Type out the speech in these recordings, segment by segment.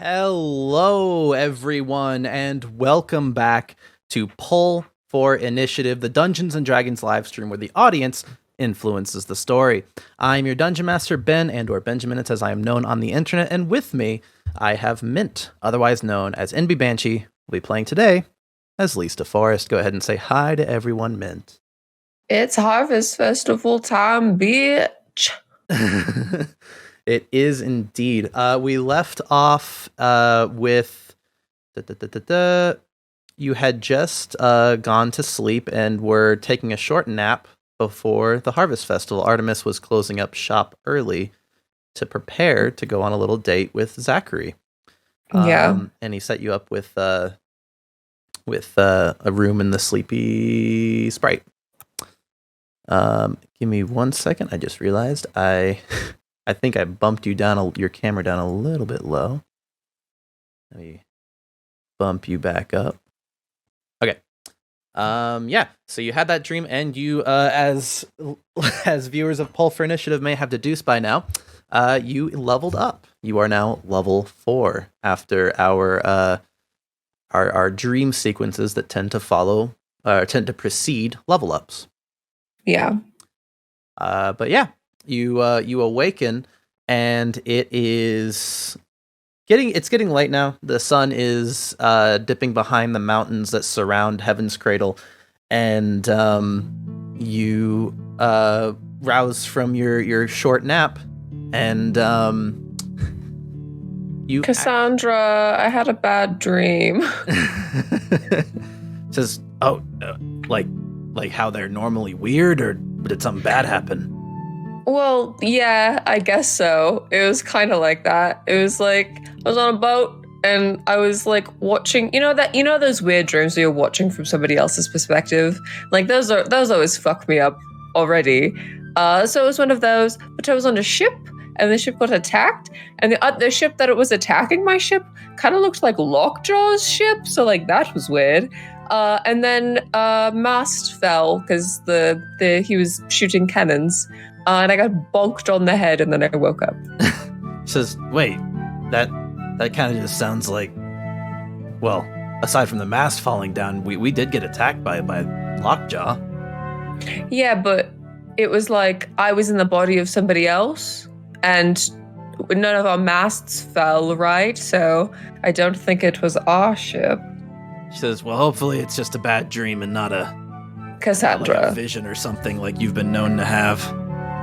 Hello, everyone, and welcome back to Pull for Initiative, the Dungeons & Dragons live stream where the audience influences the story. I'm your Dungeon Master, Ben, or Benjamin, as I am known on the internet, and with me, I have Mint, otherwise known as NB Banshee, will be playing today as Lisa Forrest. Go ahead and say hi to everyone, Mint. It's Harvest Festival time, bitch. It is indeed. We left off with you had just gone to sleep and were taking a short nap before the Harvest Festival. Artemis was closing up shop early to prepare to go on a little date with Zachary. And he set you up with a room in the Sleepy Sprite. Give me 1 second. I just realized I think I bumped you down your camera down a little bit low. Let me bump you back up. Okay. So you had that dream, and you, as viewers of Pull for Initiative may have deduced by now, you leveled up. You are now level 4 after our dream sequences that tend to precede level ups. Yeah. But yeah. You awaken, and it's getting late now. The sun is dipping behind the mountains that surround Heaven's Cradle, and you rouse from your short nap, and you Cassandra, I had a bad dream. Says, like how they're normally weird, or did something bad happen? Well, yeah, I guess so. It was kind of like that. It was like I was on a boat and I was like watching. You know those weird dreams where you're watching from somebody else's perspective. Like those always fuck me up already. So it was one of those. But I was on a ship and the ship got attacked, and the ship that it was attacking my ship kind of looked like Lockjaw's ship. So like that was weird. And then mast fell because he was shooting cannons. And I got bonked on the head, and then I woke up. Says, wait, that kind of just sounds like, well, aside from the mast falling down, we did get attacked by Lockjaw. Yeah, but it was like I was in the body of somebody else, and none of our masts fell, right? So I don't think it was our ship. She says, well, hopefully it's just a bad dream and not Cassandra. Like a vision or something like you've been known to have.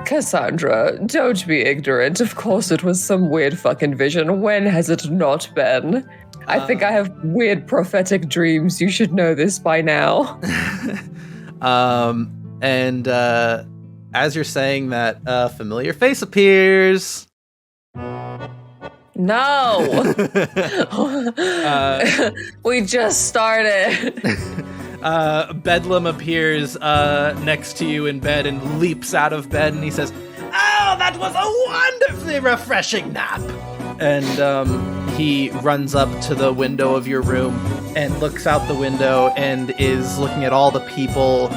Cassandra, don't be ignorant. Of course it was some weird fucking vision. When has it not been? I think I have weird prophetic dreams. You should know this by now. And as you're saying that, a familiar face appears. No! We just started. Bedlam appears next to you in bed and leaps out of bed, and he says, "Oh, that was a wonderfully refreshing nap!" And he runs up to the window of your room and looks out the window and is looking at all the people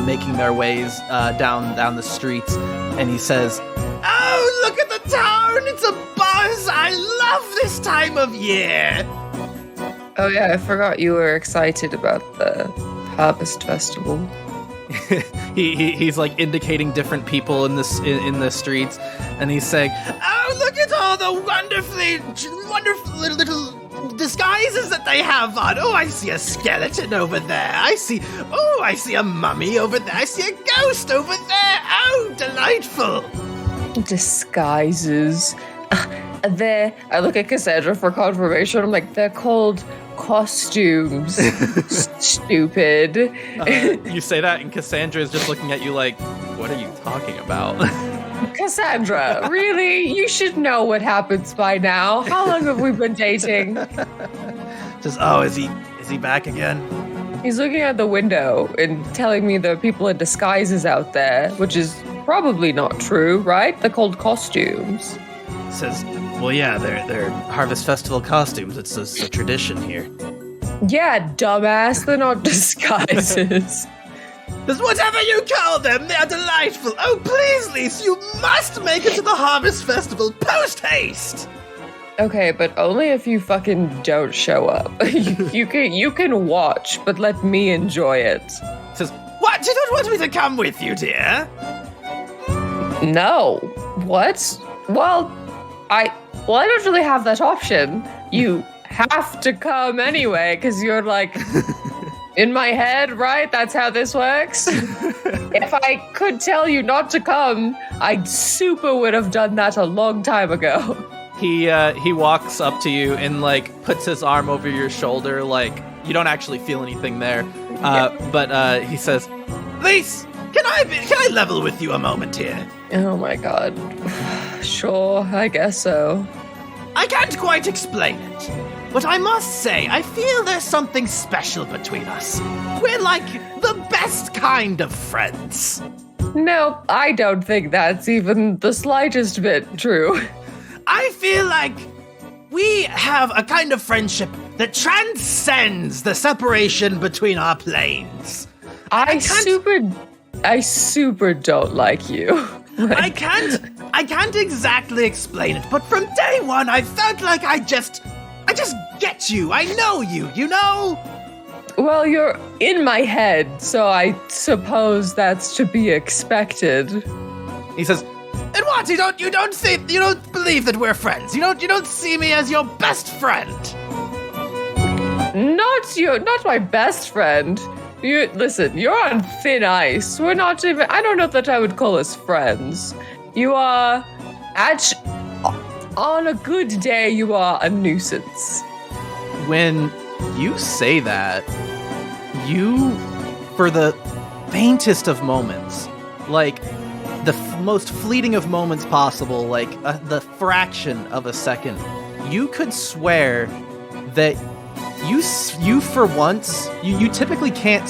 making their ways down the streets, and he says, "Oh, look at the town! It's a buzz! I love this time of year!" Oh yeah, I forgot you were excited about the Harvest Festival. He's like indicating different people in the streets, and he's saying, "Oh, look at all the wonderful little disguises that they have on. Oh, I see a skeleton over there. I see a mummy over there. I see a ghost over there. Oh, delightful." Disguises. I look at Cassandra for confirmation. I'm like, they're called costumes. Stupid. You say that, and Cassandra is just looking at you like, what are you talking about? Cassandra, really? You should know what happens by now. How long have we been dating? Just, is he back again? He's looking at the window and telling me there are people in disguises out there, which is probably not true, right? They're called costumes. Says, well, yeah, they're Harvest Festival costumes. It's a tradition here. Yeah, dumbass, they're not disguises. There's whatever you call them, they're delightful. Oh, please, Lise, you must make it to the Harvest Festival post-haste. Okay, but only if you fucking don't show up. you can watch, but let me enjoy it. Says, what? You don't want me to come with you, dear? No. What? Well, I don't really have that option. You have to come anyway, because you're like in my head, right? That's how this works. If I could tell you not to come, I super would have done that a long time ago. He walks up to you and like puts his arm over your shoulder, like you don't actually feel anything there. But he says, Lise, can I level with you a moment here? Oh my god. Sure, I guess so. I can't quite explain it, but I must say, I feel there's something special between us. We're like the best kind of friends. No, I don't think that's even the slightest bit true. I feel like we have a kind of friendship that transcends the separation between our planes. I super don't like you. I can't exactly explain it, but from day one I felt like I just get you. I know you, you know? Well, you're in my head, so I suppose that's to be expected. He says, and what? You don't believe that we're friends? You don't see me as your best friend? Not my best friend. Listen, you're on thin ice. We're not even, I don't know that I would call us friends. You are, on a good day, you are a nuisance. When you say that, you, for the faintest of moments, like the most fleeting of moments possible, like the fraction of a second, you could swear that you for once, you typically can't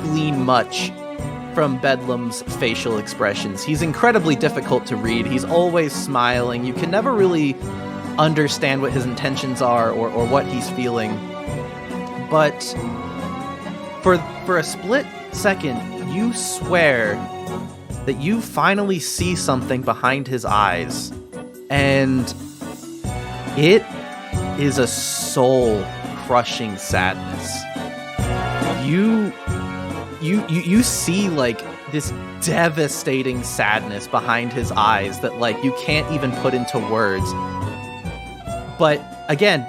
glean much from Bedlam's facial expressions. He's incredibly difficult to read. He's always smiling. You can never really understand what his intentions are or what he's feeling. But for a split second, you swear that you finally see something behind his eyes, and it is a soul-crushing sadness. You see like this devastating sadness behind his eyes that like you can't even put into words. But again,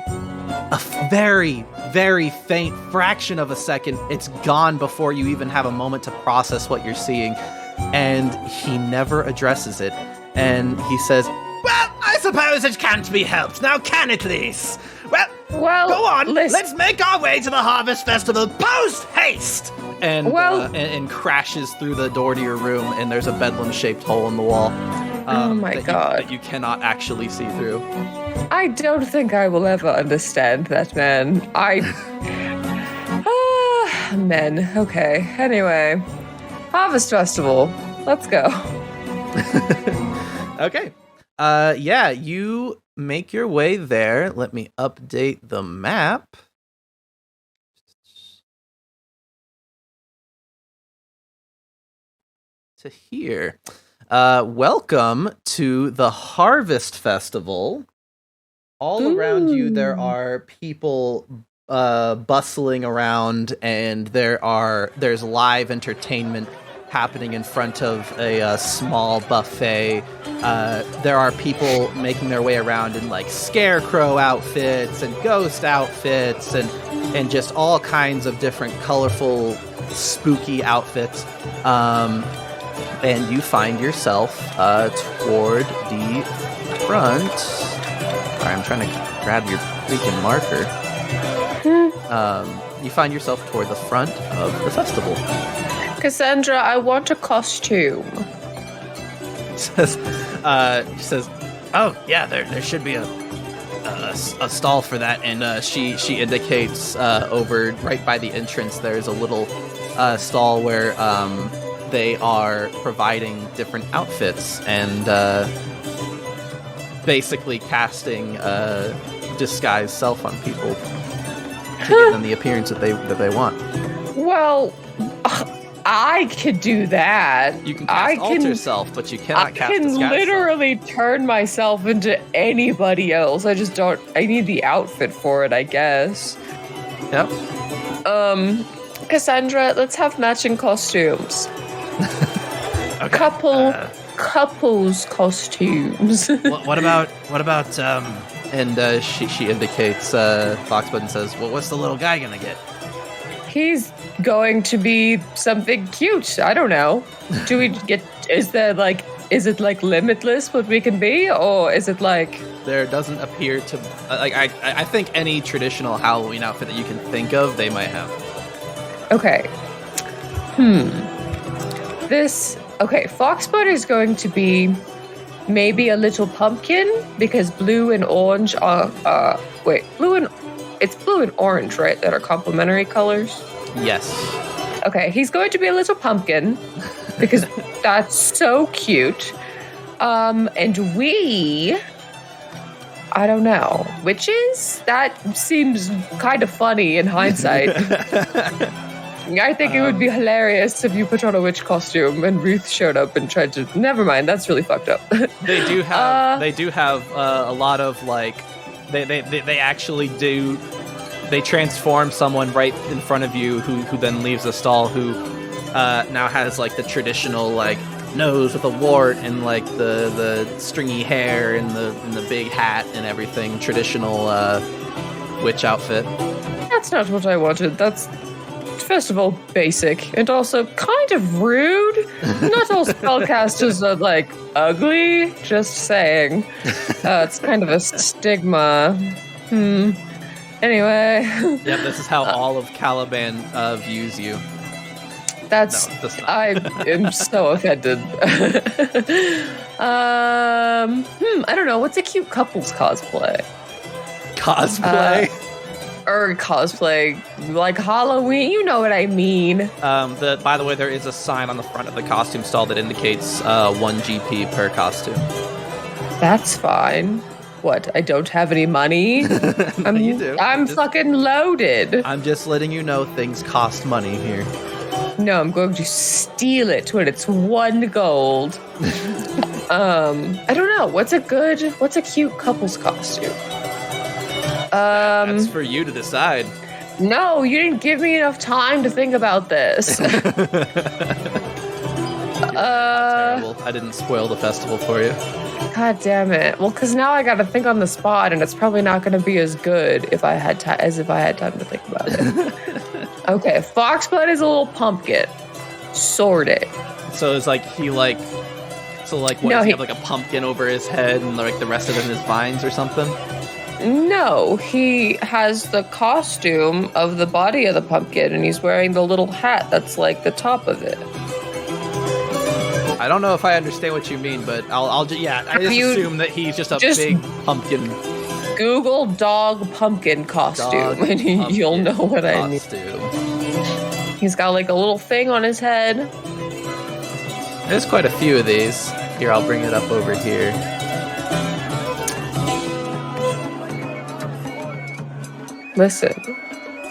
a very, very faint fraction of a second, it's gone before you even have a moment to process what you're seeing. And he never addresses it. And he says, well, I suppose it can't be helped. Now can it, Lise? Well, go on. Let's make our way to the Harvest Festival post-haste. And crashes through the door to your room, and there's a Bedlam-shaped hole in the wall. Oh my god. That you cannot actually see through. I don't think I will ever understand that man. Men. Okay. Anyway. Harvest Festival. Let's go. Okay. Yeah, you make your way there. Let me update the map. To here. Welcome to the Harvest Festival. All around you, there are people bustling around, and there's live entertainment happening in front of a small buffet. There are people making their way around in like scarecrow outfits and ghost outfits and just all kinds of different colorful, spooky outfits. And you find yourself toward the front. Sorry, I'm trying to grab your freaking marker. You find yourself toward the front of the festival. Cassandra, I want a costume. She says, oh, yeah, there should be a stall for that. And she indicates over right by the entrance, there's a little stall where they are providing different outfits and basically casting disguised self on people to give them the appearance that they want. Well, I could do that. You can cast alter self, but you cannot cast I can disguise literally turn myself into anybody else. I just don't. I need the outfit for it, I guess. Self. Yep. Cassandra, let's have matching costumes. Okay. Couples costumes. What about and she indicates Foxbud and says, well, what's the little guy gonna get? He's going to be something cute. I don't know. Do we get? Is it like limitless what we can be, or is it like? There doesn't appear to I think any traditional Halloween outfit that you can think of, they might have. Okay. Foxbud is going to be maybe a little pumpkin because blue and orange are it's blue and orange, right? That are complementary colors. Yes. Okay, he's going to be a little pumpkin because that's so cute. And I don't know. Witches? That seems kind of funny in hindsight. I think it would be hilarious if you put on a witch costume and Ruth showed up and tried to. Never mind, that's really fucked up. They do have a lot of like. They actually do. They transform someone right in front of you who then leaves the stall who now has like the traditional like nose with a wart and like the stringy hair and the big hat and everything, traditional witch outfit. That's not what I wanted. That's first of all basic and also kind of rude. Not all spellcasters are like ugly, just saying. It's kind of a stigma. Anyway. Yep, this is how all of Caliban views you. That's not. I am so offended. I don't know. What's a cute couples cosplay? Cosplay? Or cosplay, like Halloween. You know what I mean. By the way, there is a sign on the front of the costume stall that indicates 1 GP per costume. That's fine. What? I don't have any money? You do. I'm fucking loaded. I'm just letting you know things cost money here. No, I'm going to steal it when it's 1 gold. I don't know. What's a cute couple's costume? That's for you to decide. No, you didn't give me enough time to think about this. Terrible. I didn't spoil the festival for you. God damn it. Well, because now I got to think on the spot, and it's probably not going to be as good if I had time to think about it. Okay, Foxbud is a little pumpkin. Sorted. So it's like he like. So like what? No, does he have like a pumpkin over his head, and like the rest of them is vines or something? No, he has the costume of the body of the pumpkin, and he's wearing the little hat that's like the top of it. I don't know if I understand what you mean, but I just assume that he's just a big pumpkin. Google dog pumpkin costume, and you'll know what I mean. He's got like a little thing on his head. There's quite a few of these. Here, I'll bring it up over here. Listen,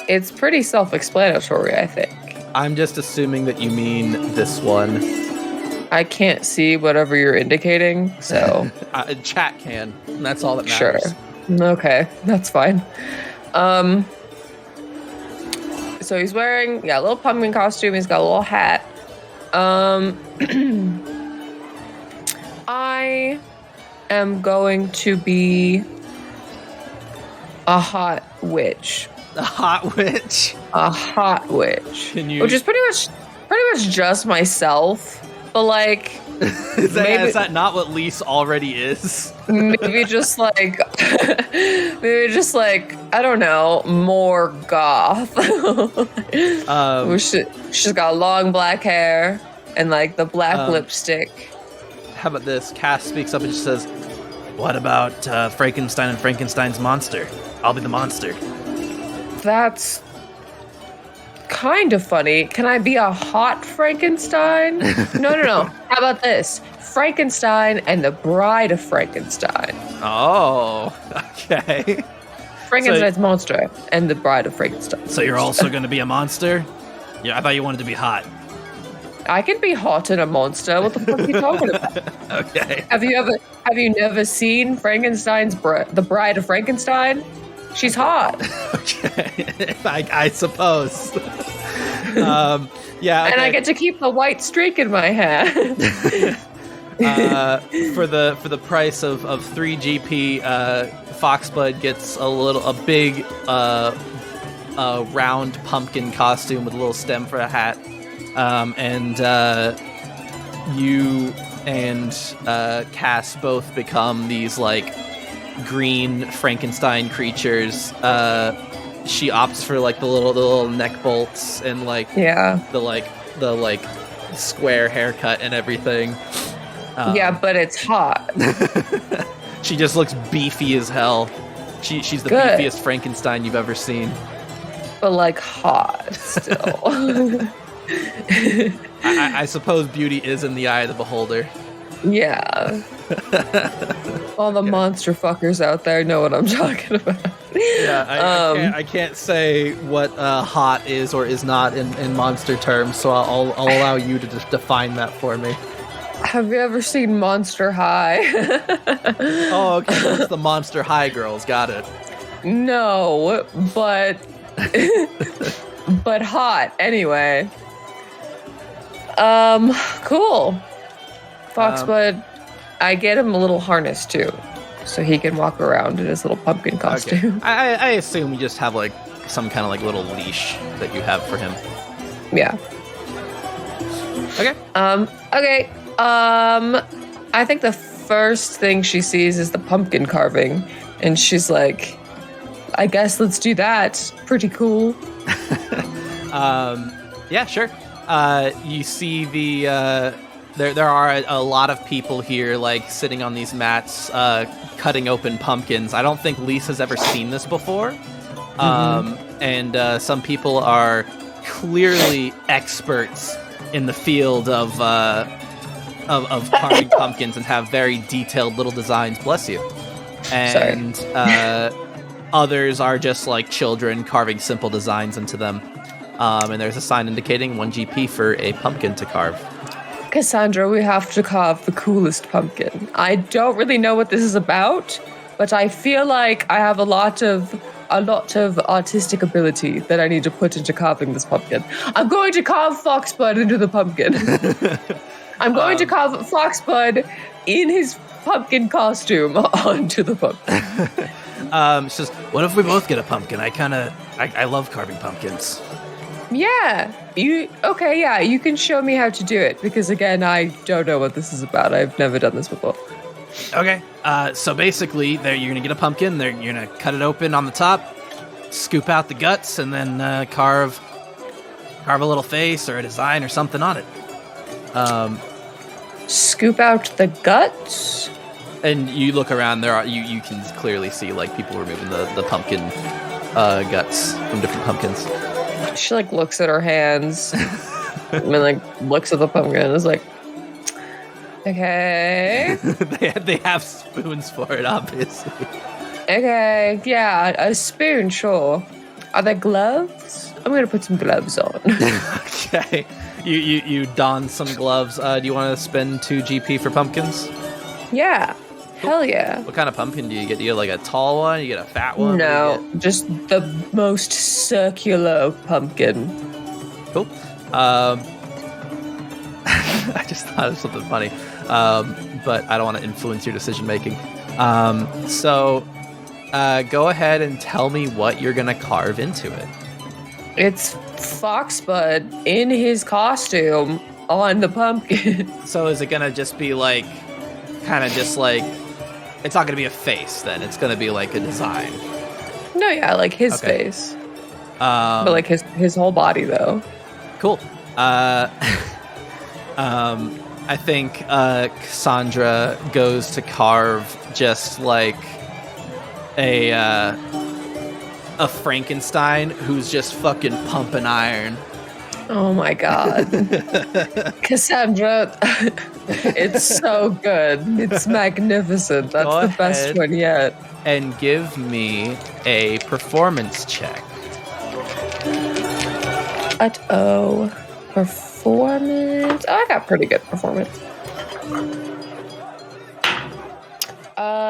it's pretty self-explanatory, I think. I'm just assuming that you mean this one. I can't see whatever you're indicating, so... Chat can. And that's all that matters. Sure. Okay, that's fine. So he's wearing, a little pumpkin costume. He's got a little hat. I am going to be a hot witch. A hot witch? A hot witch. Can you... Which is pretty much just myself. But like... is that not what Lise already is? maybe just like, I don't know, more goth. She's got long black hair and like the black lipstick. How about this? Cass speaks up and she says, "What about Frankenstein and Frankenstein's monster? I'll be the monster." That's kind of funny. Can I be a hot Frankenstein? No. How about this? Frankenstein and the Bride of Frankenstein. Oh, okay. Frankenstein's monster and the Bride of Frankenstein. So you're also going to be a monster? Yeah, I thought you wanted to be hot. I can be hot in a monster. What the fuck are you talking about? Okay. Have you never seen Frankenstein's The Bride of Frankenstein? She's hot. Okay. I suppose. Yeah. Okay. And I get to keep the white streak in my hair. For the price of 3 GP, Foxbud gets a big round pumpkin costume with a little stem for a hat, and you and Cass both become these like green Frankenstein creatures. She opts for like the little neck bolts and like the square haircut and everything. Yeah, but it's hot. She just looks beefy as hell. She's the Good. beefiest Frankenstein you've ever seen. But like hot still. I suppose beauty is in the eye of the beholder. Yeah. All the monster fuckers out there know what I'm talking about. Yeah, I can't say what hot is or is not in monster terms, so I'll allow you to just define that for me. Have you ever seen Monster High? Oh, okay. That's the Monster High girls. Got it. No, but but hot anyway. Cool. Foxbud, I get him a little harness too, so he can walk around in his little pumpkin costume. Okay. I assume you just have like some kind of like little leash that you have for him. Yeah. Okay. Okay. I think the first thing she sees is the pumpkin carving, and she's like, I guess let's do that. Pretty cool. Yeah, sure. You see the there are a lot of people here, like sitting on these mats, cutting open pumpkins. I don't think Lisa's ever seen this before. And some people are clearly experts in the field of carving pumpkins and have very detailed little designs. Bless you. And others are just like children carving simple designs into them. And there's a sign indicating 1 GP for a pumpkin to carve. Cassandra, we have to carve the coolest pumpkin. I don't really know what this is about, but I feel like I have a lot of artistic ability that I need to put into carving this pumpkin. I'm going to carve Foxbud into the pumpkin. I'm going to carve Foxbud in his pumpkin costume onto the pumpkin. She says, what if we both get a pumpkin? I love carving pumpkins. Yeah. You can show me how to do it, because again, I don't know what this is about. I've never done this before. Okay. So basically, you're gonna get a pumpkin. You're gonna cut it open on the top, scoop out the guts, and then carve a little face or a design or something on it. Scoop out the guts. And you look around. You can clearly see like people removing the pumpkin guts from different pumpkins. She like looks at her hands and then like looks at the pumpkin and is like, okay. they have spoons for it, obviously. Okay, yeah, a spoon, sure. Are there gloves? I'm gonna put some gloves on. Okay. You don some gloves. Do you want to spend 2 GP for pumpkins? Yeah. Hell yeah. What kind of pumpkin do you get? Do you get like a tall one? You get a fat one? No, just the most circular pumpkin. Cool. I just thought of something funny, but I don't want to influence your decision making. So go ahead and tell me what you're gonna carve into it. It's Foxbud in his costume on the pumpkin. So is it gonna just be like, kind of just like, it's not gonna be a face then? It's gonna be like a design. No, yeah, like his face. But like his whole body though. Cool. I think Cassandra goes to carve just like a Frankenstein who's just fucking pumping iron. Oh my god. Cassandra, it's so good. It's magnificent. That's Go the best ahead one yet. And give me a performance check. Performance. performance. Oh, I got pretty good performance.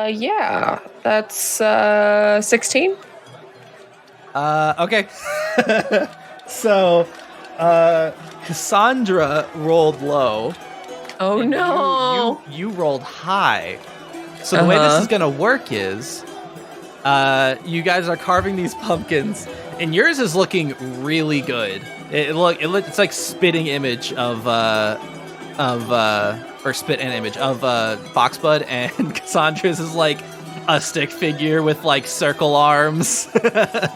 Yeah, that's 16. Okay. So, Cassandra rolled low. Oh and no! You rolled high. So the way this is gonna work is, you guys are carving these pumpkins, and yours is looking really good. It's like spitting image of or spit an image of Foxbud, and Cassandra's is like a stick figure with like circle arms. Cassandra,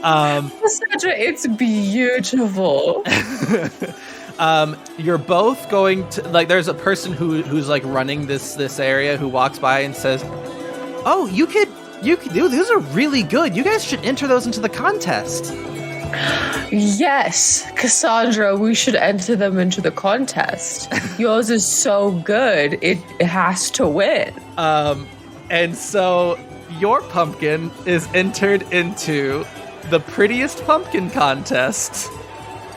it's beautiful. You're both going to like. There's a person who's like running this area who walks by and says, "Oh, you could do. Those are really good. You guys should enter those into the contest." Yes, Cassandra, we should enter them into the contest. Yours is so good, it has to win. And so your pumpkin is entered into the prettiest pumpkin contest.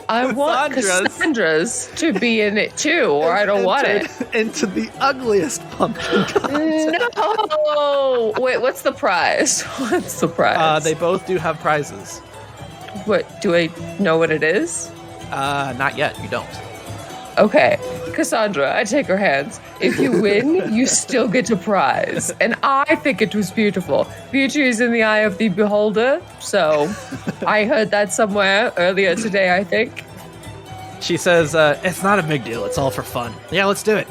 I want Cassandra's to be in it too, or I don't want it. Into the ugliest pumpkin contest. No! Wait, what's the prize? What's the prize? They both do have prizes. What, do I know what it is? Not yet. You don't. Okay, Cassandra, I take her hands. If you win, you still get a prize. And I think it was beautiful. Beauty is in the eye of the beholder. So I heard that somewhere earlier today, I think. She says, it's not a big deal. It's all for fun. Yeah, let's do it.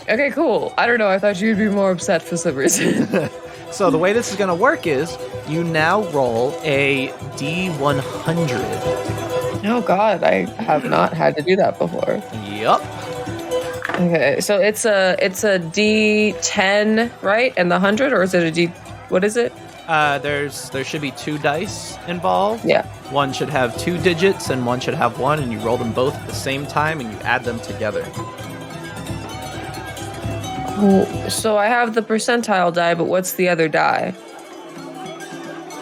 Okay, cool. I don't know. I thought you'd be more upset for some reason. So the way this is going to work is you now roll a D100. Oh God, I have not had to do that before. Yup. Okay, so it's a D10, right? And the 100, or is it a D? What is it? There should be 2 dice involved. Yeah. One should have 2 digits and one should have 1, and you roll them both at the same time and you add them together. So I have the percentile die, but what's the other die?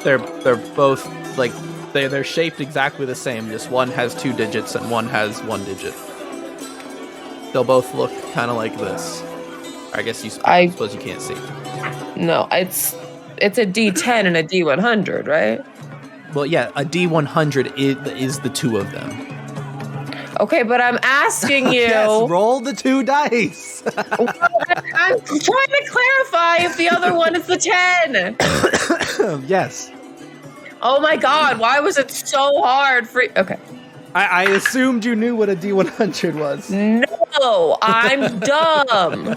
They're both like they're shaped exactly the same. Just one has 2 digits and one has 1 digit. They'll both look kind of like this. I guess I suppose you can't see. No, it's a D10 and a D100, right? Well, yeah, a D100 is the 2 of them. Okay, but I'm asking you. Yes, roll the 2 dice. I'm trying to clarify if the other one is the 10. Yes. Oh my God, why was it so hard for... Okay. I assumed you knew what a D100 was. No, I'm dumb.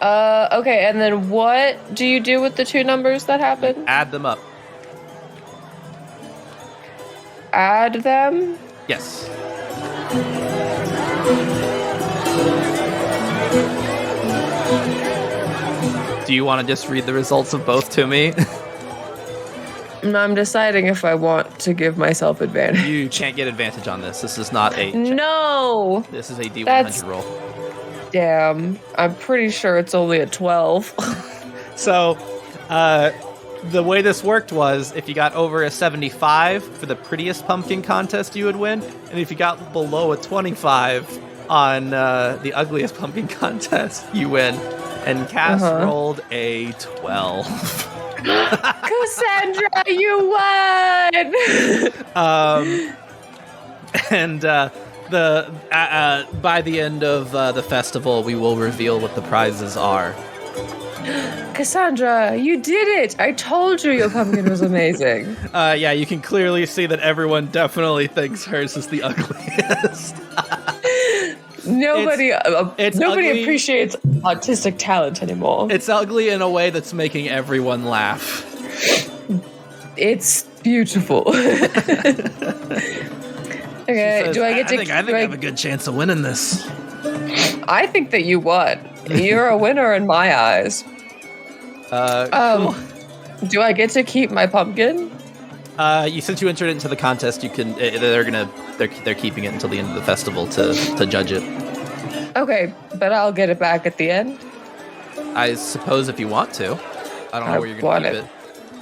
Okay, and then what do you do with the 2 numbers that happen? Add them up. Add them? Yes. Do you want to just read the results of both to me? I'm deciding if I want to give myself advantage. You can't get advantage on this. This is not a... No! This is a D100 roll. Damn. I'm pretty sure it's only a 12. So, the way this worked was if you got over a 75 for the prettiest pumpkin contest, you would win. And if you got below a 25 on the ugliest pumpkin contest, you win. And Cass rolled a 12. Cassandra, you won! And by the end of the festival, we will reveal what the prizes are. Cassandra, you did it! I told you your pumpkin was amazing. Yeah, you can clearly see that everyone definitely thinks hers is the ugliest. Nobody ugly. appreciates autistic talent anymore. It's ugly in a way that's making everyone laugh. It's beautiful. Okay, says, do I get to... I think I have a good chance of winning this. I think that you won. You're a winner in my eyes. Cool. Do I get to keep my pumpkin? Since you entered into the contest, you can. They're keeping it until the end of the festival to judge it. Okay, but I'll get it back at the end. I suppose if you want to. I don't know where you're going to keep it.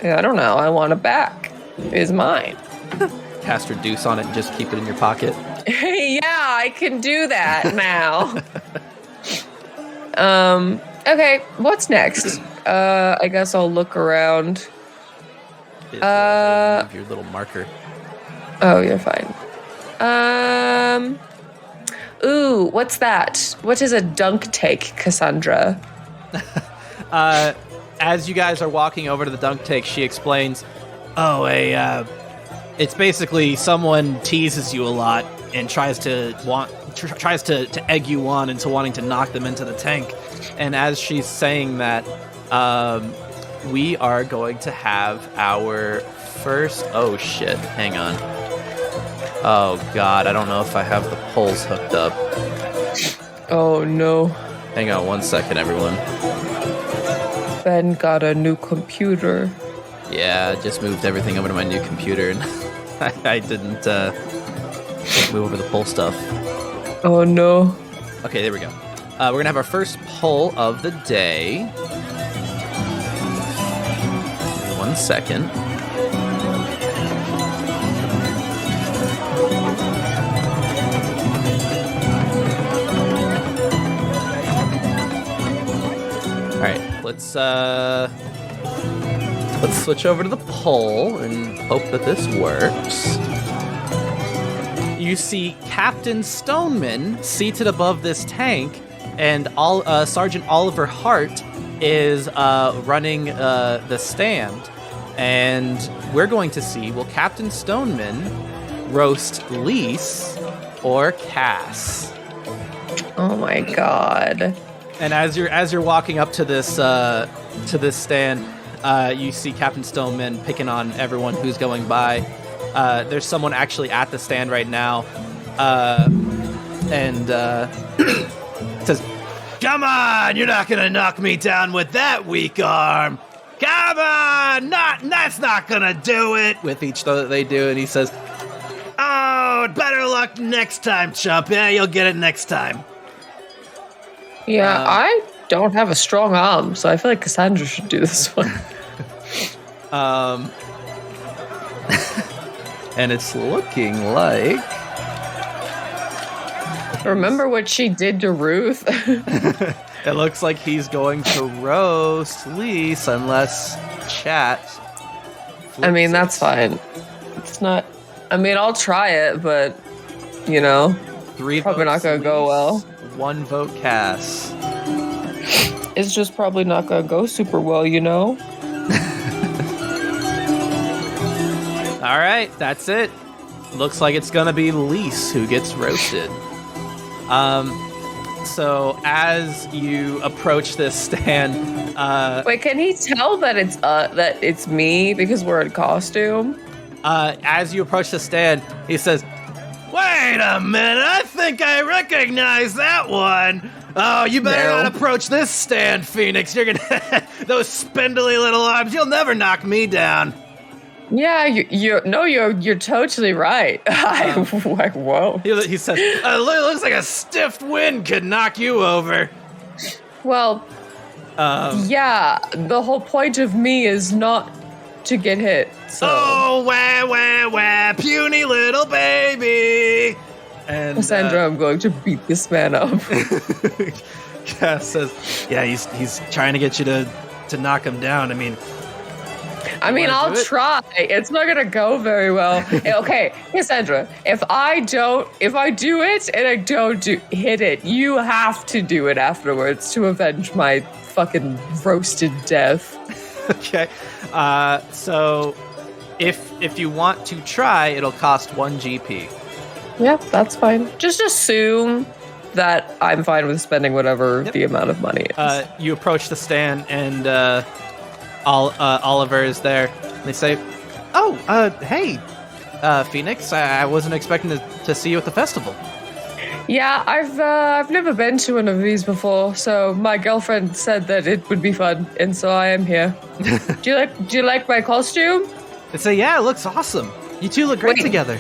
Yeah, I don't know. I want it back. It's mine. cast Reduce on it and just keep it in your pocket. Yeah, I can do that now. Okay, what's next? I guess I'll look around. Move your little marker. Oh, you're fine. Ooh, what's that? What is a dunk take, Cassandra? As you guys are walking over to the dunk take, she explains, it's basically someone teases you a lot and tries to egg you on into wanting to knock them into the tank. And as she's saying that, we are going to have our first... Oh, shit. Hang on. Oh, God. I don't know if I have the poles hooked up. Oh, no. Hang on 1 second, everyone. Ben got a new computer. Yeah, I just moved everything over to my new computer, and I didn't move over the poll stuff. Oh, no. Okay, there we go. We're going to have our first poll of the day. 1 second. All right, let's switch over to the poll and hope that this works. You see Captain Stoneman seated above this tank, and Sergeant Oliver Hart is running the stand. And we're going to see, will Captain Stoneman roast Lise or Cass? Oh my god. And as you're walking up to this stand, you see Captain Stoneman picking on everyone who's going by. There's someone actually at the stand right now, and says, "Come on, you're not gonna knock me down with that weak arm. Come on, that's not gonna do it." With each throw that they do, and he says, "Oh, better luck next time, chump. Yeah, you'll get it next time." Yeah, I don't have a strong arm, so I feel like Cassandra should do this one. And it's looking like... Remember what she did to Ruth? It looks like he's going to roast Lise unless chat. I mean, that's fine. It's not... I mean, I'll try it, but, you know, 3 probably not votes going to go well. 1 vote Cass. It's just probably not going to go super well, you know? All right, that's it. Looks like it's going to be Lise who gets roasted. So as you approach this stand, Wait, can he tell that it's me because we're in costume? as you approach the stand, he says, "Wait a minute, I think I recognize that one. Oh, you better No. not approach this stand, Phoenix. You're gonna those spindly little arms. You'll never knock me down." Yeah, you're totally right. I won't. He says, "Looks like a stiff wind could knock you over." Well, yeah, the whole point of me is not to get hit. So Oh, wah, puny little baby. And Cassandra, I'm going to beat this man up. Cass says, "Yeah, he's trying to get you to knock him down. I mean, I'll try. It's not gonna go very well. Okay, Cassandra, if I do it and I don't hit it, you have to do it afterwards to avenge my fucking roasted death." Okay. So if you want to try, it'll cost 1 GP. Yeah, that's fine. Just assume that I'm fine with spending whatever the amount of money is. You approach the stand, and Oliver is there. They say, "Oh, hey, Phoenix. I wasn't expecting to see you at the festival." Yeah, I've never been to one of these before, so my girlfriend said that it would be fun, and so I am here. Do you like my costume? They say, "Yeah, it looks awesome. You two look great Wait. together."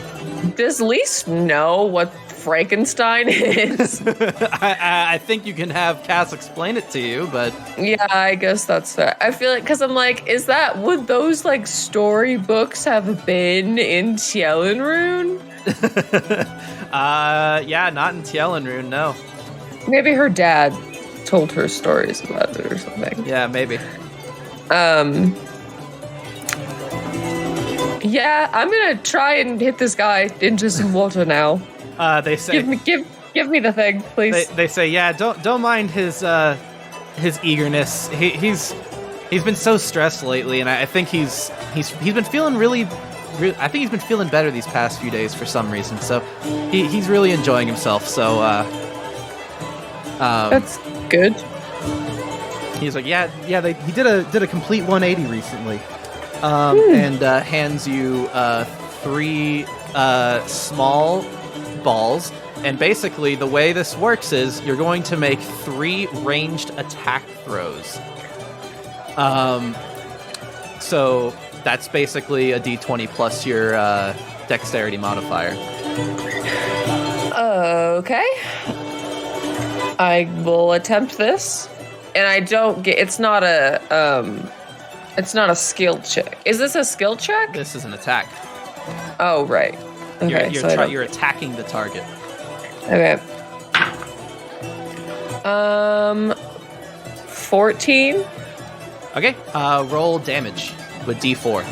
Does Lise know what Frankenstein is? I think you can have Cass explain it to you, but Yeah, I guess that's fair. I feel like, because I'm like, would those like storybooks have been in Tielenrune? Yeah, not in Tielenrune, no. Maybe her dad told her stories about it or something. Yeah, maybe. Yeah, I'm gonna try and hit this guy into some water now. They say Give me the thing, please. they say, yeah, don't mind his eagerness. He's been so stressed lately, and I think he's been feeling I think he's been feeling better these past few days for some reason. So he's really enjoying himself. So That's good. he's like, yeah, he did a complete 180 recently, and hands you 3 small balls. And basically, the way this works is you're going to make 3 ranged attack throws. So that's basically a D20 plus your dexterity modifier. Okay. I will attempt this, and I don't get. It's not a skill check. Is this a skill check? This is an attack. Oh, right. Okay, You're attacking the target. Okay. 14. Okay. Roll damage with D4.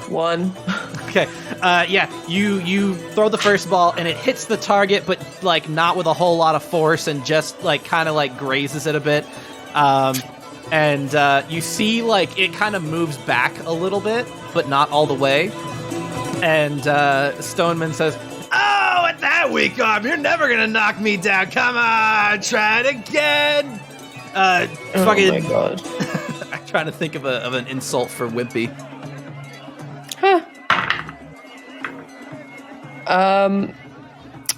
1. Okay. Yeah. You throw the first ball and it hits the target, but like not with a whole lot of force, and just like kind of like grazes it a bit. And you see like it kind of moves back a little bit, but not all the way. And Stoneman says, "Oh, with that weak arm, you're never gonna knock me down. Come on, try it again." Oh my god. I'm trying to think of an insult for Wimpy. Huh.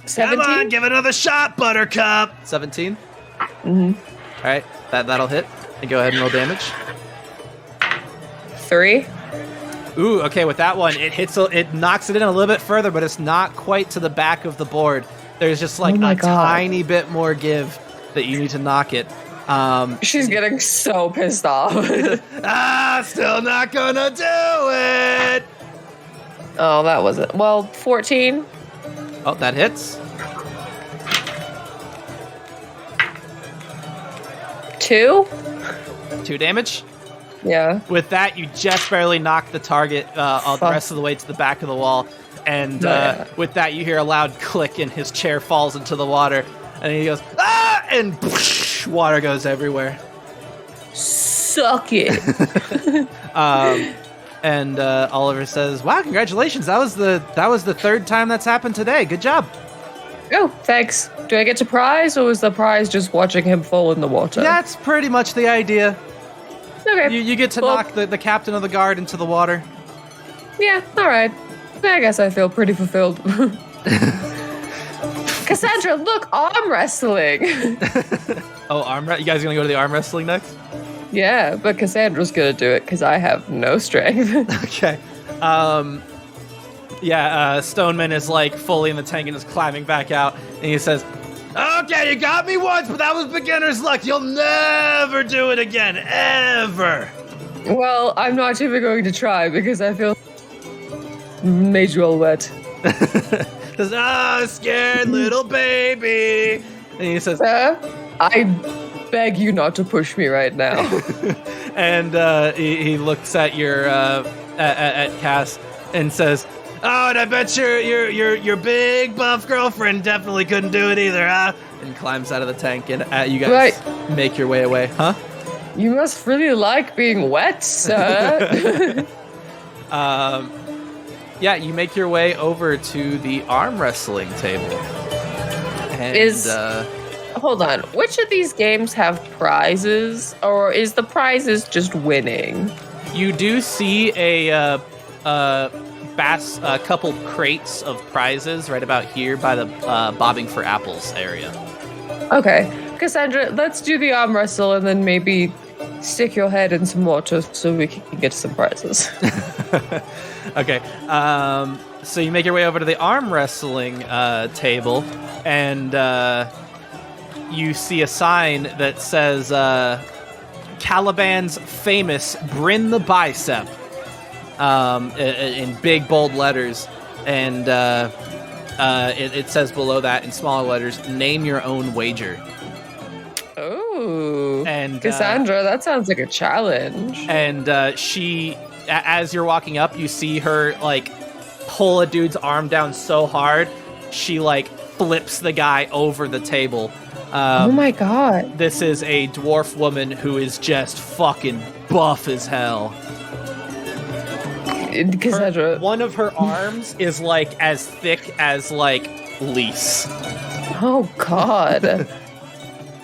17? Come on, give it another shot, Buttercup. 17. Mm-hmm. All right, that'll hit. And go ahead and roll damage. 3. Ooh, okay, with that one, it knocks it in a little bit further, but it's not quite to the back of the board. There's just like a tiny bit more give that you need to knock it. She's getting so pissed off. Still not gonna do it. Oh, that wasn't. Well, 14. Oh, that hits. 2. 2 damage. Yeah. With that, you just barely knock the target the rest of the way to the back of the wall. And with that, you hear a loud click and his chair falls into the water. And he goes, "Ah!" And whoosh, water goes everywhere. Suck it. And Oliver says, "Wow, congratulations. That was the 3rd time that's happened today. Good job." Oh, thanks. Do I get to prize, or was the prize just watching him fall in the water? That's pretty much the idea. Okay. You get to knock the captain of the guard into the water. Yeah, alright. I guess I feel pretty fulfilled. Cassandra, look, arm wrestling. Oh, you guys gonna go to the arm wrestling next? Yeah, but Cassandra's gonna do it because I have no strength. Okay. Stoneman is like fully in the tank and is climbing back out, and he says, "Okay, you got me once, but that was beginner's luck. You'll never do it again, ever." Well, I'm not even going to try because I feel made you all wet. Says, scared little baby. And he says, I beg you not to push me right now. And he looks at your at Cass and says, "Oh, and I bet your big buff girlfriend definitely couldn't do it either, huh?" And climbs out of the tank, and you guys make your way away, huh? You must really like being wet, sir. Yeah, you make your way over to the arm wrestling table. And, hold on, which of these games have prizes, or is the prizes just winning? You do see a couple crates of prizes right about here by the bobbing for apples area. Okay, Cassandra, let's do the arm wrestle and then maybe stick your head in some water so we can get some prizes. Okay. So you make your way over to the arm wrestling table, and you see a sign that says Caliban's famous Bryn the Bicep in big bold letters, and it says below that in smaller letters, name your own wager. Oh, and Cassandra, that sounds like a challenge. And she, as you're walking up, you see her like pull a dude's arm down so hard, she like flips the guy over the table. Oh my god. This is a dwarf woman who is just fucking buff as hell. Cassandra. One of her arms is like as thick as like Lise. Oh god.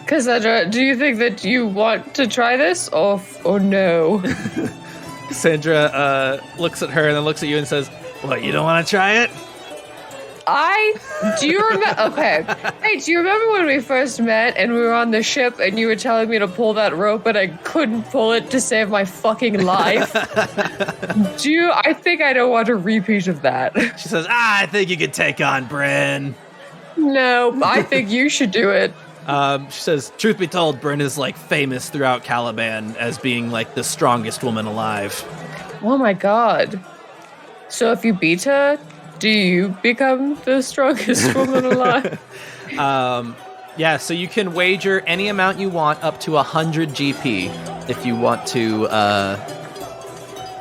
Cassandra, do you think that you want to try this or no? Cassandra looks at her and then looks at you and says, "What, you don't want to try it?" Do you remember? Okay. Hey, do you remember when we first met and we were on the ship and you were telling me to pull that rope and I couldn't pull it to save my fucking life? I think I don't want a repeat of that. She says, I think you could take on Bryn. No, I think you should do it. She says, truth be told, Bryn is like famous throughout Caliban as being like the strongest woman alive. Oh my god. So if you beat her, do you become the strongest woman alive? Yeah, so you can wager any amount you want up to 100 GP if you want to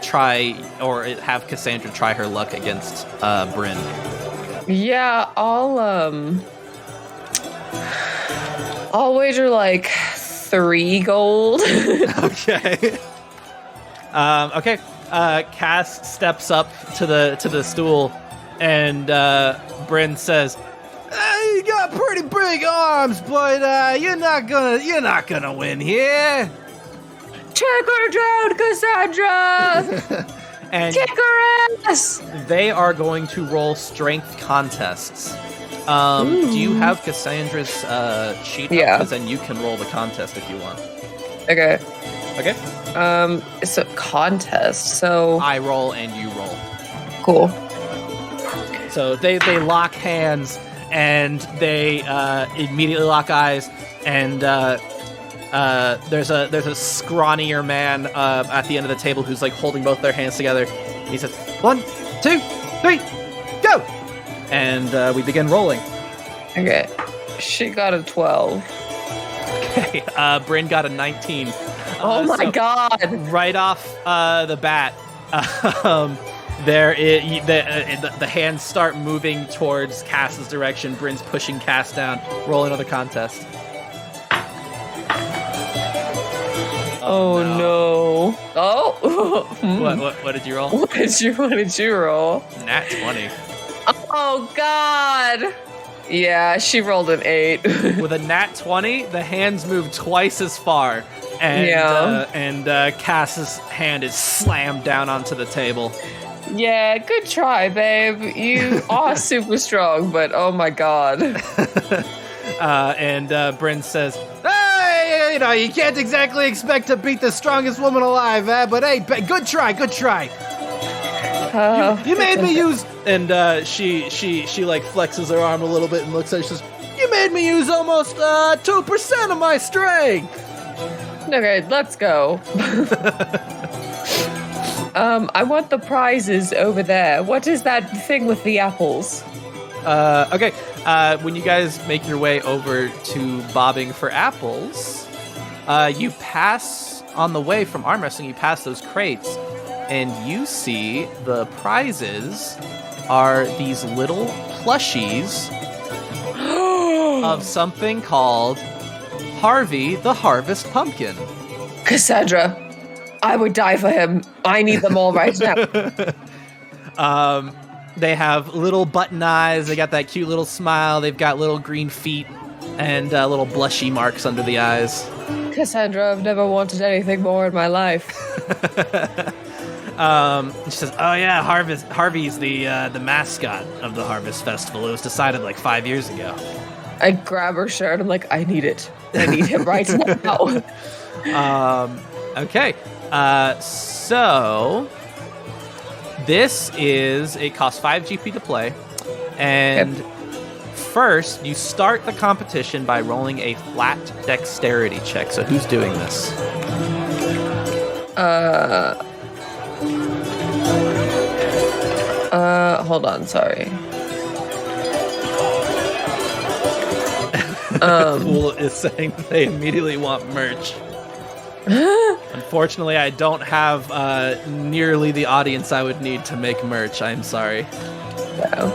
try or have Cassandra try her luck against Bryn. Yeah, I'll wager like 3 gold. Okay. Okay. Cass steps up to the stool, and Bryn says, "You got pretty big arms, but you're not gonna win here." Take her down, Cassandra! And kick her ass! They are going to roll strength contests. Do you have Cassandra's sheet? Yeah. Because then you can roll the contest if you want. Okay. Okay. It's a contest, so I roll and you roll. cool. So they lock hands and they immediately lock eyes, and there's a scrawnier man at the end of the table who's like holding both their hands together. He says, 1, 2, 3, go! And we begin rolling. Okay. She got a 12. Okay. Bryn got a 19. Oh my so god! Right off the bat, the hands start moving towards Cass's direction. Bryn's pushing Cass down. Roll another contest. Oh no! Oh! What did you roll? What did you roll? Nat 20. Oh god! Yeah, she rolled an 8. With a nat 20, the hands move twice as far, and Cass's hand is slammed down onto the table. Yeah, good try, babe. You are super strong, but oh my god. And Bryn says, "Hey, you can't exactly expect to beat the strongest woman alive, but hey, good try. You made me use," and she like flexes her arm a little bit and looks at her. She says, "You made me use almost 2% of my strength." Okay, let's go. I want the prizes over there. What is that thing with the apples? Okay. When you guys make your way over to bobbing for apples, you pass on the way from arm wrestling. You pass those crates, and you see the prizes are these little plushies of something called Harvey the Harvest Pumpkin. Cassandra, I would die for him. I need them all right now. They have little button eyes. They got that cute little smile. They've got little green feet and little blushy marks under the eyes. Cassandra, I've never wanted anything more in my life. She says, "Oh yeah, Harvey's the mascot of the Harvest Festival. It was decided like 5 years ago." I grab her shirt. I'm like, I need it. I need him right now. Okay. So this it costs 5 GP to play. And first, you start the competition by rolling a flat dexterity check. So who's doing this? Hold on, sorry. Fool is saying that they immediately want merch. Unfortunately, I don't have nearly the audience I would need to make merch. I'm sorry. Wow.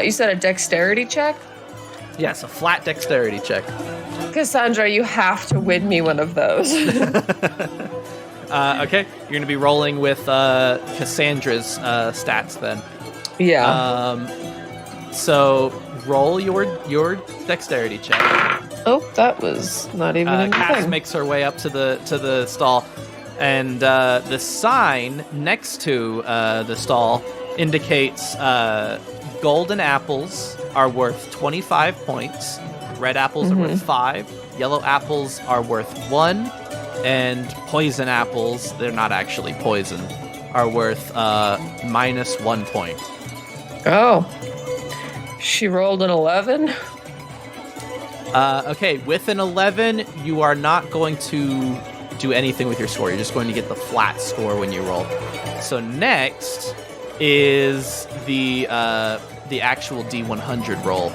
You said a dexterity check? Yes, a flat dexterity check. Cassandra, you have to win me one of those. Okay, you're going to be rolling with Cassandra's stats then. Yeah. So roll your dexterity check. Oh, that was not even in the Cass thing. makes her way up to the stall, and the sign next to the stall indicates golden apples are worth 25 points, red apples are worth 5, yellow apples are worth 1, and poison apples, they're not actually poison, are worth minus 1 point. Oh. She rolled an 11? Okay, with an 11, you are not going to do anything with your score. You're just going to get the flat score when you roll. So next is the actual D100 roll.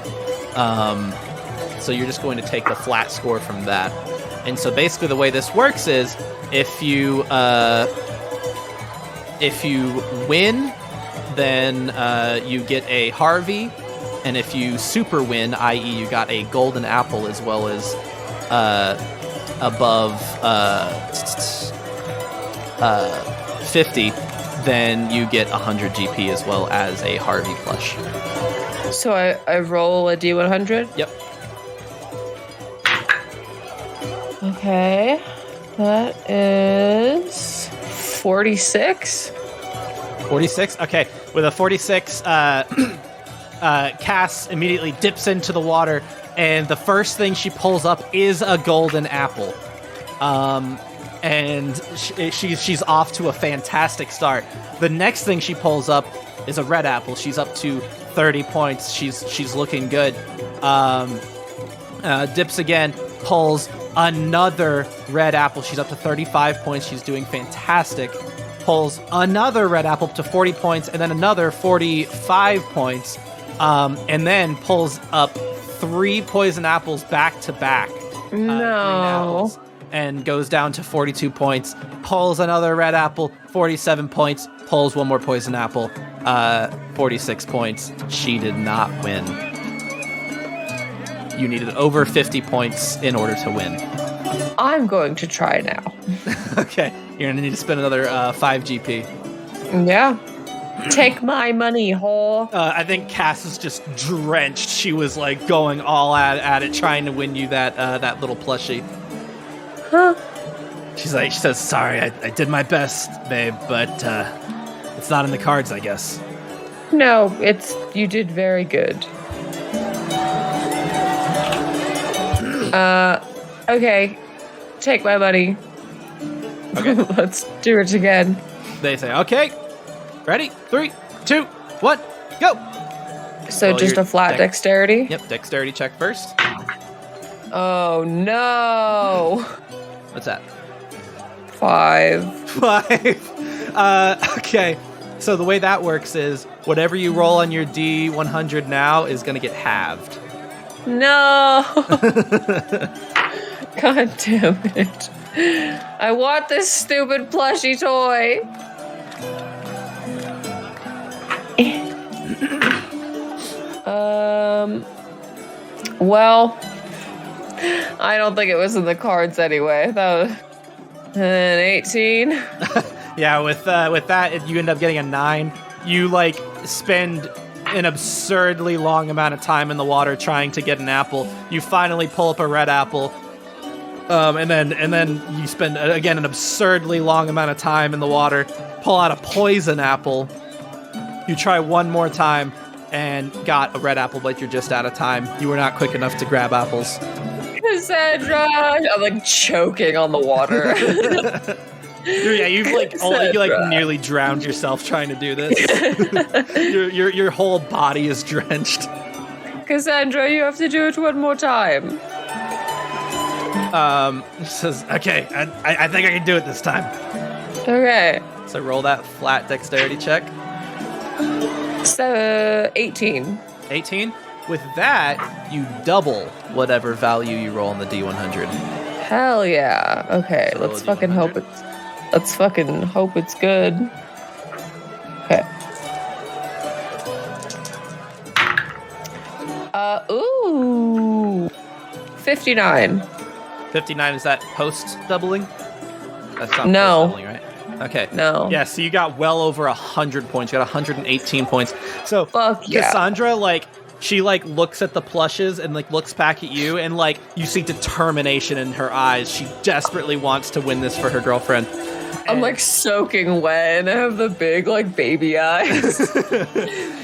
So you're just going to take the flat score from that. And so basically the way this works is if you win, then you get a Harvey. And if you super win, i.e. you got a golden apple as well as above 50, then you get 100 GP as well as a Harvey plush. So I roll a D100? Yep. Okay. That is 46. 46? Okay. With a 46, Cass immediately dips into the water, and the first thing she pulls up is a golden apple. And she's off to a fantastic start. The next thing she pulls up is a red apple. She's up to 30 points. She's looking good. Dips again, pulls another red apple. She's up to 35 points. She's doing fantastic. Pulls another red apple up to 40 points, and then another 45 points. And then pulls up 3 poison apples back to back. Green apples, and goes down to 42 points. Pulls another red apple, 47 points. Pulls one more poison apple, 46 points. She did not win. You needed over 50 points in order to win. I'm going to try now. Okay, you're gonna need to spend another 5 GP. Yeah. Take my money, whore. I think Cass is just drenched. She was like going all at it, trying to win you that little plushie. Huh? She says, sorry, I did my best, babe, but it's not in the cards, I guess. No, you did very good. Okay. Take my money. Okay. Let's do it again. They say, okay, ready? 3, 2, 1, go! So just a flat dexterity? Yep, dexterity check first. Oh, no. What's that? 5. 5. Okay, so the way that works is whatever you roll on your D100 now is going to get halved. No. God damn it. I want this stupid plushy toy. Well, I don't think it was in the cards anyway. That was an 18. Yeah, with that, you end up getting a 9. You spend an absurdly long amount of time in the water trying to get an apple. You finally pull up a red apple, and then you spend again an absurdly long amount of time in the water. Pull out a poison apple. You try one more time and got a red apple, but you're just out of time. You were not quick enough to grab apples. Cassandra! I'm like choking on the water. You nearly drowned yourself trying to do this. your whole body is drenched. Cassandra, you have to do it one more time. He says, okay, I think I can do it this time. Okay. So roll that flat dexterity check. So 18. 18. With that, you double whatever value you roll on the D100. Hell yeah. Okay, So let's D100. fucking hope it's good. Okay. Ooh. 59. 59, is that post doubling? That's not No. post doubling, right? Okay. No. Yeah, so you got well over 100 points. You got 118 points. So Fuck yeah. Cassandra, she looks at the plushes and looks back at you, and you see determination in her eyes. She desperately wants to win this for her girlfriend. I'm soaking wet and I have the big baby eyes.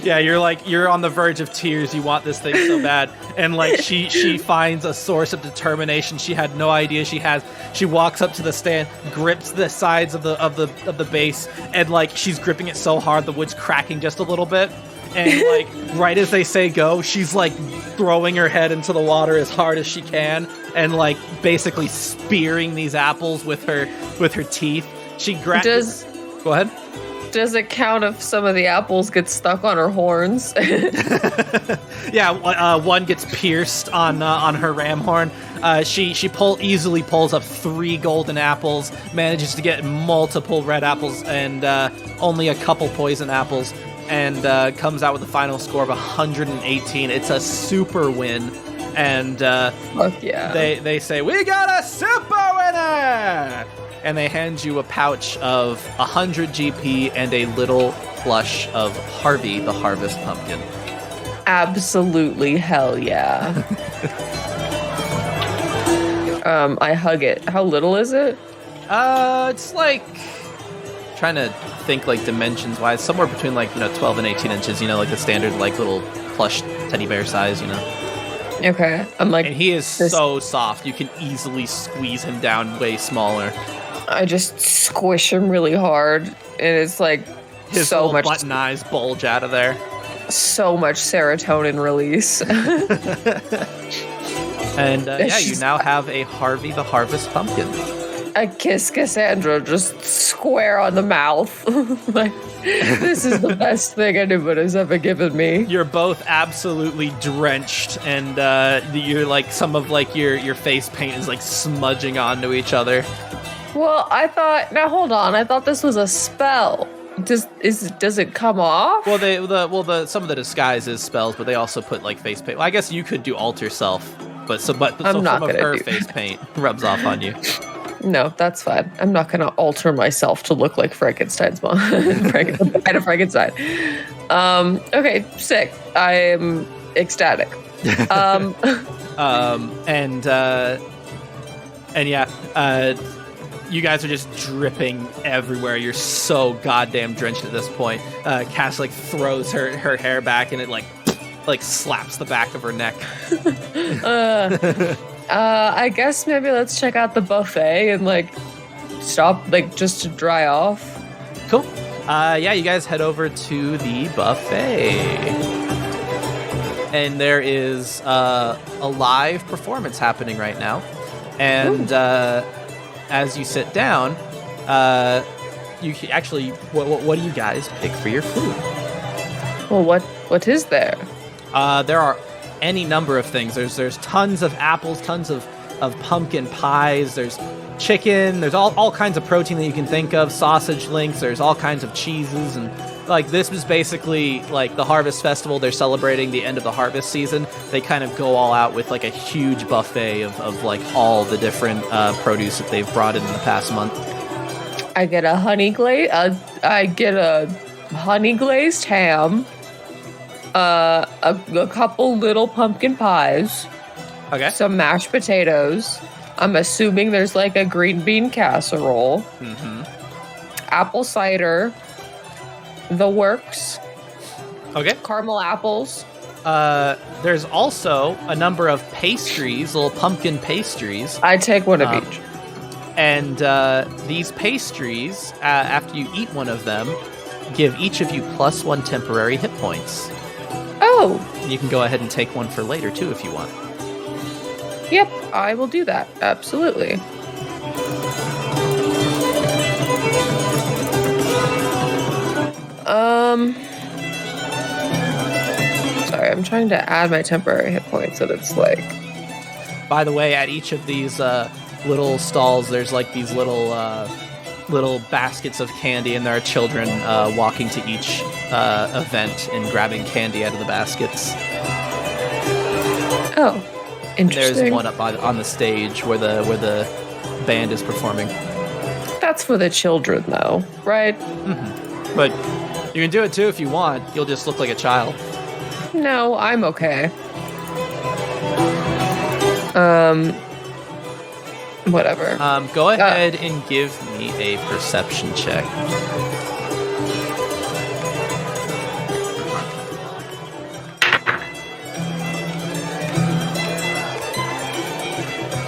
Yeah, you're on the verge of tears. You want this thing so bad, and she finds a source of determination she had no idea she has. She walks up to the stand, grips the sides of the base, and she's gripping it so hard the wood's cracking just a little bit. And right as they say go, she's throwing her head into the water as hard as she can, and basically spearing these apples with her teeth. She grabs. Go ahead. Does it count if some of the apples get stuck on her horns? Yeah, one gets pierced on her ram horn. She easily pulls up 3 golden apples, manages to get multiple red apples and only a couple poison apples, and comes out with a final score of 118. It's a super win, and fuck yeah. They say, "We got a super winner!" And they hand you a pouch of 100 GP and a little plush of Harvey the Harvest Pumpkin. Absolutely hell yeah. I hug it. How little is it? It's trying to think dimensions wise, somewhere between 12 and 18 inches, the standard little plush teddy bear size, Okay. I'm and he is so soft, you can easily squeeze him down way smaller. I just squish him really hard, and it's His so little much button eyes bulge out of there. so much serotonin release. And you now have a Harvey the Harvest Pumpkin. I kiss Cassandra just square on the mouth. This is the best thing anybody's ever given me. You're both absolutely drenched, and you're some of your face paint is smudging onto each other. Well, now hold on. I thought this was a spell. Does it come off? Well, some of the disguise is spells, but they also put face paint. Well, I guess you could do alter self, but some of her face paint rubs off on you. No, that's fine. I'm not gonna alter myself to look like Frankenstein's mom. Frankenstein. Okay, sick. I'm ecstatic. You guys are just dripping everywhere. You're so goddamn drenched at this point. Cass throws her hair back, and it slaps the back of her neck. I guess maybe let's check out the buffet and stop just to dry off. Cool. You guys head over to the buffet, and there is a live performance happening right now, and as you sit down, you actually what do you guys pick for your food? Well, what is there? There are any number of things. There's tons of apples, tons of pumpkin pies, there's chicken, there's all kinds of protein that you can think of, sausage links, there's all kinds of cheeses, and this is basically the Harvest Festival. They're celebrating the end of the harvest season. They kind of go all out with a huge buffet of all the different produce that they've brought in the past month. I get a honey glazed ham, a couple little pumpkin pies, Okay. some mashed potatoes. I'm assuming there's a green bean casserole, apple cider, the works, Okay. caramel apples, there's also a number of pastries, little pumpkin pastries. I take one of each. And these pastries, after you eat one of them, give each of you +1 temporary hit points. Oh. You can go ahead and take one for later, too, if you want. Yep, I will do that. Absolutely. Sorry, I'm trying to add my temporary hit points so that's like... By the way, at each of these little stalls, there's like these little baskets of candy, and there are children walking to each event and grabbing candy out of the baskets. Oh, interesting. There's one up on the stage where the band is performing. That's for the children, though, right? Mm-hmm. But you can do it too if you want. You'll just look like a child. No, I'm okay. Whatever. Go ahead and give me a perception check.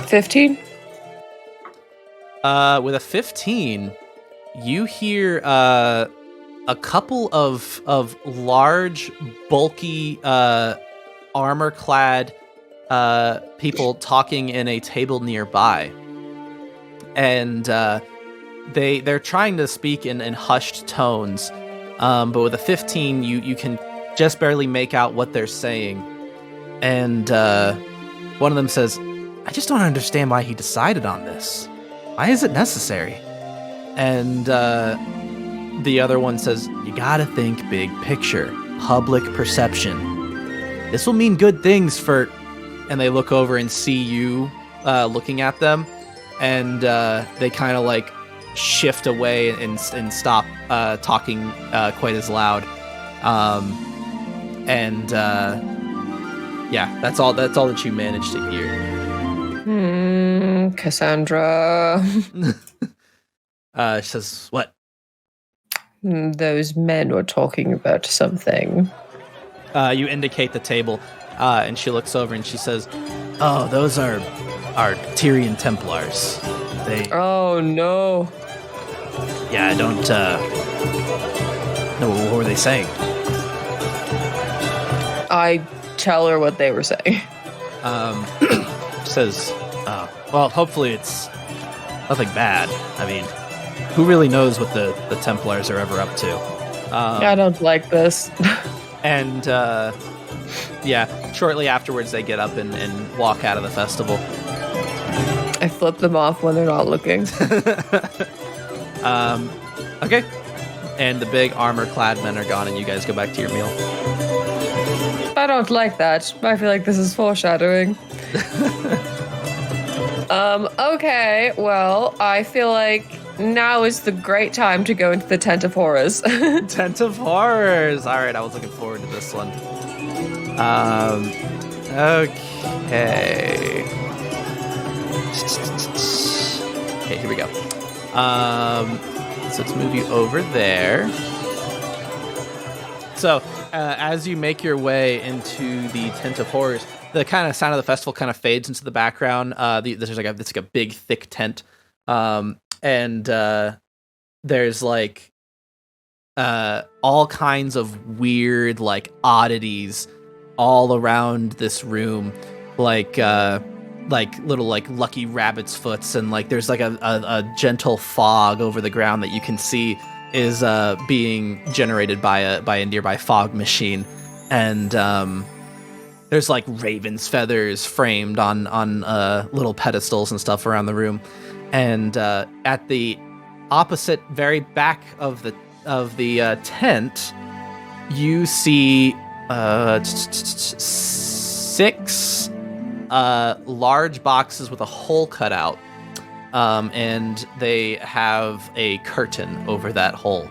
$15? With a 15, you hear a couple of large, bulky, armor-clad people talking in a table nearby. And they're trying to speak in hushed tones, but with a 15, you can just barely make out what they're saying. And one of them says, "I just don't understand why he decided on this. Why is it necessary?" And the other one says, "You gotta think big picture, public perception. This will mean good things for..." And they look over and see you looking at them, and they kind of like shift away and stop talking quite as loud. Yeah, that's all that you managed to hear. Cassandra. She says, "What?" Those men were talking about something. You indicate the table, and she looks over and she says, "Oh, those are our Tyrian Templars. They..." Oh, no. "Yeah, I don't know. What were they saying?" I tell her what they were saying. Says, "Well, hopefully it's nothing bad. I mean, who really knows what the Templars are ever up to?" I don't like this. And yeah, shortly afterwards they get up and walk out of the festival. I flip them off when they're not looking. Okay. And the big armor-clad men are gone, and you guys go back to your meal. I don't like that. I feel like this is foreshadowing. Okay, well, I feel like now is the great time to go into the Tent of Horrors. Tent of Horrors! Alright, I was looking forward to this one. Okay. Okay, here we go. So let's move you over there. So, as you make your way into the Tent of Horrors, the kind of sound of the festival kind of fades into the background. There's like a big, thick tent, and there's like all kinds of weird like oddities all around this room, like little like lucky rabbit's foots, and like there's like a gentle fog over the ground that you can see is being generated by a nearby fog machine, and there's like raven's feathers framed on little pedestals and stuff around the room, and at the opposite very back of the tent, you see 6 large boxes with a hole cut out. And they have a curtain over that hole,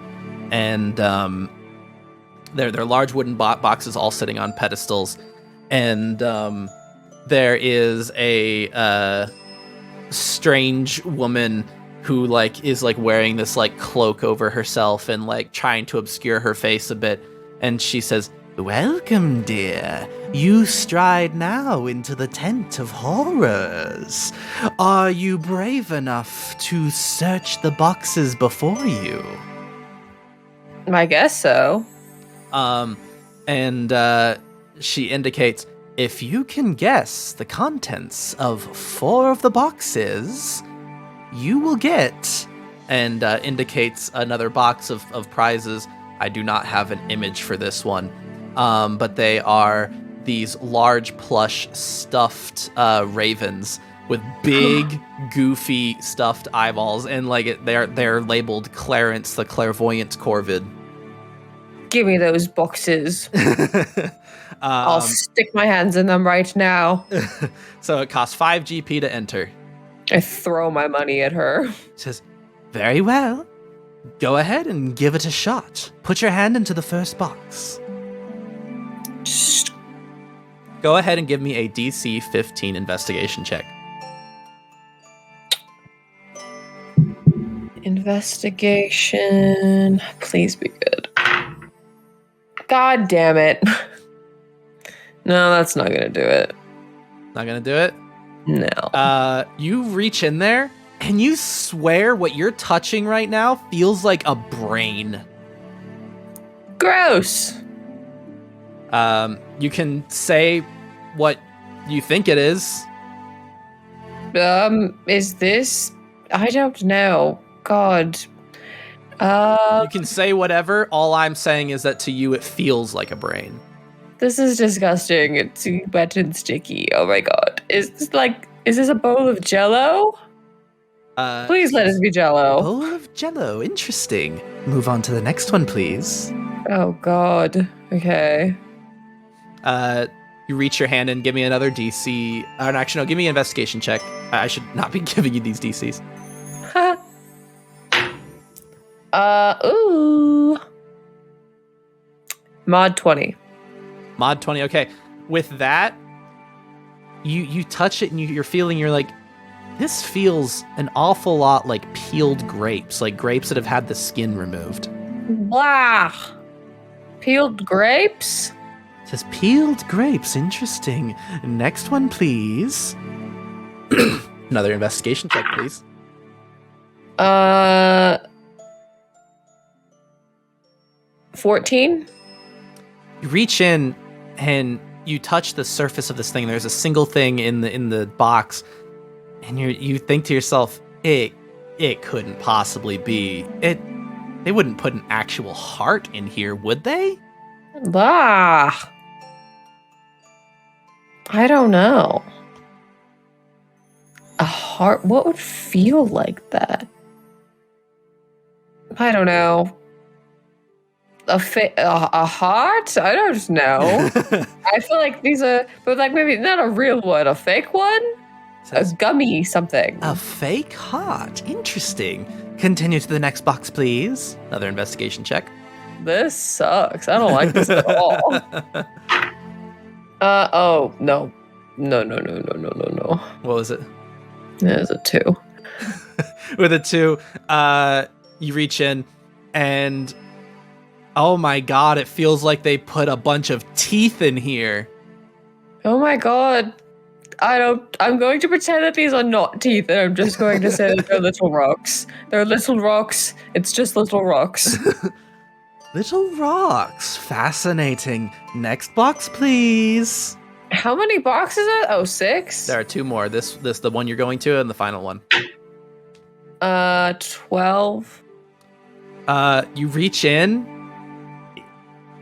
and they're large wooden boxes all sitting on pedestals, and there is a strange woman who like is like wearing this like cloak over herself and like trying to obscure her face a bit, and she says, Welcome, dear. You stride now into the tent of horrors. Are you brave enough to search the boxes before you? I guess so. And she indicates, if you can guess the contents of 4 of the boxes, you will get, and indicates another box of prizes. I do not have an image for this one. But they are these large plush stuffed ravens with big, goofy stuffed eyeballs, and they're labeled Clarence the Clairvoyant Corvid. Give me those boxes. I'll stick my hands in them right now. So it costs 5 GP to enter. I throw my money at her. Says, very well. Go ahead and give it a shot. Put your hand into the first box. Go ahead and give me a DC 15 investigation check. Investigation. Please be good. God damn it. No, that's not gonna do it. Not gonna do it? No. You reach in there, and you swear what you're touching right now feels like a brain. Gross. You can say what you think it is. Is this? I don't know. God. You can say whatever. All I'm saying is that to you it feels like a brain. This is disgusting. It's wet and sticky. Oh my god. Is this a bowl of Jello? Please let it be Jello. Bowl of Jello. Interesting. Move on to the next one, please. Oh god. Okay. You reach your hand and give me another DC. Actually, no, give me an investigation check. I should not be giving you these DCs. Ooh. Mod 20. Mod 20, okay. With that, you touch it and you're like, this feels an awful lot like peeled grapes, like grapes that have had the skin removed. Blah. Peeled grapes? It says peeled grapes, interesting. Next one, please. Another investigation check, please. 14? You reach in and you touch the surface of this thing. There's a single thing in the box, and you think to yourself, it couldn't possibly be. They wouldn't put an actual heart in here, would they? Blah. I don't know. A heart? What would feel like that? I don't know. A heart? I don't know. I feel like these are, but like maybe not a real one, a fake one? A gummy something. A fake heart. Interesting. Continue to the next box, please. Another investigation check. This sucks. I don't like this at all. Oh, no. No. What was it? There's a 2. With a 2, you reach in and oh my god, it feels like they put a bunch of teeth in here. Oh my god. I'm going to pretend that these are not teeth, and I'm just going to say that they're little rocks. They're little rocks. It's just little rocks. Little rocks. Fascinating. Next box, please. How many boxes are there? Oh, 6? There are 2 more. This the one you're going to, and the final one. 12. You reach in.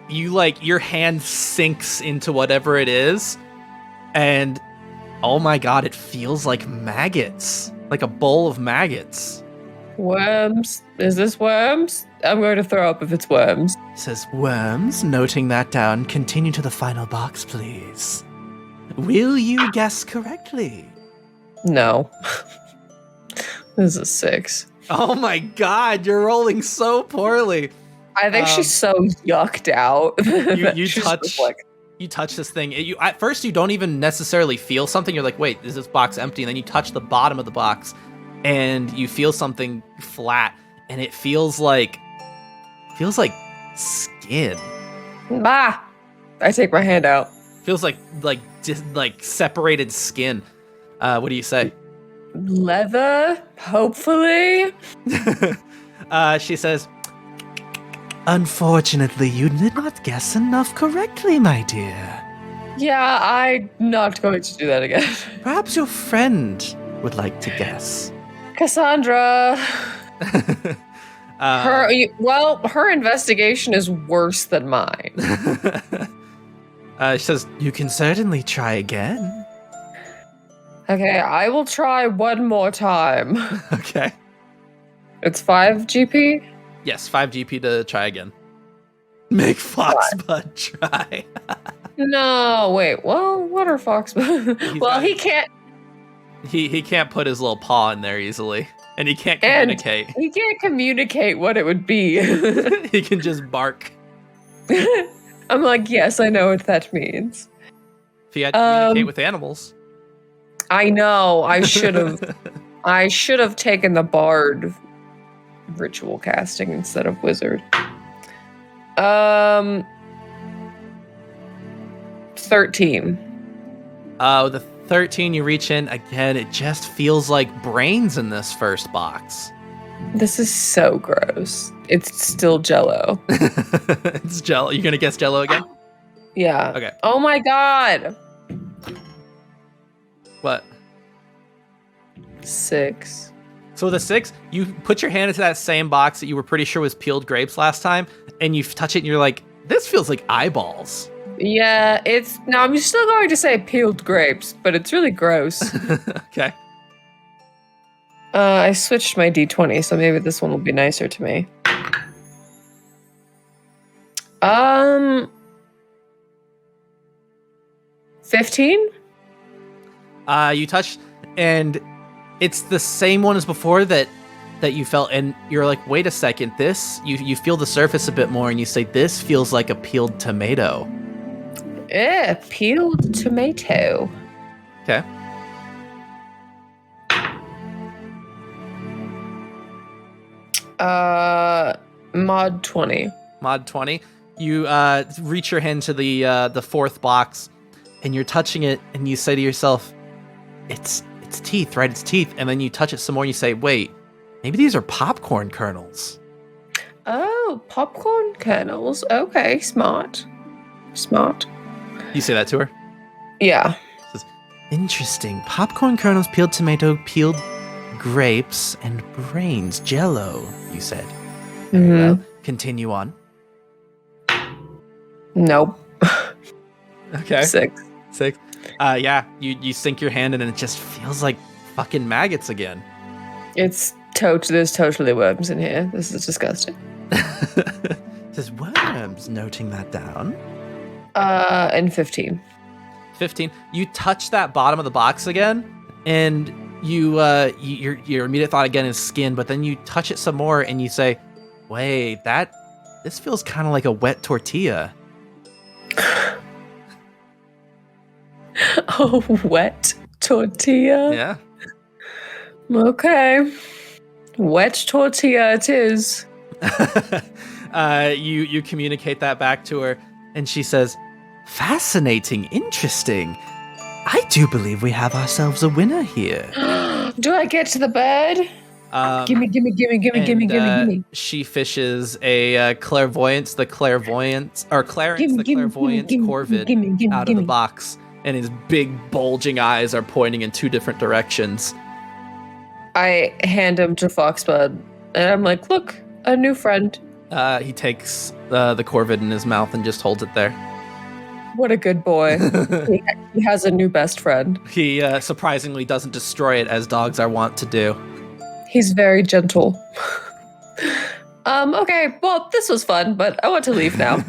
Your hand sinks into whatever it is, and oh my god, it feels like maggots. Like a bowl of maggots. Worms. Is this worms? I'm going to throw up if it's worms. It says worms. Noting that down. Continue to the final box, please. Will you guess correctly? No. This is a 6. Oh my god, you're rolling so poorly. I think she's so yucked out. You touch this thing. At first, you don't even necessarily feel something. You're like, wait, is this box empty? And then you touch the bottom of the box, and you feel something flat, and it feels like skin. Bah! I take my hand out. Feels like separated skin. What do you say? Leather, hopefully. She says, Unfortunately, you did not guess enough correctly, my dear. Yeah, I'm not going to do that again. Perhaps your friend would like to guess. Cassandra. Her investigation is worse than mine. she says, You can certainly try again. Okay, I will try one more time. okay. It's 5 GP? Yes, 5 GP to try again. Make Foxbud try. No, wait. Well, what are Foxbud? Well, he can't. He can't put his little paw in there easily. And he can't communicate. He can't communicate what it would be. He can just bark. I'm like, yes, I know what that means. If he had to communicate with animals. I know. I should have. I should have taken the bard ritual casting instead of wizard. 13. The 13 you reach in again. It just feels like brains in this first box. This is so gross. It's still Jello. It's Jello. You gonna guess Jello again? Yeah. Okay. Oh my god. What? 6. So the 6, you put your hand into that same box that you were pretty sure was peeled grapes last time, and you touch it and you're like, this feels like eyeballs. Yeah, I'm still going to say peeled grapes, but it's really gross. Okay. I switched my D20, so maybe this one will be nicer to me. 15? You touch, and it's the same one as before that you felt, and you're like, wait a second, this, you feel the surface a bit more, and you say, this feels like a peeled tomato. Peeled tomato. Okay. Mod 20. Mod 20. You reach your hand to the fourth box, and you're touching it, and you say to yourself, it's teeth, right? It's teeth. And then you touch it some more, and you say, wait, maybe these are popcorn kernels. Oh, popcorn kernels. Okay, smart. You say that to her? Yeah. Interesting. Popcorn kernels, peeled tomato, peeled grapes, and brains. Jello, you said. Mm-hmm. Continue on. Nope. Okay. 6. Yeah, you sink your hand in, and it just feels like fucking maggots again. There's totally worms in here. This is disgusting. Says worms, noting that down. And 15. 15. You touch that bottom of the box again, and your immediate thought again is skin, but then you touch it some more, and you say, wait, this feels kind of like a wet tortilla. Oh, wet tortilla? Yeah. Okay. Wet tortilla it is. You communicate that back to her, and she says, Fascinating, interesting. I do believe we have ourselves a winner here. Do I get to the bed? Gimme. She fishes a Clarence the Clairvoyant Corvid out of the box, and his big bulging eyes are pointing in 2 different directions. I hand him to Foxbud, and I'm like, look, a new friend. He takes the Corvid in his mouth and just holds it there. What a good boy. He has a new best friend. He surprisingly doesn't destroy it as dogs are wont to do. He's very gentle. Okay, well, this was fun, but I want to leave now.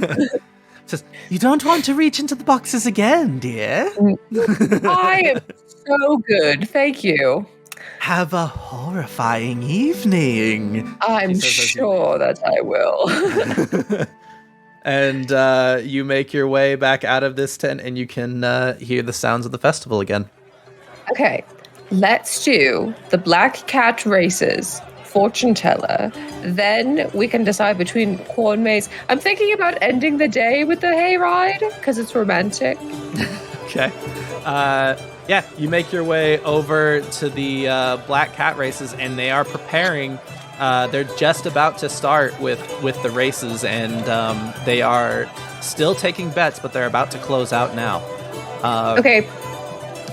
Says, you don't want to reach into the boxes again, dear? I am so good, thank you. Have a horrifying evening. I'm sure that I will. And you make your way back out of this tent, and you can hear the sounds of the festival again. Okay, let's do the Black Cat races fortune teller. Then we can decide between corn maze. I'm thinking about ending the day with the hayride because it's romantic. Okay. Yeah, you make your way over to the Black Cat races, and they are preparing. They're just about to start with the races, and they are still taking bets, but they're about to close out now. Okay.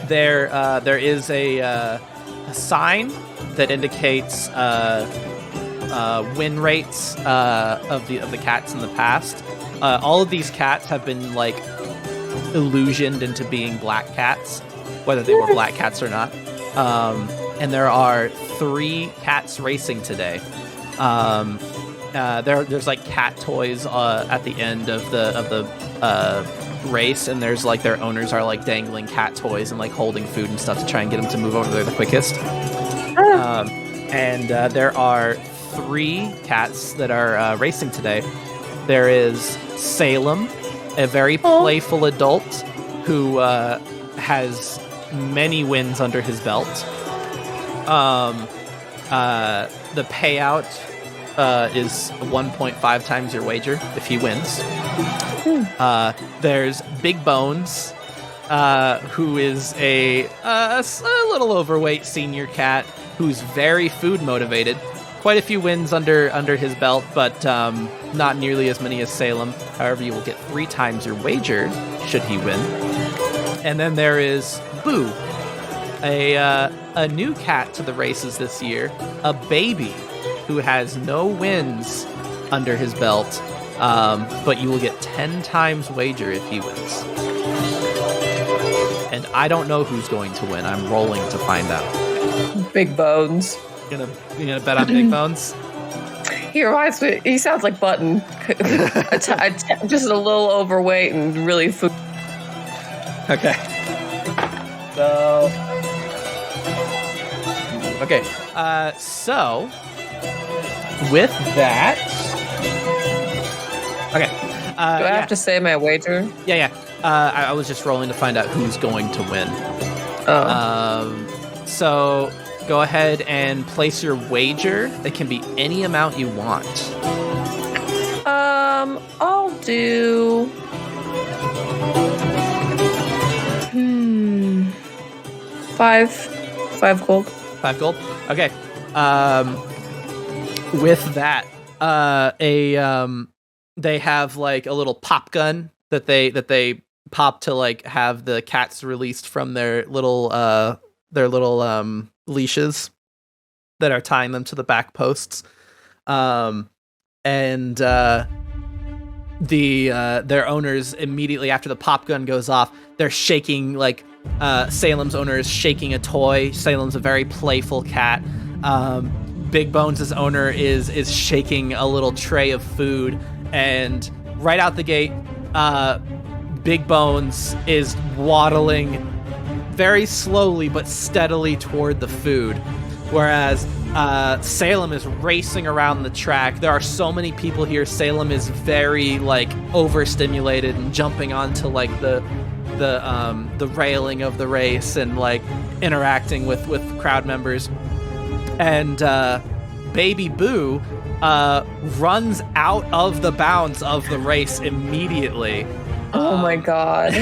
There is a sign that indicates win rates of the cats in the past. All of these cats have been like illusioned into being black cats, whether they were black cats or not. And there are 3 cats racing today. There's like cat toys at the end of the race, and there's like their owners are like dangling cat toys and like holding food and stuff to try and get them to move over there the quickest. And there are 3 cats that are racing today. There is Salem, a very playful adult who has many wins under his belt. The payout is 1.5 times your wager if he wins. There's Big Bones, who is a little overweight senior cat who's very food motivated. Quite a few wins under his belt, but not nearly as many as Salem. However, you will get 3 times your wager should he win. And then there is Boo, a new cat to the races this year, a baby who has no wins under his belt, but you will get 10 times wager if he wins. And I don't know who's going to win. I'm rolling to find out. Big Bones. You gonna bet on Big Bones? He reminds me. He sounds like Button, just a little overweight and really food. Okay. So. Okay. So. With that. Okay. Do I have to say my wager? Yeah. I was just rolling to find out who's going to win. So go ahead and place your wager. It can be any amount you want. I'll do. 5 gold. 5 gold. Okay. With that, they have like a little pop gun that they pop to like have the cats released from their little leashes that are tying them to the back posts. And their owners immediately after the pop gun goes off, they're shaking like Salem's owner is shaking a toy. Salem's a very playful cat. Big Bones' owner is shaking a little tray of food, and right out the gate, Big Bones is waddling very slowly but steadily toward the food, whereas Salem is racing around the track. There are so many people here. Salem is very like overstimulated and jumping onto like the railing of the race and like interacting with crowd members. And Baby Boo runs out of the bounds of the race immediately. Oh my god.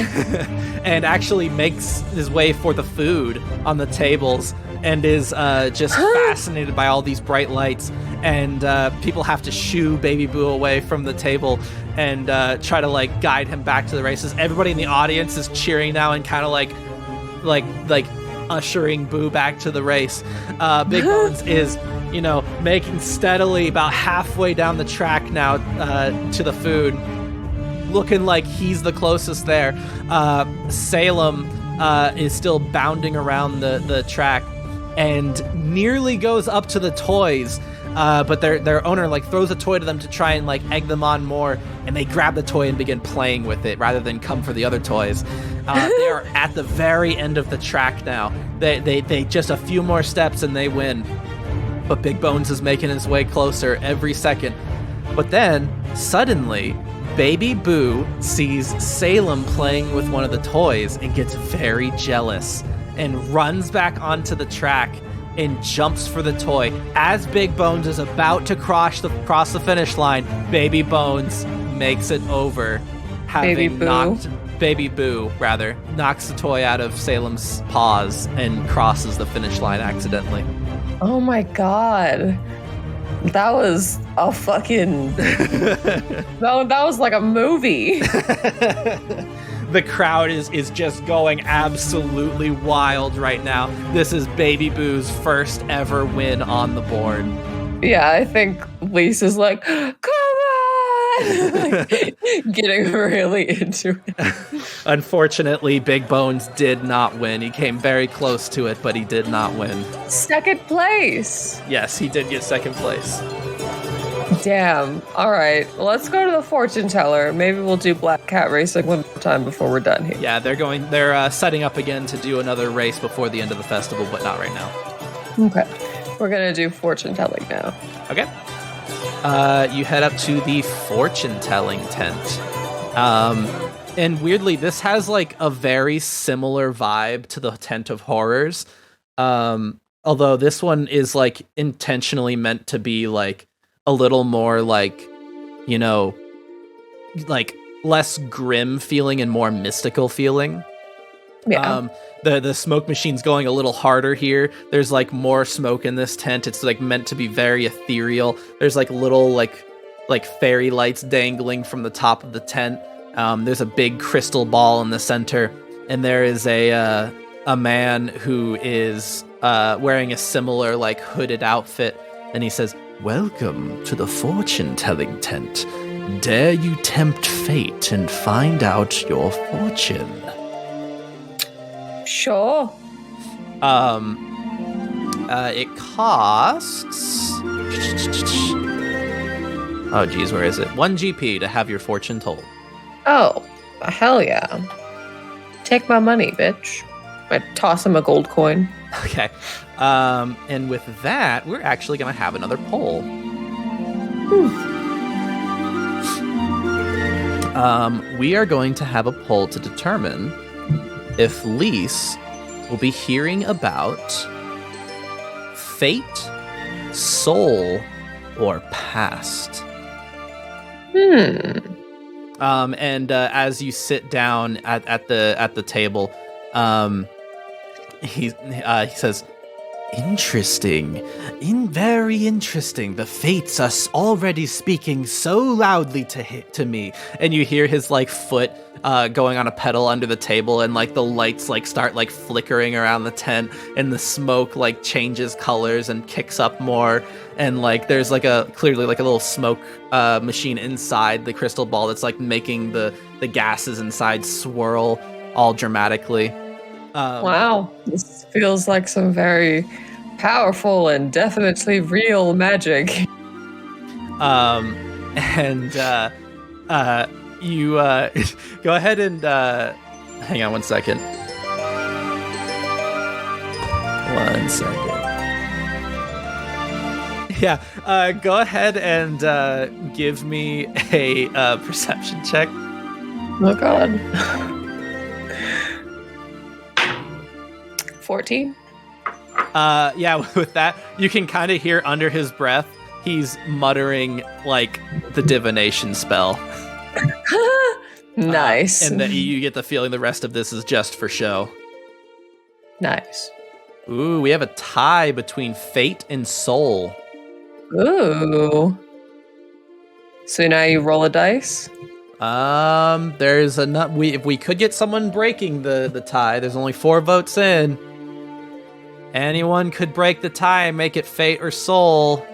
And actually makes his way for the food on the tables and is just fascinated by all these bright lights. And people have to shoo Baby Boo away from the table and try to like guide him back to the races. Everybody in the audience is cheering now and kind of like ushering Boo back to the race. Big Bones is, making steadily about halfway down the track now to the food, looking like he's the closest there. Salem is still bounding around the track and nearly goes up to the toys, but their owner like throws a toy to them to try and like egg them on more, and they grab the toy and begin playing with it rather than come for the other toys. They are at the very end of the track now. They just a few more steps and they win. But Big Bones is making his way closer every second. But then, suddenly, Baby Boo sees Salem playing with one of the toys and gets very jealous and runs back onto the track and jumps for the toy. As Big Bones is about to cross the finish line, Baby Bones makes it over, having Baby Boo knocks the toy out of Salem's paws and crosses the finish line accidentally. Oh my god. That was a fucking... that was like a movie. The crowd is just going absolutely wild right now. This is Baby Boo's first ever win on the board. Yeah, I think Lisa's like, come on! Like, getting really into it. Unfortunately, Big Bones did not win. He came very close to it, but he did not win. Second place. Yes, he did get second place. Damn. All right, let's go to the fortune teller. Maybe we'll do Black Cat Racing one more time before we're done here. Yeah, they're setting up again to do another race before the end of the festival, but not right now. Okay. We're gonna do fortune telling now. Okay. You head up to the fortune telling tent. And weirdly, this has like a very similar vibe to the Tent of Horrors. Although this one is like intentionally meant to be like a little more like, you know, like less grim feeling and more mystical feeling. Yeah. The smoke machine's going a little harder here. There's like more smoke in this tent. It's like meant to be very ethereal. There's like little like fairy lights dangling from the top of the tent. There's a big crystal ball in the center, and there is a man who is wearing a similar like hooded outfit, and he says, "Welcome to the fortune-telling tent. Dare you tempt fate and find out your fortune?" Sure. It costs... Oh, geez, where is it? 1 GP to have your fortune told. Oh, hell yeah. Take my money, bitch. I toss him a gold coin. Okay. And with that, we're actually going to have another poll. We are going to have a poll to determine if Lise will be hearing about fate, soul, or past. And as you sit down at the table, he says, "Interesting. Very interesting. The fates are already speaking so loudly to me." And you hear his like foot going on a pedal under the table, and like the lights like start like flickering around the tent, and the smoke like changes colors and kicks up more, and like there's like clearly like a little smoke machine inside the crystal ball that's like making the gases inside swirl all dramatically. Wow, this feels like some very powerful and definitely real magic. And you go ahead and hang on 1 second. 1 second. Yeah, go ahead and give me a perception check. Oh god. 14? Yeah, with that, you can kind of hear under his breath, he's muttering, like, the divination spell. Nice. And that you get the feeling the rest of this is just for show. Nice. Ooh, we have a tie between fate and soul. Ooh. So now you roll a dice? There's enough. If we could get someone breaking the tie, there's only 4 votes in. Anyone could break the tie and make it fate or soul,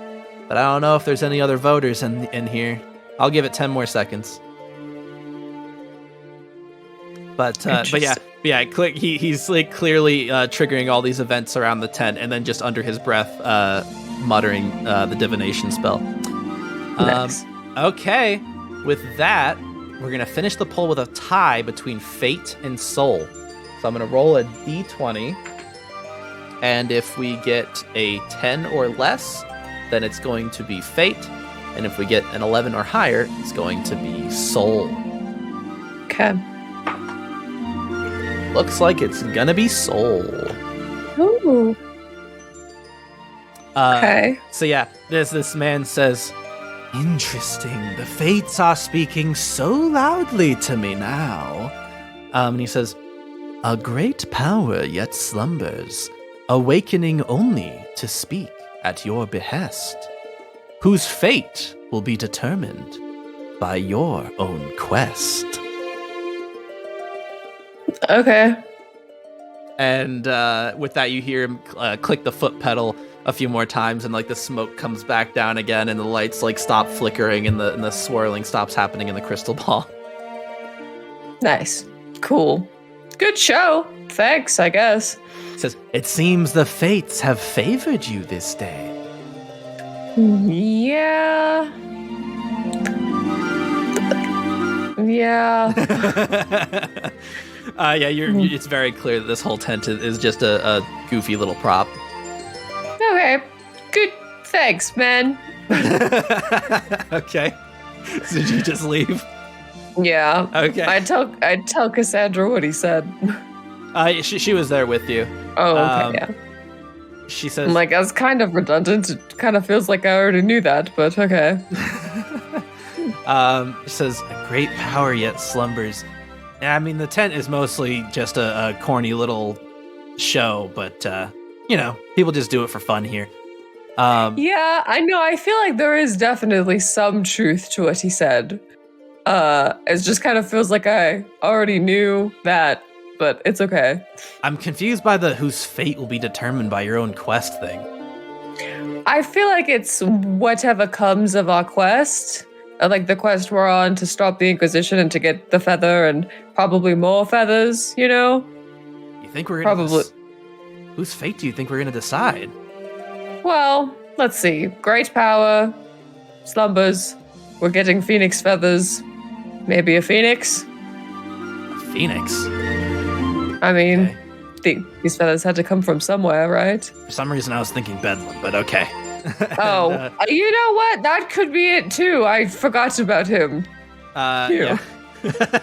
but I don't know if there's any other voters in here. I'll give it 10 more seconds. But yeah, he's like clearly triggering all these events around the tent, and then just under his breath, muttering the divination spell. Nice. Okay, with that, we're gonna finish the poll with a tie between fate and soul. So I'm gonna roll a d20. And if we get a 10 or less, then it's going to be fate. And if we get an 11 or higher, it's going to be soul. Okay. Looks like it's gonna be soul. Ooh. Okay. So yeah, this man says, Interesting. The fates are speaking so loudly to me now. and he says, A great power yet slumbers, awakening only to speak at your behest, whose fate will be determined by your own quest. Okay. and with that you hear him click the foot pedal a few more times, and like the smoke comes back down again, and the lights like stop flickering, and the swirling stops happening in the crystal ball. Nice. Cool. Good show. Thanks, I guess. He says, It seems the fates have favored you this day. Yeah. Yeah. It's very clear that this whole tent is just a goofy little prop. Okay. Good. Thanks, man. Okay. So did you just leave? Yeah. Okay. I'd tell Cassandra what he said. She was there with you. Oh, okay, yeah. She says, I'm like, that's kind of redundant. It kind of feels like I already knew that, but okay. she says, A great power yet slumbers. I mean, the tent is mostly just a corny little show, but, people just do it for fun here. Yeah, I know. I feel like there is definitely some truth to what he said. It just kind of feels like I already knew that, but it's okay. I'm confused by the whose fate will be determined by your own quest thing. I feel like it's whatever comes of our quest. Like the quest we're on to stop the Inquisition and to get the feather and probably more feathers, you know? You think we're gonna Probably. Whose fate do you think we're gonna decide? Well, let's see. Great power, slumbers. We're getting phoenix feathers. Maybe a phoenix? Phoenix. I mean, Okay. these feathers had to come from somewhere, right? For some reason, I was thinking Bedlam, but okay. Oh, And, you know what? That could be it too. I forgot about him. yeah.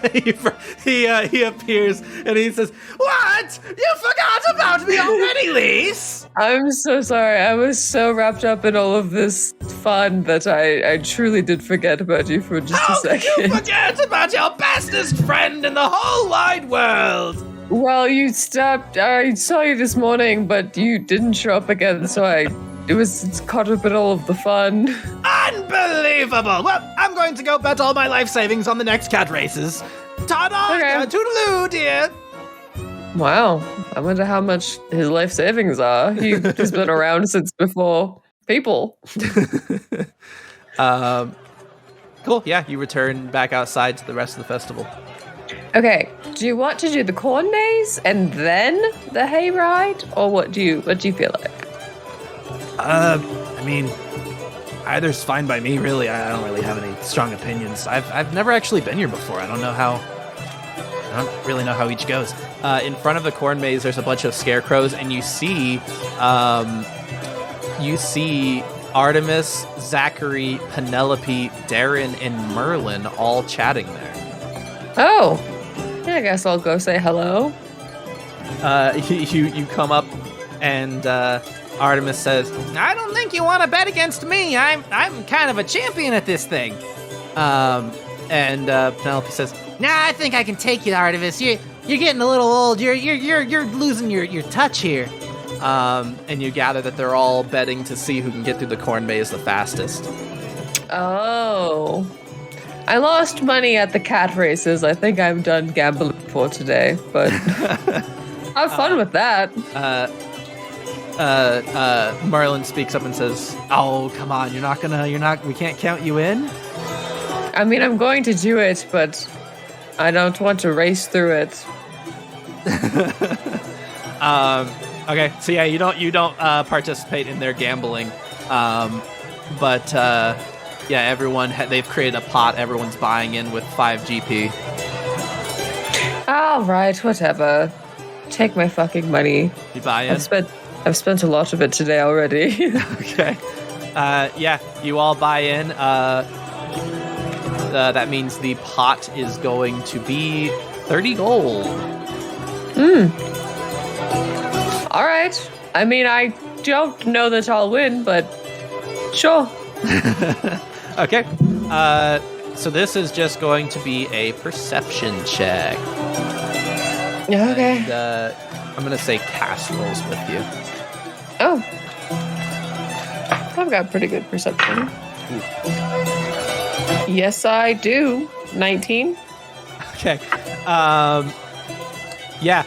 he appears and he says, "What? You forgot about me already, Lise?" I'm so sorry. I was so wrapped up in all of this fun that I truly did forget about you for just How a could you second. forget about your bestest friend in the whole wide world? Well, you stopped. I saw you this morning, but you didn't show up again, so it's caught up in all of the fun. Unbelievable! Well, I'm going to go bet all my life savings on the next cat races. Ta-da! Okay. Toodaloo, dear! Wow. I wonder how much his life savings are. He's been around since before people. Cool, yeah, you return back outside to the rest of the festival. Okay. Do you want to do the corn maze and then the hayride, or what do you feel like? I mean, either's fine by me, really. I don't really have any strong opinions. I've never actually been here before. I don't really know how each goes. In front of the corn maze, there's a bunch of scarecrows, and you see Artemis, Zachary, Penelope, Darren, and Merlin all chatting there. Oh. Yeah, I guess I'll go say hello. You come up, and Artemis says, "I don't think you want to bet against me. I'm kind of a champion at this thing." And Penelope says, Nah, I think I can take you, Artemis. You're getting a little old. You're losing your touch here. and you gather that they're all betting to see who can get through the corn maze the fastest. Oh. I lost money at the cat races. I think I'm done gambling for today, but have fun with that. Merlin speaks up and says, "Oh, come on, we can't count you in." I mean, I'm going to do it, but I don't want to race through it. Okay, so yeah, you don't participate in their gambling, but yeah, everyone they've created a pot. Everyone's buying in with 5 GP. All right, whatever. Take my fucking money. You buy in. I've spent a lot of it today already. Okay. Yeah, you all buy in. That means the pot is going to be 30 gold. All right. I mean, I don't know that I'll win, but sure. Okay. So this is just going to be a perception check. Okay. And, I'm going to say cast rolls with you. Oh. I've got pretty good perception. Yes, I do. 19. Okay. Yeah.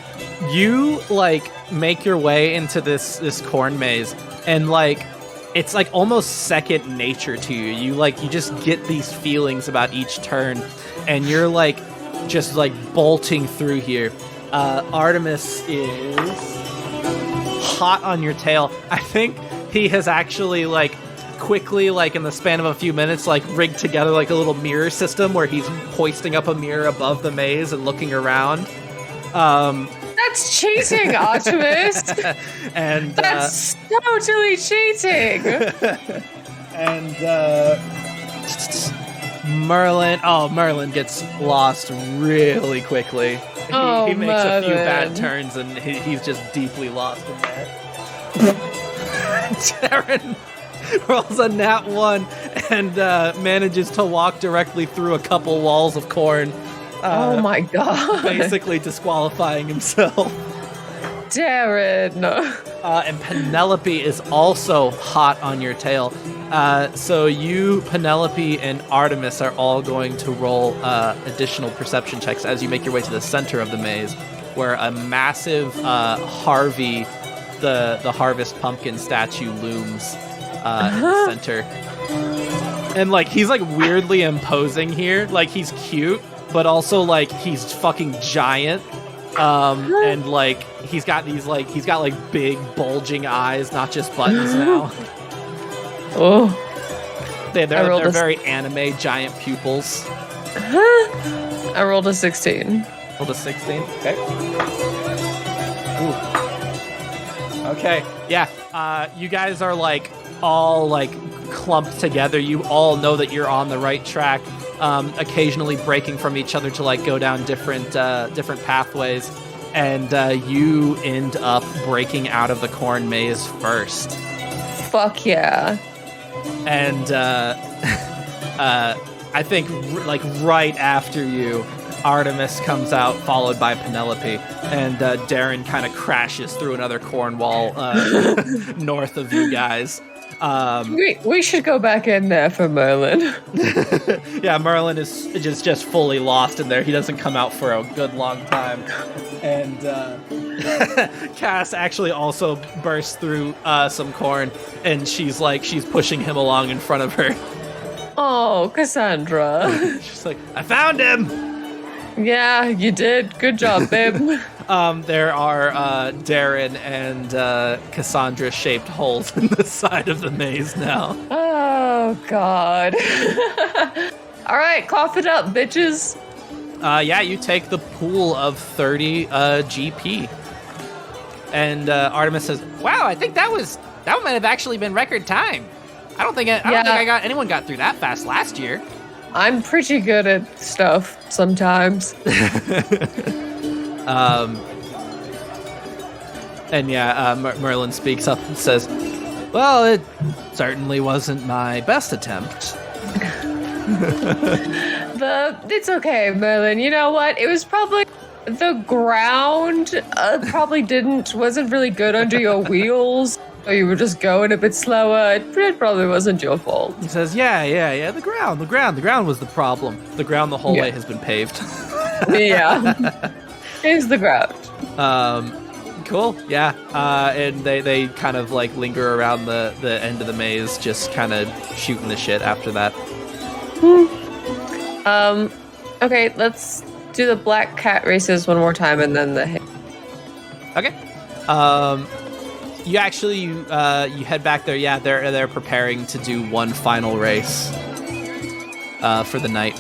You, like, make your way into this corn maze, and, like, it's, like, almost second nature to you. You just get these feelings about each turn, and you're, like, just, like, bolting through here. Artemis is hot on your tail. I think he has actually, like, quickly, like, in the span of a few minutes, like, rigged together, like, a little mirror system where he's hoisting up a mirror above the maze and looking around. That's cheating, Artemis! And that's totally cheating! And Merlin gets lost really quickly. He makes a few bad turns, and he's just deeply lost in there. Darren rolls a nat 1 and manages to walk directly through a couple walls of corn. Oh my god. Basically disqualifying himself. Darren. And Penelope is also hot on your tail. So you, Penelope, and Artemis are all going to roll additional perception checks as you make your way to the center of the maze, where a massive Harvey, the Harvest Pumpkin statue, looms in the center. And, like, he's, like, weirdly imposing here. Like, he's cute, but also, like, he's fucking giant. And, like, he's got big bulging eyes, not just buttons now. Oh. They're very anime giant pupils. I rolled a 16. Rolled a 16? Okay. Ooh. Okay, yeah. You guys are, like, all, like, clumped together. You all know that you're on the right track. Occasionally breaking from each other to, like, go down different pathways, and you end up breaking out of the corn maze first. Fuck yeah. And I think like right after you, Artemis comes out, followed by Penelope, and Darren kind of crashes through another corn wall north of you guys. We should go back in there for Merlin. Yeah, Merlin is just fully lost in there. He doesn't come out for a good long time. And Cass actually also bursts through some corn, and she's pushing him along in front of her. Oh, Cassandra. She's like, I found him! Yeah, you did. Good job, babe. There are Darren and Cassandra-shaped holes in the side of the maze now. Oh, God. All right, cough it up, bitches. Yeah, you take the pool of 30 GP. And Artemis says, wow, I think that might have actually been record time. I don't think anyone got through that fast last year. I'm pretty good at stuff sometimes. And yeah, Merlin speaks up and says, well, it certainly wasn't my best attempt. It's okay, Merlin. You know what? It was probably the ground wasn't really good under your wheels. Or you were just going a bit slower. It probably wasn't your fault. He says, yeah, the ground was the problem. The ground the whole way has been paved. Yeah. Here's the ground. Cool, yeah. And they kind of like linger around the end of the maze, just kind of shooting the shit after that. Okay, let's do the black cat races one more time and then the... Okay. You actually you head back there. Yeah, they're preparing to do one final race for the night.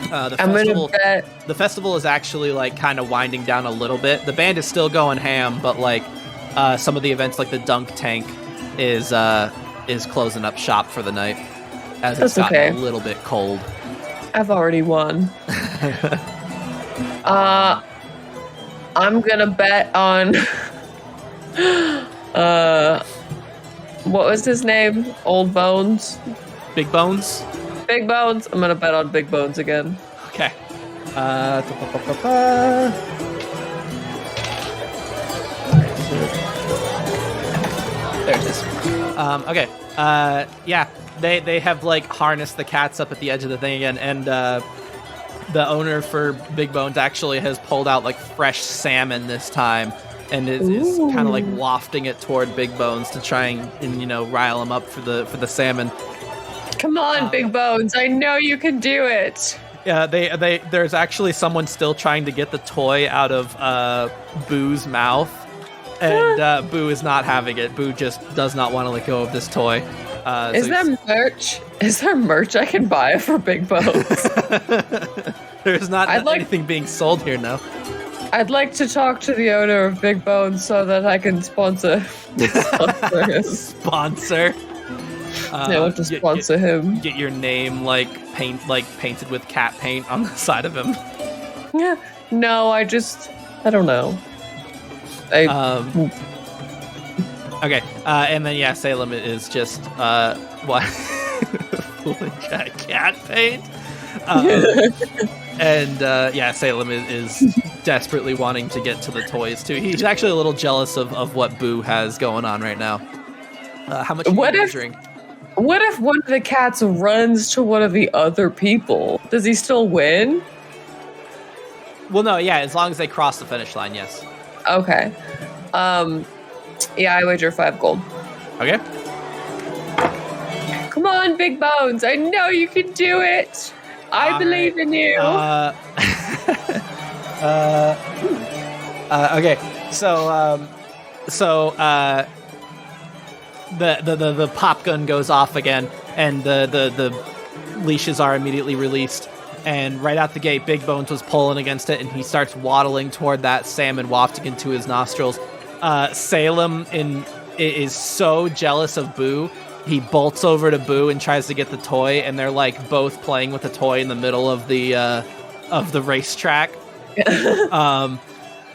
The festival is actually like kind of winding down a little bit. The band is still going ham, but like some of the events like the dunk tank is closing up shop for the night as it's gotten a little bit cold. I've already won. I'm gonna bet on What was his name? Old Bones? Big Bones. Big Bones? I'm gonna bet on Big Bones again. Okay. There it is. Okay. Yeah. They have like harnessed the cats up at the edge of the thing again, and the owner for Big Bones actually has pulled out like fresh salmon this time, and is kind of like wafting it toward Big Bones to try and rile him up for the salmon. Come on, Big Bones! I know you can do it. Yeah, there's actually someone still trying to get the toy out of Boo's mouth, and Boo is not having it. Boo just does not want to let go of this toy. Is there merch? Is there merch I can buy for Big Bones? There's not anything being sold here now. I'd like to talk to the owner of Big Bones so that I can sponsor him. Sponsor? I want to sponsor him. Get your name painted with cat paint on the side of him. Yeah. No, I don't know. Okay, and then Salem is just what? Cat paint. And Salem is desperately wanting to get to the toys too. He's actually a little jealous of what Boo has going on right now. How much are you measuring? What if one of the cats runs to one of the other people? Does he still win? Well, no, as long as they cross the finish line, yes. Okay. I wager 5 gold. Okay. Come on, Big Bones. I know you can do it. I believe in you. Okay. So the pop gun goes off again, and the leashes are immediately released. And right out the gate, Big Bones was pulling against it, and he starts waddling toward that salmon, wafting into his nostrils. Salem is so jealous of Boo. He bolts over to Boo and tries to get the toy, and they're like both playing with the toy in the middle of the racetrack.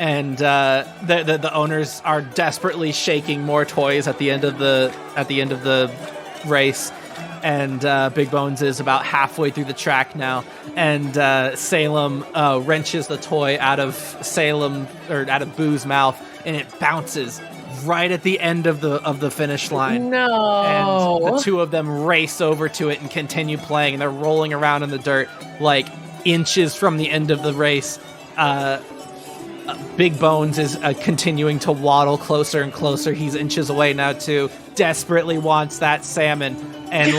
And the owners are desperately shaking more toys at the end of the race. And Big Bones is about halfway through the track now, and Salem wrenches the toy out of Boo's mouth, and it bounces right at the end of the finish line. No. And the two of them race over to it and continue playing, and they're rolling around in the dirt like inches from the end of the race. Big Bones is continuing to waddle closer and closer. He's inches away now too. Desperately wants that salmon, and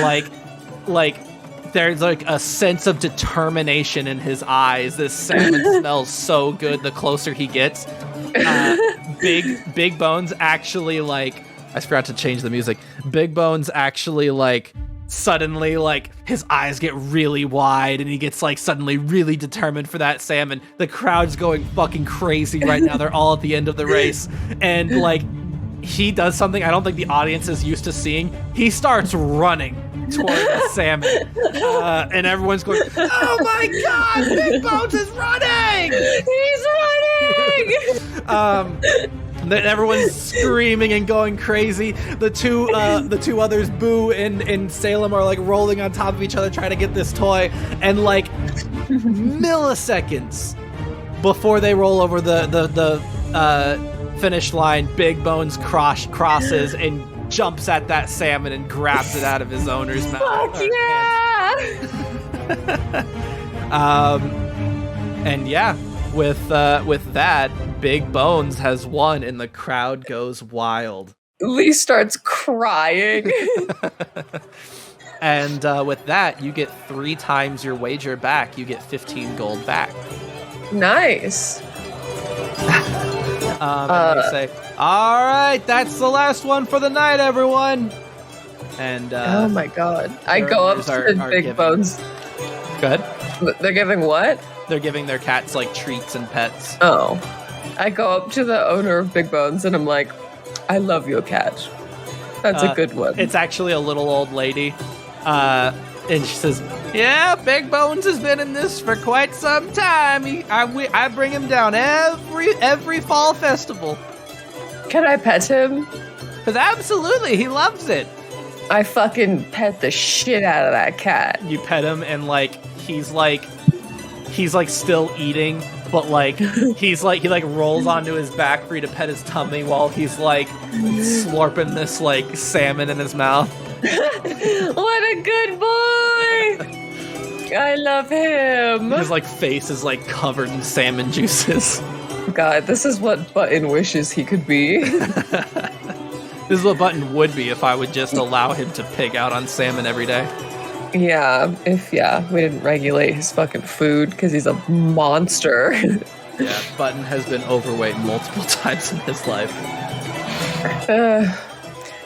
like there's like a sense of determination in his eyes. This salmon smells so good the closer he gets. Big Bones actually I forgot to change the music. Big Bones actually suddenly his eyes get really wide, and he gets suddenly really determined for that salmon. The crowd's going fucking crazy right now. They're all at the end of the race, and he does something I don't think the audience is used to seeing. He starts running toward the salmon, and everyone's going, "Oh my god, Big Bones is running! He's running!" Then everyone's screaming and going crazy. The two others, Boo and Salem, are rolling on top of each other trying to get this toy, and milliseconds before they roll over the finish line, Big Bones crosses and jumps at that salmon and grabs it out of his owner's mouth. Fuck yeah! And with that, Big Bones has won, and the crowd goes wild. Lee starts crying. And with that, you get 3 times your wager back. You get 15 gold back. Nice. And they say, "All right, that's the last one for the night, everyone." And oh my god, I go up to Big Bones. Go ahead. They're giving what? They're giving their cats treats and pets. Oh, I go up to the owner of Big Bones and I'm like, "I love your cat. That's a good one." It's actually a little old lady. And she says, "Yeah, Big Bones has been in this for quite some time. I bring him down every fall festival." Can I pet him? Because absolutely, he loves it. I fucking pet the shit out of that cat. You pet him, and he's still eating, but he rolls onto his back for you to pet his tummy while he's slurping this salmon in his mouth. What a good boy! I love him. His face is covered in salmon juices. God, this is what Button wishes he could be. This is what Button would be if I would just allow him to pig out on salmon every day. Yeah, we didn't regulate his fucking food because he's a monster. Yeah, Button has been overweight multiple times in his life.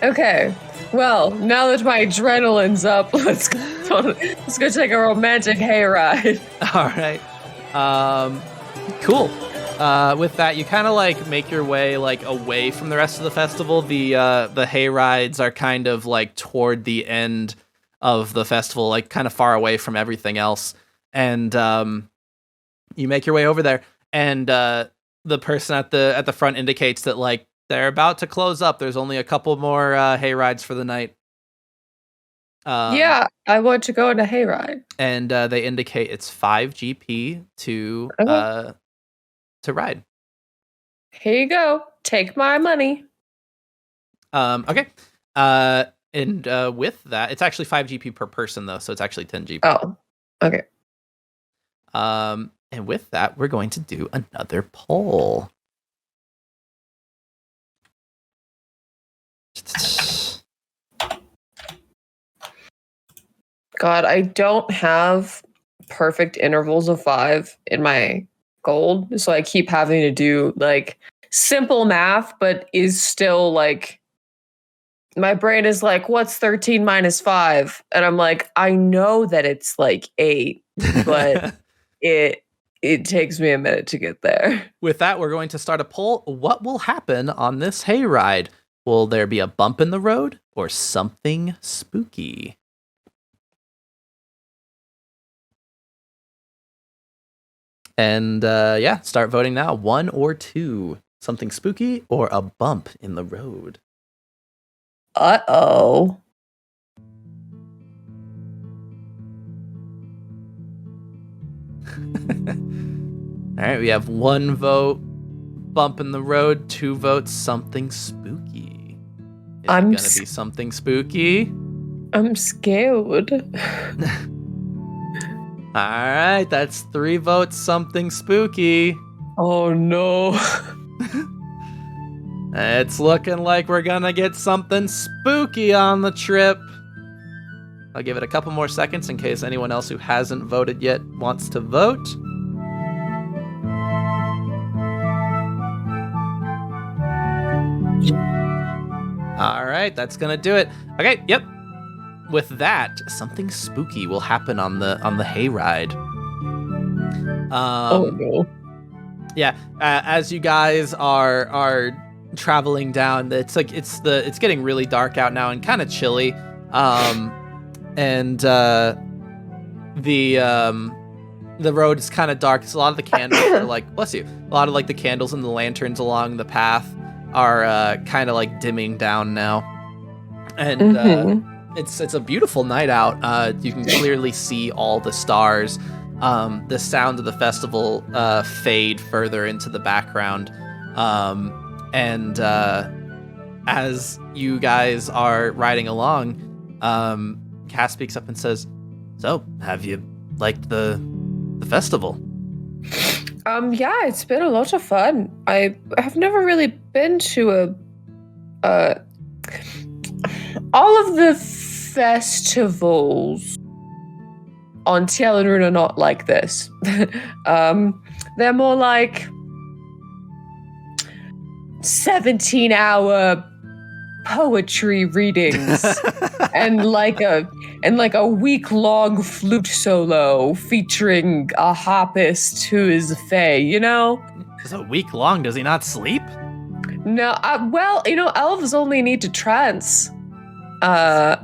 Okay, well, now that my adrenaline's up, let's go take a romantic hayride. All right. Cool. With that, you kind of make your way away from the rest of the festival. The hay rides are kind of toward the end of the festival, kind of far away from everything else. And you make your way over there, and the person at the front indicates that they're about to close up. There's only a couple more hay rides for the night. Yeah, I want to go on a hayride. And they indicate it's 5 GP to ride. Here you go. Take my money. Okay. And with that, it's actually 5 GP per person though, so it's actually 10 GP. Oh, okay. And with that, we're going to do another poll. God, I don't have perfect intervals of 5 in my gold, so I keep having to do simple math, but is still my brain is what's 13 minus 5? And I'm I know that it's 8, but it takes me a minute to get there. With that, we're going to start a poll. What will happen on this hayride? Will there be a bump in the road or something spooky? And start voting now. 1 or 2. Something spooky or a bump in the road? Uh-oh. All right, we have 1 vote, bump in the road, 2 votes, something spooky. Is it going to be something spooky? I'm scared. All right, that's 3 votes, something spooky. Oh no. It's looking like we're gonna get something spooky on the trip. I'll give it a couple more seconds in case anyone else who hasn't voted yet wants to vote. All right, that's gonna do it. Okay, yep. With that, something spooky will happen on the hayride. Oh no. Yeah, as you guys are traveling down, it's getting really dark out now and kind of chilly. And the road is kind of dark. So a lot of the candles are bless you. A lot of the candles and the lanterns along the path are kind of dimming down now. And it's a beautiful night out. You can clearly see all the stars. The sound of the festival fade further into the background. And as you guys are riding along, Cass speaks up and says, "So, have you liked the festival?" Yeah, it's been a lot of fun. I have never really been to all of the festivals on Rune are not like this. They're more 17-hour poetry readings and a week-long flute solo featuring a harpist who is a fae, Is it a week long? Does he not sleep? No, elves only need to trance. That's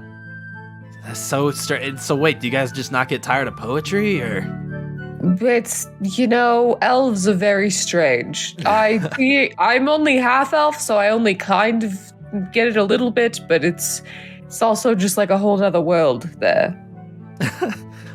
so strange. So wait, do you guys just not get tired of poetry, or? But, elves are very strange. I'm only half elf, so I only kind of get it a little bit, but it's also just like a whole other world there.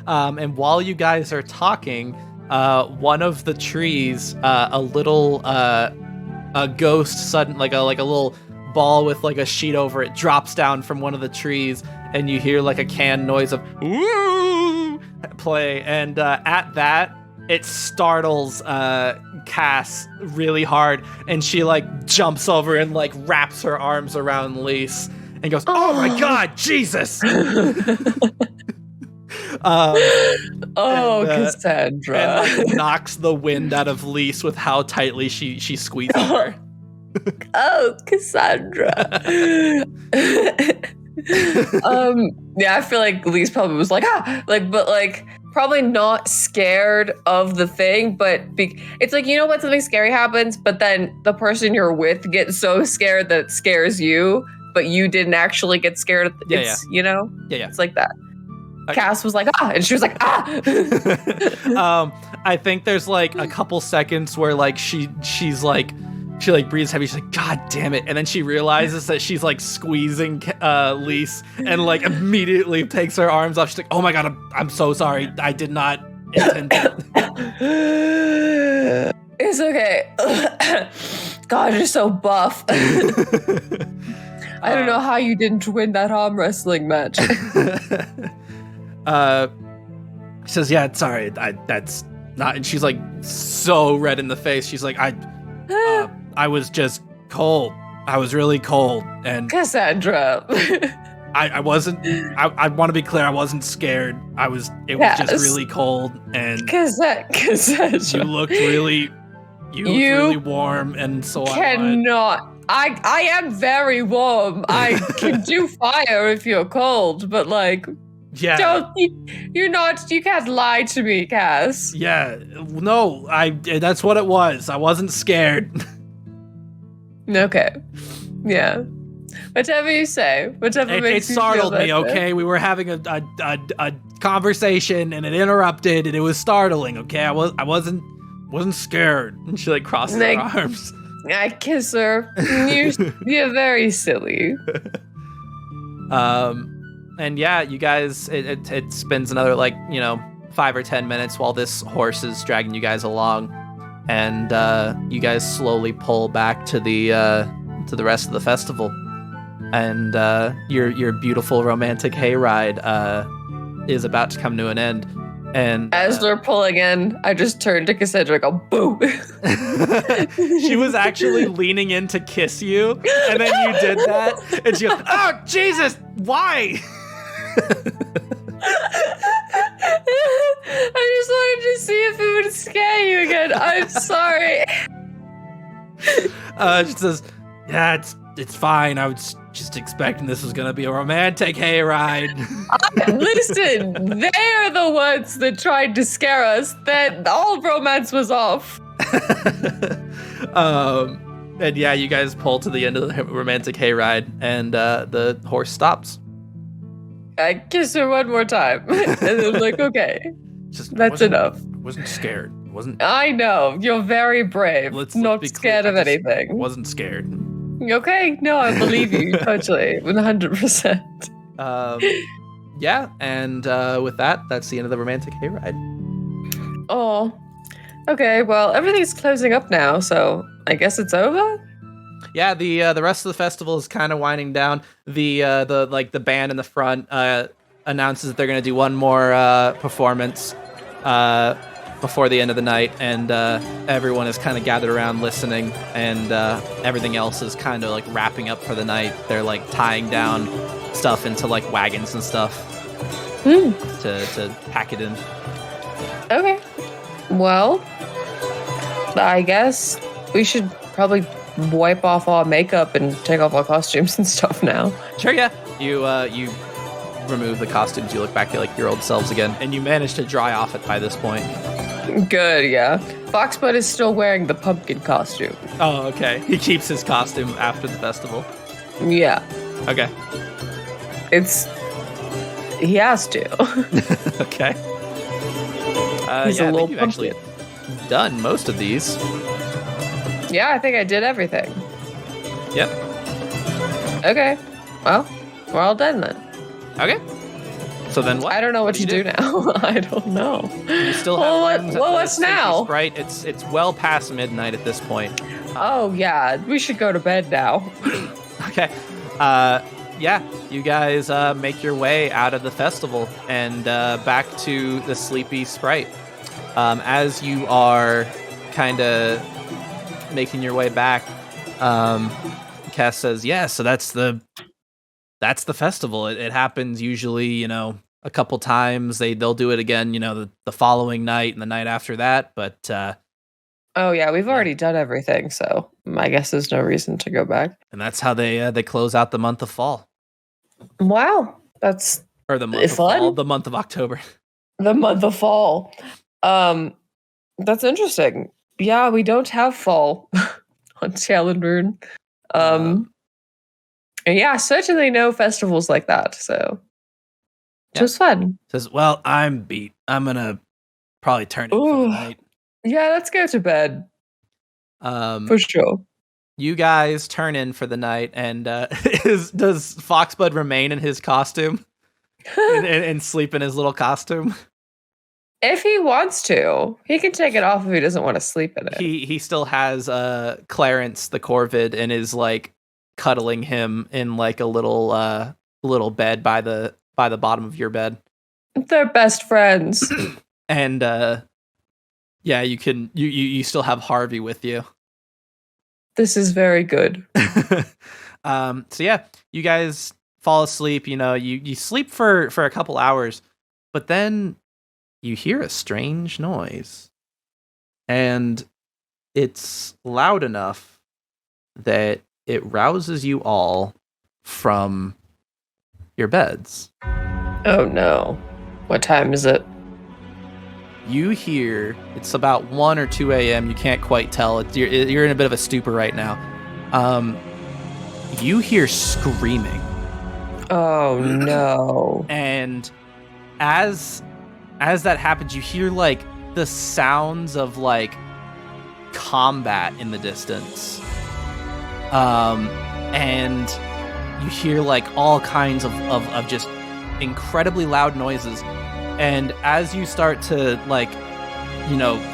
And while you guys are talking, one of the trees, a little a ghost like a little ball with like a sheet over it drops down from one of the trees, and you hear like a canned noise of woo play, and at that it startles Cass really hard, and she like jumps over and like wraps her arms around Lise and goes, "Oh my God, Jesus!" Cassandra. And like, knocks the wind out of Lise with how tightly she squeezes her. Oh, Cassandra. Yeah, I feel like Lise probably was like, but probably not scared of the thing, but it's like, you know, when something scary happens, but then the person you're with gets so scared that it scares you, but you didn't actually get scared. You know? Yeah. It's like that. Cass was like, and she was like, I think there's like a couple seconds where like she breathes heavy. She's like, God damn it. And then she realizes that she's like squeezing Lise, and like immediately takes her arms off. She's like, oh my God, I'm so sorry. I did not intend that. It's okay. God, you're so buff. I don't know how you didn't win that arm wrestling match. She says, yeah, sorry, that's not, and she's like so red in the face. She's like, I was just cold. I was really cold. And Cassandra. I wasn't, I want to be clear, I wasn't scared. It was just really cold, and Cassandra. you looked really warm, and so I am very warm. I can do fire if you're cold, but like, yeah, you can't lie to me, Cass. Yeah, no, that's what it was. I wasn't scared. Okay. Yeah. Whatever you say. Whatever makes you feel better. It startled me, okay? We were having a conversation, and it interrupted, and it was startling, okay? I wasn't scared. And she like crosses her arms. I kiss her. You're very silly. And yeah, you guys, it spends another 5 or 10 minutes while this horse is dragging you guys along, and you guys slowly pull back to the rest of the festival, and your beautiful romantic hayride is about to come to an end. And as they're pulling in, I just turned to Cassandra and go, boo. She was actually leaning in to kiss you, and then you did that, and she goes, oh, Jesus, why? I just wanted to see if it would scare you again. I'm sorry. She says, yeah, it's fine. I was just expecting this was gonna be a romantic hayride. Listen, they're the ones that tried to scare us. That all romance was off. And yeah, you guys pull to the end of the romantic hayride, and the horse stops. I kiss her one more time, and I'm like, okay, that's enough. Wasn't scared. Wasn't. I know you're very brave. Let's not be scared clear. of anything. Wasn't scared. Okay, no, I believe you totally, 100%. Yeah, and with that, that's the end of the romantic hayride. Oh, okay. Well, everything's closing up now, so I guess it's over. Yeah, the rest of the festival is kind of winding down. The band in the front announces that they're gonna do one more performance before the end of the night, and everyone is kind of gathered around listening, and everything else is kind of like wrapping up for the night. They're like tying down stuff into like wagons and stuff to pack it in. Okay. Well, I guess we should probably wipe off our makeup and take off our costumes and stuff now. Sure, yeah. You remove the costumes, you look back at like your old selves again, and you manage to dry off it by this point. Good, yeah. Foxbud is still wearing the pumpkin costume. Oh, okay. He keeps his costume after the festival. Yeah. Okay. He has to. Okay. He's yeah, a I little think you've actually done most of these. Yeah, I think I did everything. Yep. Okay. Well, we're all done then. Okay. So then what? I don't know what to do now. I don't know. You still have rooms at the what's Spooky now? Sprite. It's well past midnight at this point. Oh, yeah. We should go to bed now. Okay. Yeah, you guys make your way out of the festival and back to the Sleepy Sprite. As you are kind of making your way back, Cass says, "Yeah, so that's the festival. It happens usually, a couple times. They'll do it again, the following night and the night after that. But oh yeah, we've already done everything, so I guess there's no reason to go back. and that's how they close out the month of fall, Wow, that's or the month of fun. fall, the month of October." The month of fall. That's interesting. Yeah, we don't have fall on Talon Rune. And yeah, certainly no festivals like that. So Yeah. just fun. Says, "Well, I'm beat. I'm gonna probably turn in for the Ooh. night." Yeah, let's go to bed for sure. You guys turn in for the night, and does Foxbud remain in his costume and sleep in his little costume? If he wants to, he can take it off if he doesn't want to sleep in it. He still has Clarence the Corvid and is like cuddling him in like a little bed by the bottom of your bed. They're best friends. And yeah, you still have Harvey with you. This is very good. So yeah, you guys fall asleep, you sleep for a couple hours, but then you hear a strange noise. And it's loud enough that it rouses you all from your beds. Oh no. What time is it? You hear, it's about 1 or 2 a.m. You can't quite tell. You're in a bit of a stupor right now. You hear screaming. Oh no. And as that happens, you hear like the sounds of like combat in the distance. And you hear like all kinds of just incredibly loud noises. And as you start to like,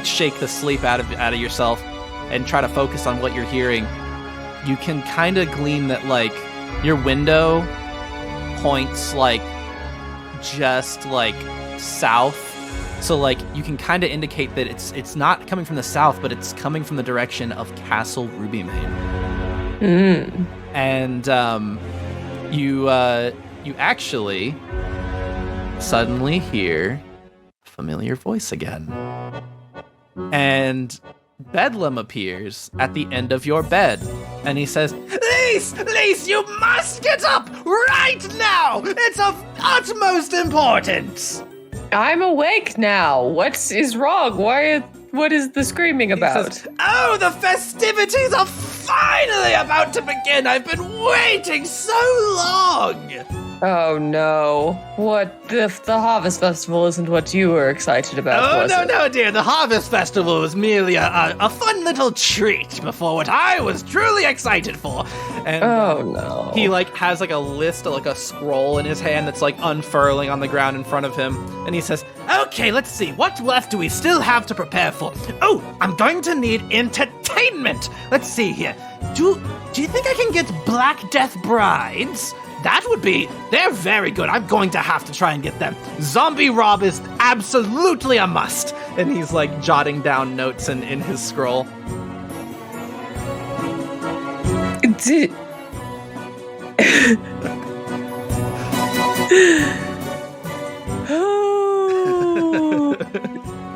shake the sleep out of yourself and try to focus on what you're hearing, you can kind of glean that like your window points like just like south. So like you can kind of indicate that it's not coming from the south, but it's coming from the direction of Castle Rubymane. And you actually suddenly hear a familiar voice again. And Bedlam appears at the end of your bed, and he says, Lise, you must get up right now! It's of utmost importance! I'm awake now. What is wrong? What is the screaming about? Says, oh, the festivities are finally about to begin! I've been waiting so long! Oh no. What the Harvest Festival isn't what you were excited about, No, dear. The Harvest Festival was merely a fun little treat before what I was truly excited for. And oh no. he like has like a list, like a scroll in his hand that's like unfurling on the ground in front of him. And he says, okay, let's see. What left do we still have to prepare for? Oh, I'm going to need entertainment. Let's see here. Do you think I can get Black Death brides? They're very good. I'm going to have to try and get them. Zombie Rob is absolutely a must. And he's like jotting down notes in his scroll.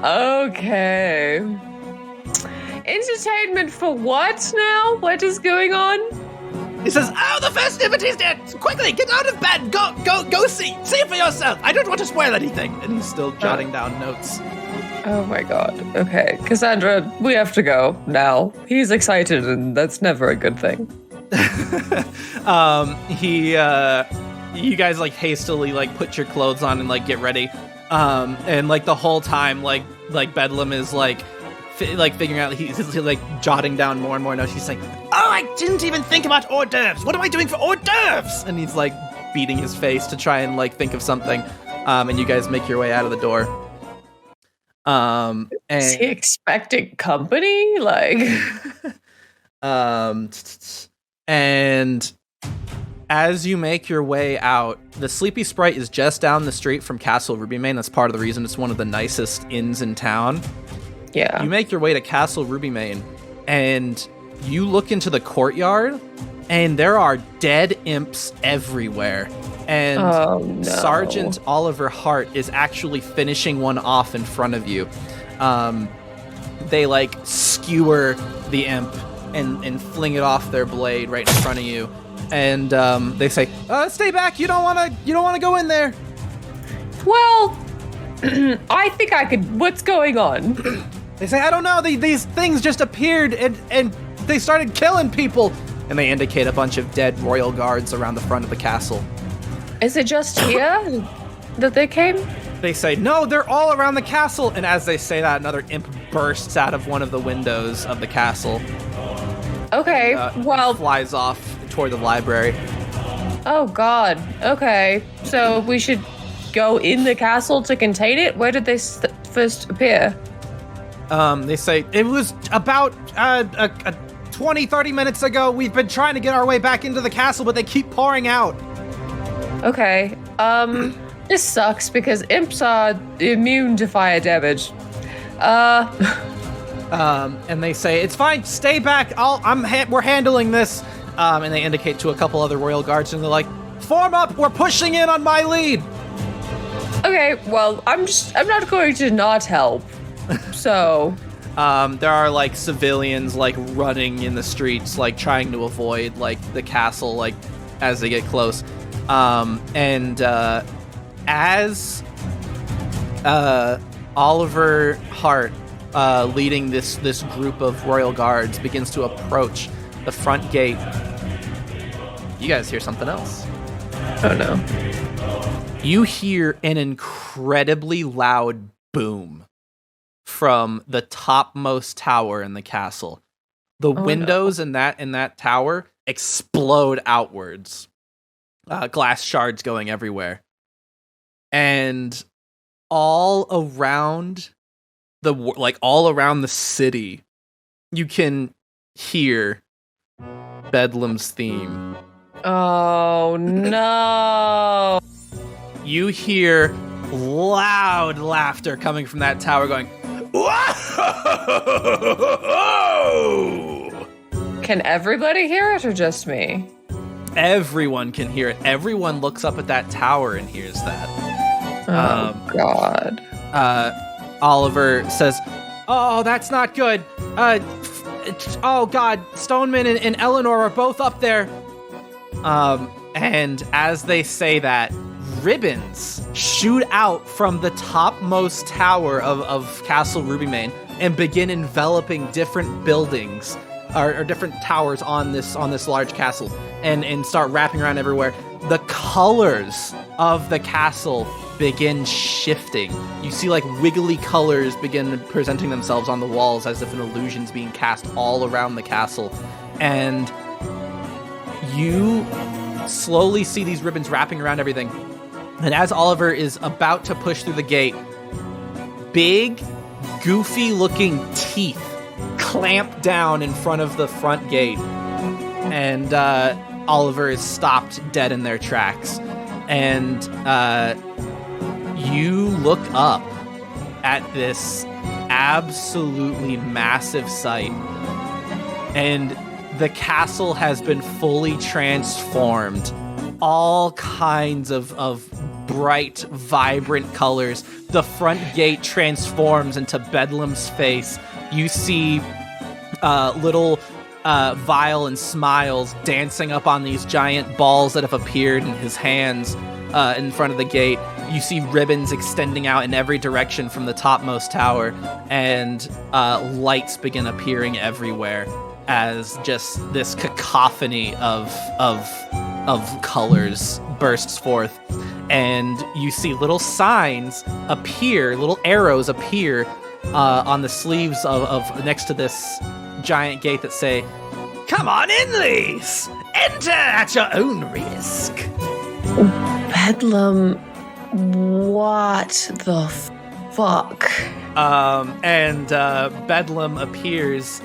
Okay. Entertainment for what now? What is going on? He says, oh, the festivities, dear! Quickly, get out of bed! Go see it for yourself! I don't want to spoil anything! And he's still jotting down notes. Oh my god. Okay. Cassandra, we have to go now. He's excited and that's never a good thing. You guys like hastily like put your clothes on and like get ready. And like the whole time, like Bedlam is like figuring out, he's like jotting down more and more notes. He's like, oh, I didn't even think about hors d'oeuvres. What am I doing for hors d'oeuvres? And he's like beating his face to try and like think of something. And you guys make your way out of the door. Is he expecting company? Like, and as you make your way out, the Sleepy Sprite is just down the street from Castle Rubymane. That's part of the reason it's one of the nicest inns in town. yeah. You make your way to Castle Rubymane, and you look into the courtyard, and there are dead imps everywhere. And Oh, no. Sergeant Oliver Hart is actually finishing one off in front of you. They like skewer the imp and fling it off their blade right in front of you. And they say, "Stay back! You don't want to go in there." Well, I think I could. What's going on? They say, "I don't know. These things just appeared and they started killing people." And they indicate a bunch of dead royal guards around the front of the castle. Is it just here that they came? They say, "No, they're all around the castle." And as they say that, another imp bursts out of one of the windows of the castle. Okay. Well. Flies off toward the library. Oh God. Okay. So we should go in the castle to contain it. Where did they first appear? They say it was about 20-30 minutes ago. We've been trying to get our way back into the castle, but they keep pouring out. Okay. This sucks because imps are immune to fire damage. And they say, "It's fine. Stay back. We're handling this." And they indicate to a couple other royal guards, and they're like, "Form up. We're pushing in on my lead." Okay. Well, I'm not going to not help. So. There are like civilians like running in the streets, like trying to avoid like the castle, like as they get close. As Oliver Hart, leading this group of royal guards, begins to approach the front gate, you guys hear something else. Oh no. You hear an incredibly loud boom from the topmost tower in the castle. The windows in that tower explode outwards. Glass shards going everywhere. And all around the city, you can hear Bedlam's theme. Oh no. You hear loud laughter coming from that tower going, "Whoa!" Can everybody hear it or just me? Everyone can hear it. Everyone looks up at that tower and hears that. Oh God. Oliver says, "Oh, that's not good. Oh God, Stoneman and Eleanor are both up there." And as they say that, ribbons shoot out from the topmost tower of Castle Rubymane and begin enveloping different buildings or different towers on this large castle and start wrapping around everywhere. The colors of the castle begin shifting. You see like wiggly colors begin presenting themselves on the walls as if an illusion's being cast all around the castle. And you slowly see these ribbons wrapping around everything. And as Oliver is about to push through the gate, big, goofy-looking teeth clamp down in front of the front gate. And Oliver is stopped dead in their tracks. And you look up at this absolutely massive sight. And the castle has been fully transformed. All kinds of bright, vibrant colors. The front gate transforms into Bedlam's face. You see little Vile and Smiles dancing up on these giant balls that have appeared in his hands in front of the gate. You see ribbons extending out in every direction from the topmost tower, and lights begin appearing everywhere as just this cacophony of colors bursts forth. And you see little signs appear, little arrows appear on the sleeves of next to this giant gate that say, "Come on in, Lise! Enter at your own risk." Bedlam, what the fuck? And Bedlam appears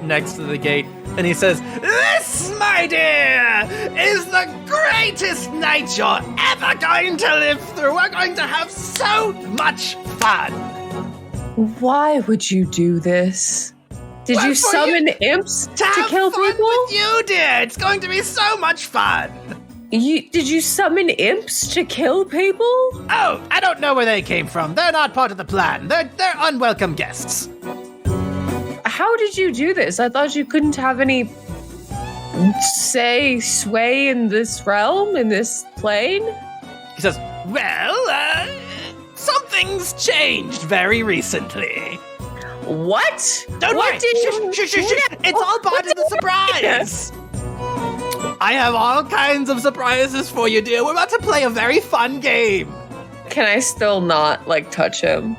next to the gate, and he says, "This, my dear, is the greatest night you're ever going to live through. We're going to have so much fun." Why would you do this? Did you summon imps to kill fun people? With you, dear. It's going to be so much fun. Did you summon imps to kill people? Oh, I don't know where they came from. They're not part of the plan. They're unwelcome guests. How did you do this? I thought you couldn't have any sway in this realm, in this plane. He says, "Well, something's changed very recently." What? Don't what worry. Did you? Shh. It's all part of the surprise. I have all kinds of surprises for you, dear. We're about to play a very fun game. Can I still not touch him?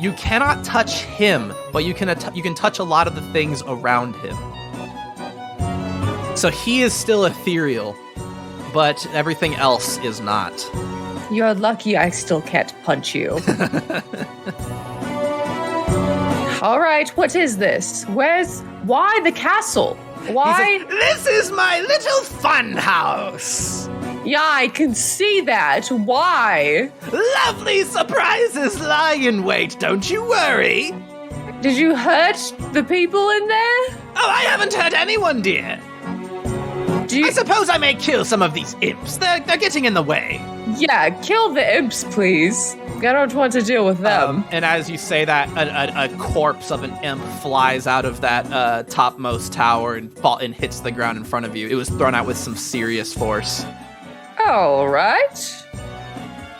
You cannot touch him, but you can touch a lot of the things around him. So he is still ethereal, but everything else is not. You're lucky I still can't punch you. All right, what is this? Why the castle? Why? This is my little fun house. Yeah, I can see that. Why? Lovely surprises lie in wait, don't you worry. Did you hurt the people in there? Oh, I haven't hurt anyone, dear. I suppose I may kill some of these imps. They're getting in the way. Yeah, kill the imps, please. I don't want to deal with them. And as you say that, a corpse of an imp flies out of that topmost tower and hits the ground in front of you. It was thrown out with some serious force. All right.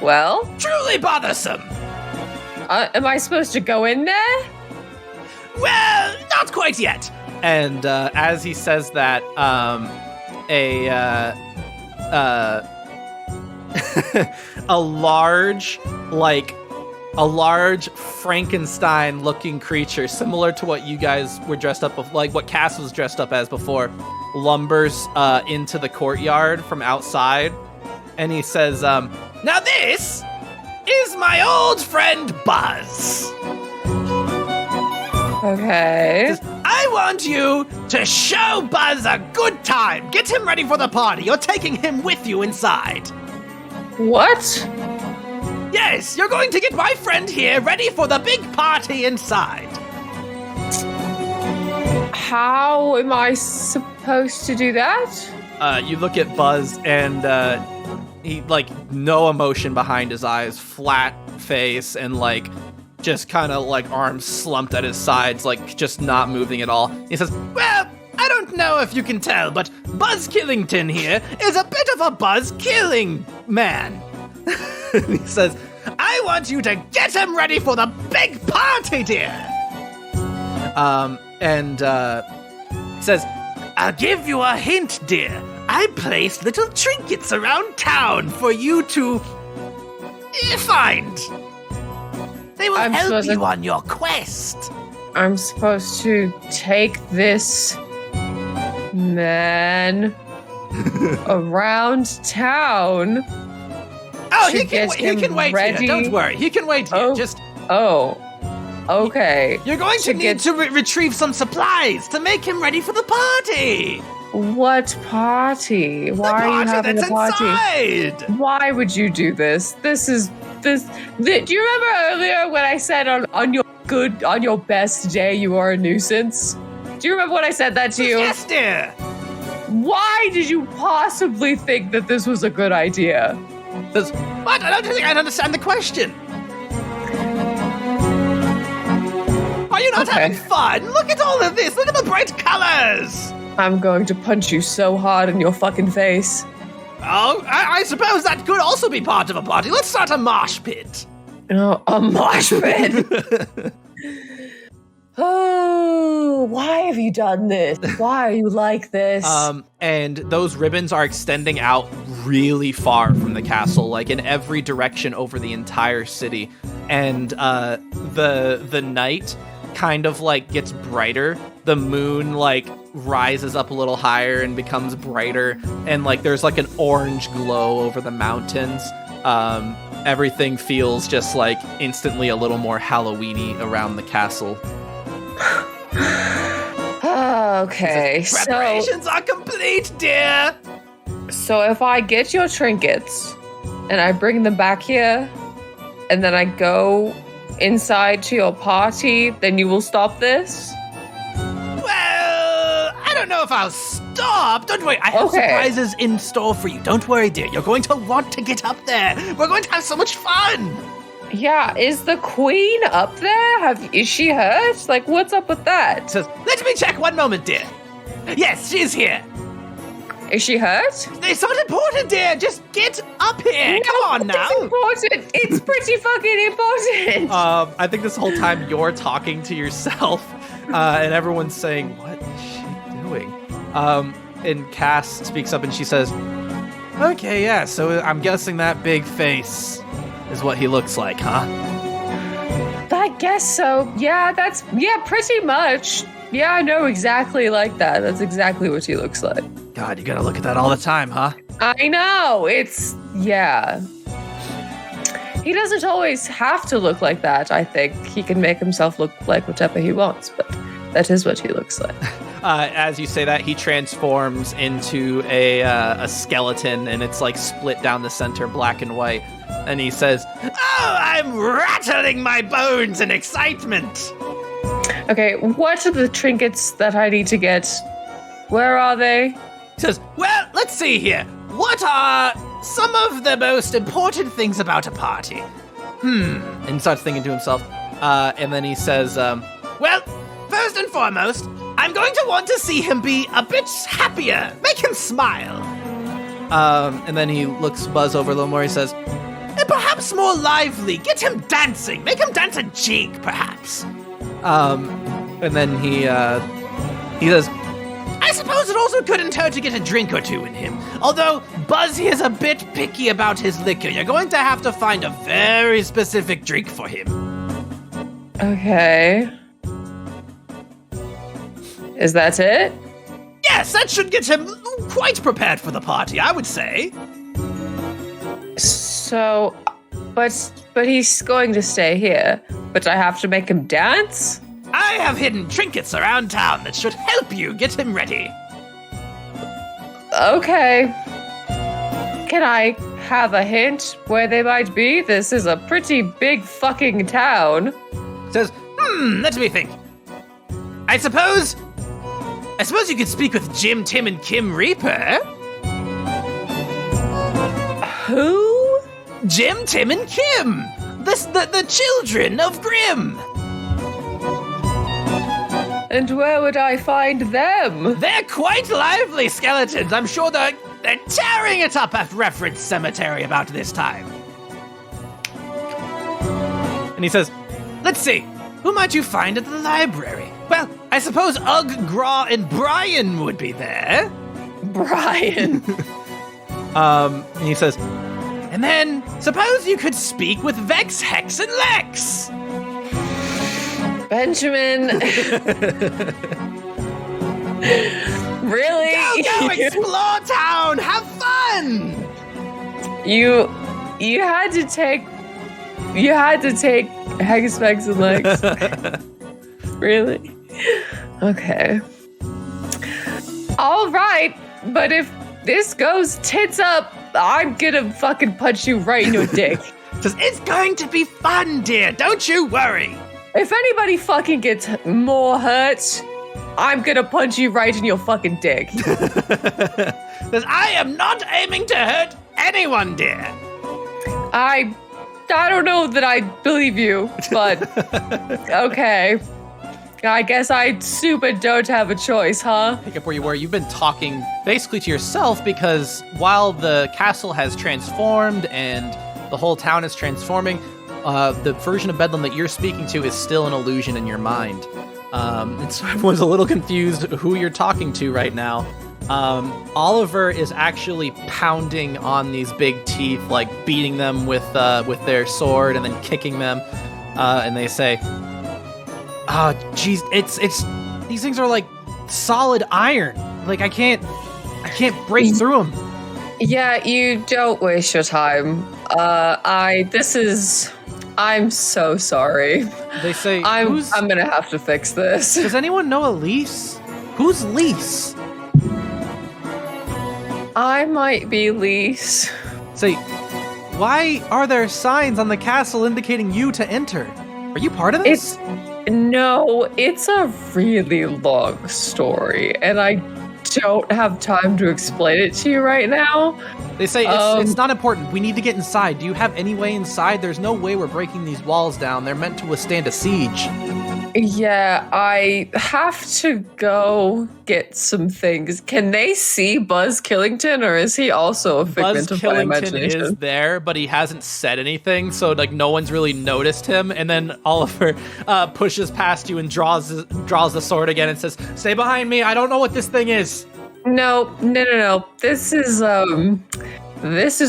Well, truly bothersome. Am I supposed to go in there? Well, not quite yet. And as he says that, a large Frankenstein-looking creature, similar to what you guys were dressed up of, like what Cass was dressed up as before, lumbers into the courtyard from outside, and he says, "Now this is my old friend Buzz." Okay. I want you to show Buzz a good time. Get him ready for the party. You're taking him with you inside. What? Yes, you're going to get my friend here ready for the big party inside. How am I supposed to do that? You look at Buzz and he no emotion behind his eyes, flat face, and just kind of arms slumped at his sides, just not moving at all. He says, "Well, I don't know if you can tell, but Buzz Killington here is a bit of a buzz-killing man." He says, "I want you to get him ready for the big party, dear." He says, "I'll give you a hint, dear. I placed little trinkets around town for you to find. They will help you on your quest." I'm supposed to take this man around town. Oh, he can wait ready. here. Don't worry. He can wait here. Okay. You're going to need to retrieve some supplies to make him ready for the party. What party? Why are you having a party? Inside. Why would you do this? Do you remember earlier when I said on your best day you are a nuisance? Do you remember when I said that to you? Yes, dear. Why did you possibly think that this was a good idea? What? I don't think I understand the question. Are you not having fun? Look at all of this. Look at the bright colors. I'm going to punch you so hard in your fucking face. Oh, I suppose that could also be part of a party. Let's start a mosh pit. Oh, a mosh pit. Oh, why have you done this? Why are you like this? And those ribbons are extending out really far from the castle, like in every direction over the entire city. And the night kind of like gets brighter. The moon like rises up a little higher and becomes brighter, and like there's like an orange glow over the mountains. Everything feels just like instantly a little more Halloween-y around the castle. Okay, preparations are complete, dear. So if I get your trinkets and I bring them back here, and then I go inside to your party, then you will stop this? Well, I don't know if I'll stop. Don't worry, I have surprises in store for you. Don't worry, dear. You're going to want to get up there. We're going to have so much fun. Yeah, is the queen up there? Is she hurt? Like, what's up with that? Says, let me check one moment, dear. Yes, she's here. Is she hurt? It's not important, dear. Just get up here. Come on now. It's important. It's pretty fucking important. I think this whole time you're talking to yourself, and everyone's saying, what is she doing? And Cass speaks up and she says, okay, yeah, so I'm guessing that big face is what he looks like, huh? I guess so. Yeah, pretty much. Yeah, I know exactly like that. That's exactly what he looks like. God, you gotta look at that all the time, huh? I know. Yeah. He doesn't always have to look like that, I think. He can make himself look like whatever he wants, but that is what he looks like. As you say that, he transforms into a skeleton, and it's like split down the center, black and white. And he says, oh, I'm rattling my bones in excitement. Okay, what are the trinkets that I need to get? Where are they? He says, well, let's see here. What are some of the most important things about a party? And he starts thinking to himself. And then he says, well, first and foremost, I'm going to want to see him be a bit happier. Make him smile. And then he looks Buzz over a little more. He says, and perhaps more lively. Get him dancing. Make him dance a jig, perhaps. And then he says, I suppose it also couldn't hurt to get a drink or two in him. Although Buzz is a bit picky about his liquor. You're going to have to find a very specific drink for him. Okay. Is that it? Yes, that should get him quite prepared for the party, I would say. So, but he's going to stay here. But I have to make him dance? I have hidden trinkets around town that should help you get him ready. Okay. Can I have a hint where they might be? This is a pretty big fucking town. Says, let me think. I suppose you could speak with Jim, Tim, and Kim Reaper. Who? Jim, Tim, and Kim. The children of Grimm. And where would I find them? They're quite lively skeletons. I'm sure they're tearing it up at Reference Cemetery about this time. And he says, let's see, who might you find at the library? Well, I suppose Ugg, Graw, and Brian would be there. Brian. And he says, and then suppose you could speak with Vex, Hex, and Lex. Benjamin. Really? Go explore town. Have fun. You had to take Hex, Vex, and Lex. Really? Okay. All right, but if this goes tits up, I'm gonna fucking punch you right in your dick. Says, it's going to be fun, dear. Don't you worry. If anybody fucking gets more hurt, I'm gonna punch you right in your fucking dick. Says, I am not aiming to hurt anyone, dear. I don't know that I believe you, but okay. I guess I super don't have a choice, huh? Pick up where you were. You've been talking basically to yourself because while the castle has transformed and the whole town is transforming, the version of Bedlam that you're speaking to is still an illusion in your mind. And so everyone's a little confused who you're talking to right now. Oliver is actually pounding on these big teeth, like beating them with their sword and then kicking them. And they say, geez, it's these things are like solid iron. Like I can't break through them. Yeah, you don't waste your time. I'm so sorry. They say, I'm gonna have to fix this. Does anyone know Elise? Who's Lise? I might be Lise. Say, why are there signs on the castle indicating you to enter? Are you part of this? No, it's a really long story, and I don't have time to explain it to you right now. They say it's not important. We need to get inside. Do you have any way inside? There's no way we're breaking these walls down. They're meant to withstand a siege. Yeah, I have to go get some things. Can they see Buzz Killington, or is he also a figment of my imagination? Buzz Killington is there, but he hasn't said anything, so like no one's really noticed him. And then Oliver pushes past you and draws the sword again and says, "Stay behind me. I don't know what this thing is." No. This is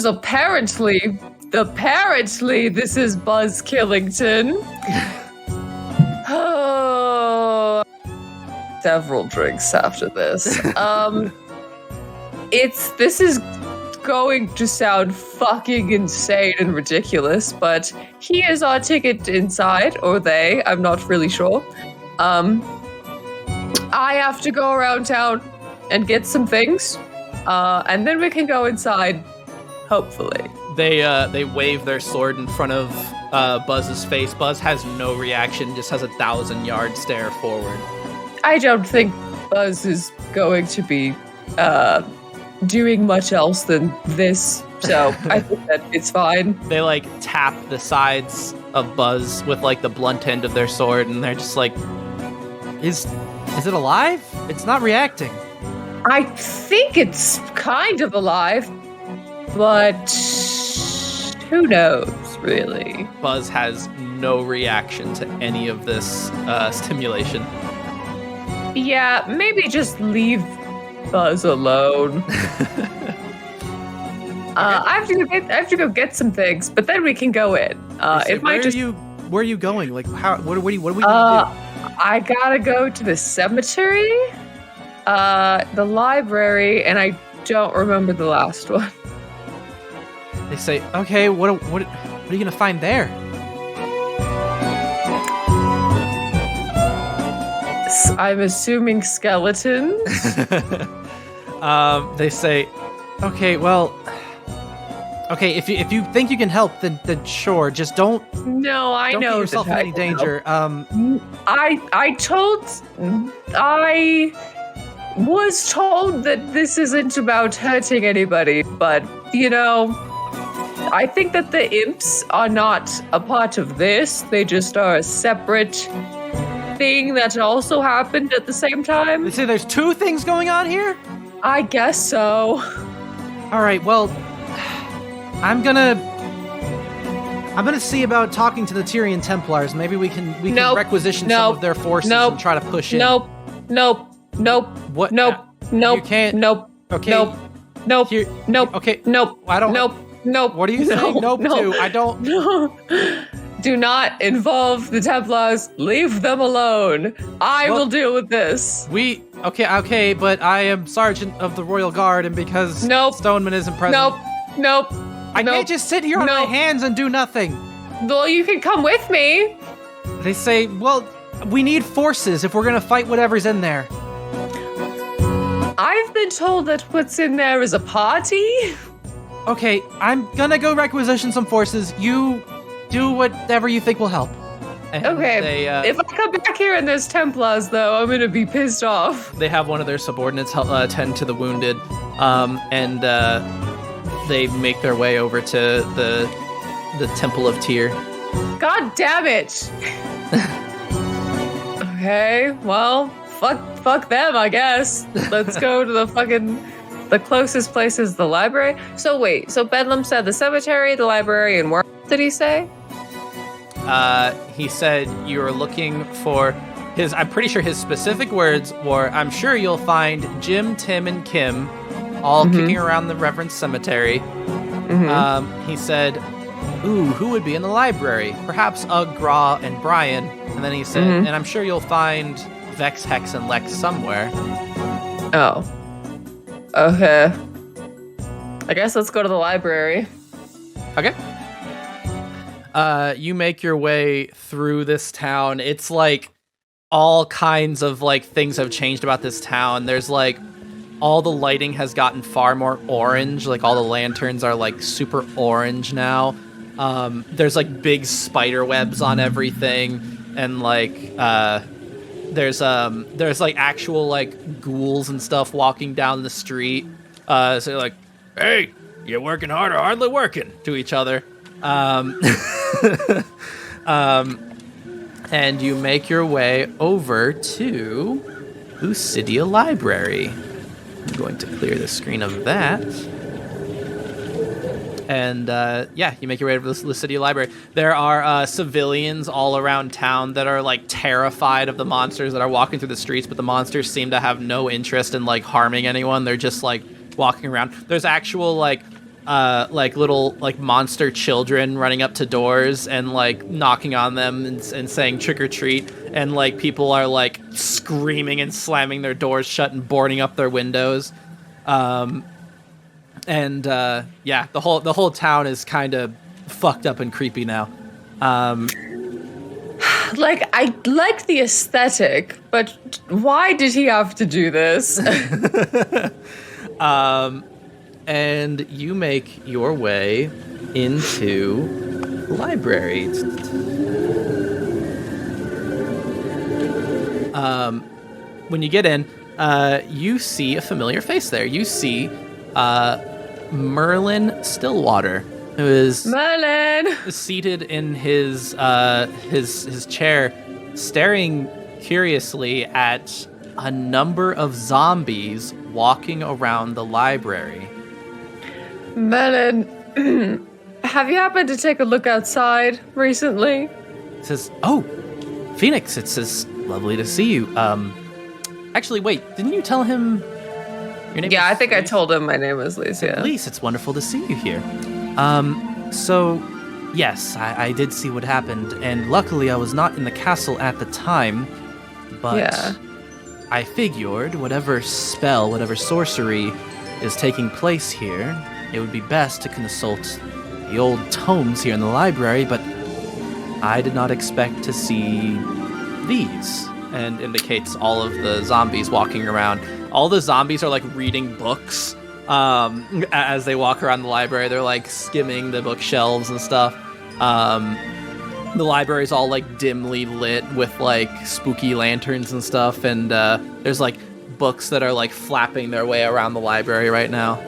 apparently this is Buzz Killington. Oh, several drinks after this. This is going to sound fucking insane and ridiculous, but he is our ticket inside, or they, I'm not really sure. I have to go around town and get some things, and then we can go inside, hopefully. They wave their sword in front of Buzz's face. Buzz has no reaction, just has a 1,000-yard stare forward. I don't think Buzz is going to be doing much else than this, so I think that it's fine. They like tap the sides of Buzz with like the blunt end of their sword, and they're just like, "Is it alive? It's not reacting." I think it's kind of alive, but who knows, really? Buzz has no reaction to any of this stimulation. Yeah, maybe just leave Buzz alone. I have to go get some things, but then we can go in. Where are you going? Like, what are we gonna do? I gotta go to the cemetery, the library, and I don't remember the last one. They say, "Okay, what are you gonna find there?" I'm assuming skeletons. They say, "Okay, well, okay. If you think you can help, then sure. Just don't. No, I don't know get yourself in any danger." I was told that this isn't about hurting anybody, but I think that the imps are not a part of this. They just are a separate thing that also happened at the same time. They say there's two things going on here? I guess so. All right, well, I'm gonna see about talking to the Tyrian Templars. Maybe we can requisition some of their forces and try to push in. Nope. What? Nope. You can't. Nope. Okay. Nope. Here, Nope. Okay. Nope. I don't. Nope. What are you saying? Nope. To? I don't. No. Do not involve the Templars. Leave them alone. I will deal with this. Okay, but I am Sergeant of the Royal Guard, and because Stoneman isn't present. Nope. I can't just sit here on my hands and do nothing. Well, you can come with me. They say, well, we need forces if we're gonna fight whatever's in there. I've been told that what's in there is a party. Okay, I'm gonna go requisition some forces. You do whatever you think will help. And okay, if I come back here and there's Templars, though, I'm gonna be pissed off. They have one of their subordinates tend to the wounded, and they make their way over to the Temple of Tyr. God damn it! Okay, well, fuck them, I guess. Let's go to the closest place is the library. So wait, so Bedlam said the cemetery, the library, and where did he say? He said you're looking for I'm pretty sure his specific words were, I'm sure you'll find Jim, Tim, and Kim all kicking around the Reverend Cemetery. He said, ooh, who would be in the library? Perhaps Ugg, Gra, and Brian. And then he said, and I'm sure you'll find Vex, Hex, and Lex somewhere. Oh. Okay. I guess let's go to the library. Okay. You make your way through this town. It's like all kinds of like things have changed about this town. There's like all the lighting has gotten far more orange. Like all the lanterns are like super orange now. There's like big spider webs on everything, and like there's like actual like ghouls and stuff walking down the street. So they're like, hey, you're working hard or hardly working to each other. And you make your way over to Lucidia Library. I'm going to clear the screen of that. And you make your way over to the Lucidia Library. There are civilians all around town that are like terrified of the monsters that are walking through the streets, but the monsters seem to have no interest in like harming anyone. They're just like walking around. There's actual like little like monster children running up to doors and like knocking on them and saying trick or treat, and like people are like screaming and slamming their doors shut and boarding up their windows. The whole town is kind of fucked up and creepy now. Like, I like the aesthetic, but why did he have to do this? And you make your way into the library. When you get in, you see a familiar face there. You see Merlin Stillwater, who is seated in his chair, staring curiously at a number of zombies walking around the library. Merlin, have you happened to take a look outside recently? It says, oh, Phoenix, it says, lovely to see you. Actually, wait, didn't you tell him your name? Yeah, I think I told him my name was Lise, yeah. Lise, it's wonderful to see you here. So, yes, I did see what happened, and luckily I was not in the castle at the time, but yeah. I figured whatever spell, whatever sorcery is taking place here, it would be best to consult the old tomes here in the library, but I did not expect to see these, and indicates all of the zombies walking around. All the zombies are like reading books as they walk around the library. They're like skimming the bookshelves and stuff. The library's all like dimly lit with like spooky lanterns and stuff, and there's like books that are like flapping their way around the library right now.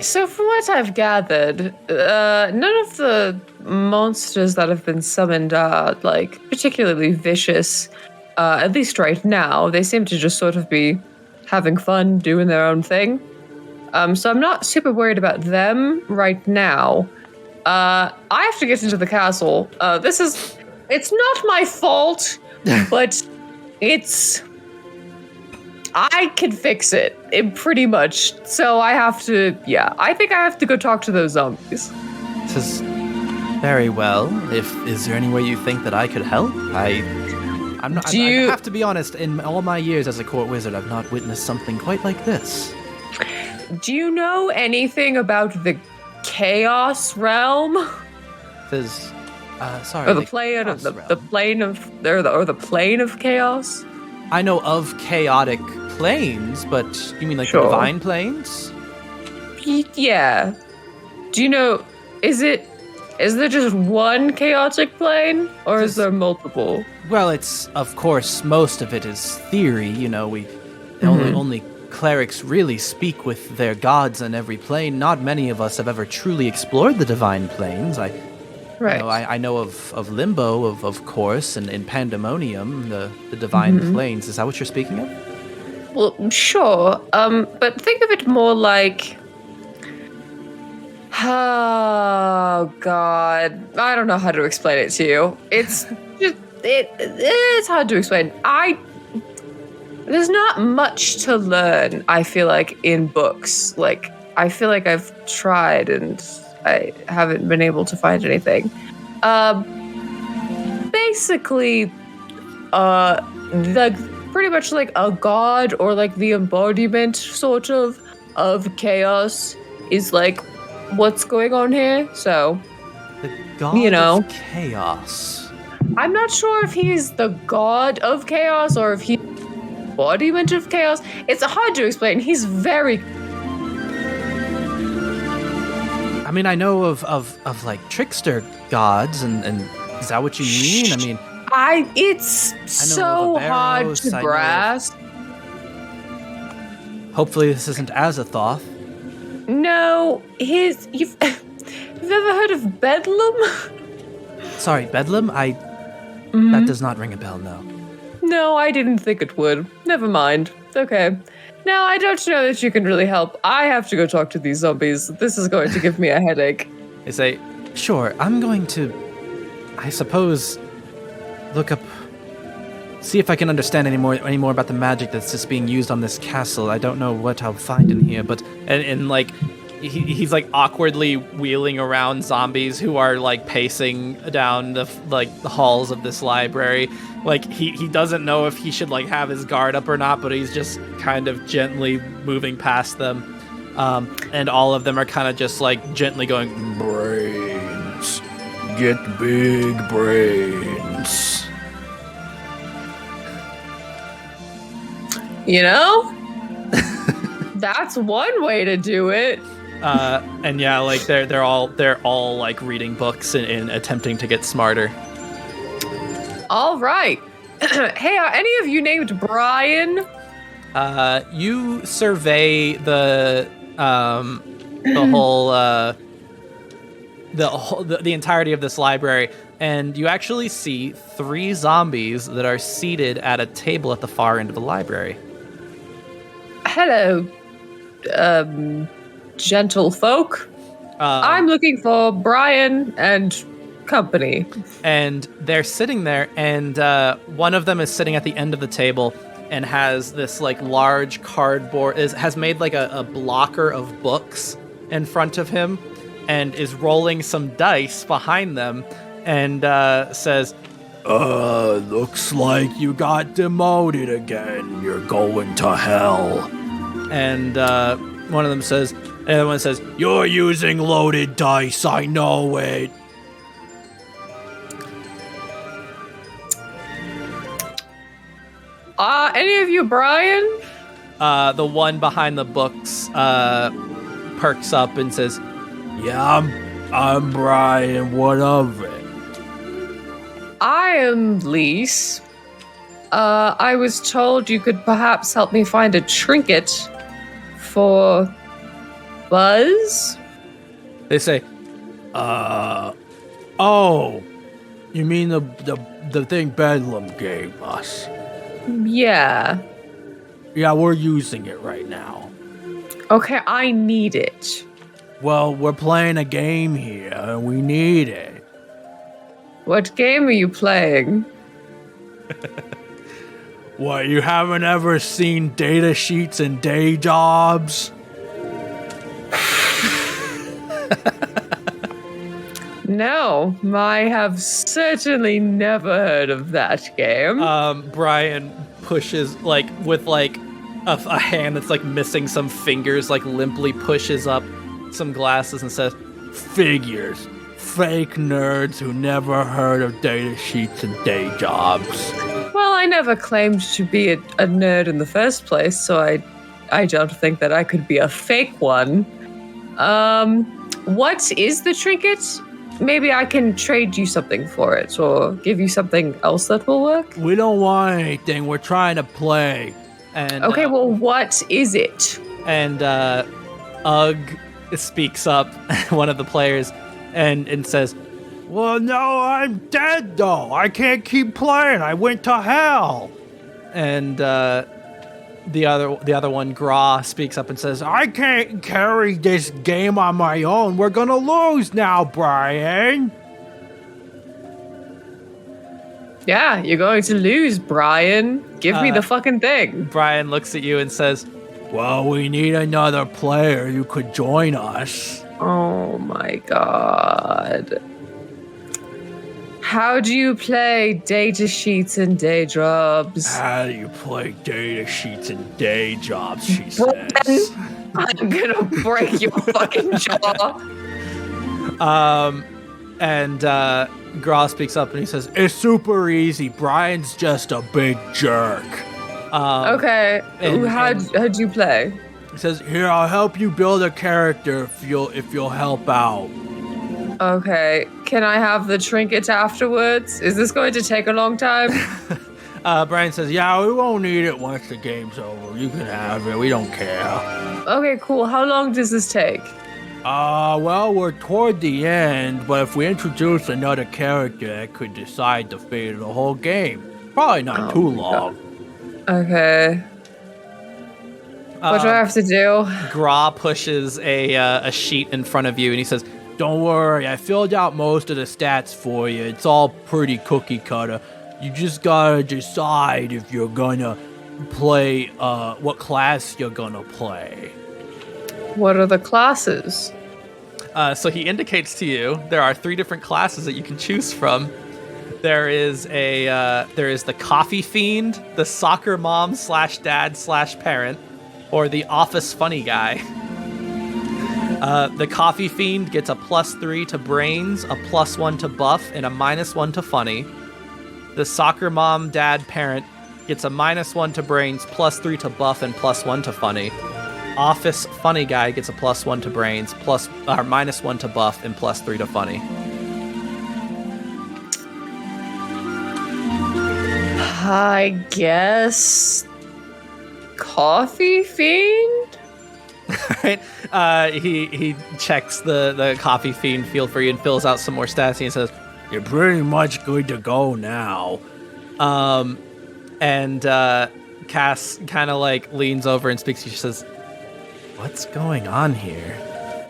So from what I've gathered, none of the monsters that have been summoned are like particularly vicious, at least right now. They seem to just sort of be having fun, doing their own thing. So I'm not super worried about them right now. I have to get into the castle. It's not my fault, but I can fix it pretty much. So I have to, I think I have to go talk to those zombies. This is very well. Is there any way you think that I could help? I have to be honest, in all my years as a court wizard, I've not witnessed something quite like this. Do you know anything about the Chaos Realm? There's, sorry. Or the plane of the plane of chaos? I know of chaotic planes, but you mean like the divine planes? Yeah. Do you know, is there just one chaotic plane, or is there multiple? Well, it's, of course, most of it is theory, you know, only clerics really speak with their gods on every plane. Not many of us have ever truly explored the divine planes. I know of Limbo, of course, and in Pandemonium, the divine planes. Is that what you're speaking of? Well, sure. But think of it more like... Oh, God. I don't know how to explain it to you. It's just it's hard to explain. There's not much to learn, I feel like, in books. Like, I feel like I've tried and I haven't been able to find anything. Basically, like, pretty much like a god or like the embodiment, sort of chaos is like what's going on here. So, The god of chaos. I'm not sure if he's the god of chaos or if he's embodiment of chaos. It's hard to explain. He's very... I mean, I know of like trickster gods, and is that what you mean? I mean, it's so hard to grasp. Hopefully this isn't Azathoth. No, you've ever heard of Bedlam? Sorry, Bedlam? That does not ring a bell, no. No, I didn't think it would. Never mind. Okay. Now, I don't know that you can really help. I have to go talk to these zombies. This is going to give me a headache. They say, sure, I'm going to, I suppose, look up, see if I can understand any more about the magic that's just being used on this castle. I don't know what I'll find in here, but, and like, he's like awkwardly wheeling around zombies who are like pacing down the halls of this library. Like he doesn't know if he should like have his guard up or not, but he's just kind of gently moving past them. And all of them are kind of just like gently going, brains, get big brains. You know? That's one way to do it. And yeah, like they're all like reading books and attempting to get smarter. All right. Hey, are any of you named Brian? You survey the entirety of this library, and you actually see 3 zombies that are seated at a table at the far end of the library. Hello, gentle folk. I'm looking for Brian and company. And they're sitting there, and one of them is sitting at the end of the table and has this like large cardboard, has made like a blocker of books in front of him, and is rolling some dice behind them, and says, looks like you got demoted again. You're going to hell. And one of them says, and the other one says, you're using loaded dice, I know it. Any of you Brian? The one behind the books perks up and says, yeah, I'm Brian, what of it? I am Lise. I was told you could perhaps help me find a trinket for Buzz? They say, oh, you mean the thing Bedlam gave us? Yeah. Yeah, we're using it right now. Okay, I need it. Well, we're playing a game here, and we need it. What game are you playing? What, you haven't ever seen data sheets and day jobs? No, I have certainly never heard of that game. Brian pushes, like, with, like, a hand that's, like, missing some fingers, like, limply pushes up some glasses and says, figures. Fake nerds who never heard of data sheets and day jobs. Well, I never claimed to be a nerd in the first place, so I don't think that I could be a fake one. What is the trinket? Maybe I can trade you something for it, or give you something else that will work. We don't want anything. We're trying to play. And okay, well, what is it? And Ugg speaks up, one of the players, and says, well, no, I'm dead, though. I can't keep playing. I went to hell. And the other one, Gra, speaks up and says, I can't carry this game on my own. We're going to lose now, Brian. Yeah, you're going to lose, Brian. Give me the fucking thing. Brian looks at you and says, Well, we need another player who could join us. Oh my god. How do you play data sheets and day jobs? How do you play data sheets and day jobs, she says. I'm gonna break your fucking jaw. and Gra speaks up and he says, It's super easy. Brian's just a big jerk. Okay, how'd you play? He says, Here, I'll help you build a character if you'll help out. Okay, can I have the trinket afterwards? Is this going to take a long time? Brian says, Yeah, we won't need it once the game's over. You can have it. We don't care. Okay, cool. How long does this take? Well, we're toward the end, but if we introduce another character, it could decide the fate of the whole game. Probably not too long. Okay. What do I have to do? Gra pushes a sheet in front of you and he says, Don't worry, I filled out most of the stats for you. It's all pretty cookie cutter. You just gotta decide if you're gonna play, what class you're gonna play. What are the classes? So he indicates to you there are 3 different classes that you can choose from. There is the coffee fiend, the soccer mom / dad / parent, or the office funny guy. The coffee fiend gets a +3 to brains, a +1 to buff, and a -1 to funny. The soccer mom dad parent gets a -1 to brains, +3 to buff, and +1 to funny. Office funny guy gets a +1 to brains, -1 to buff, and +3 to funny. I guess coffee fiend? Right? He checks the coffee fiend field for you and fills out some more stats. And he says, You're pretty much good to go now. And Cass kind of like leans over and speaks to you. She says, "What's going on here?"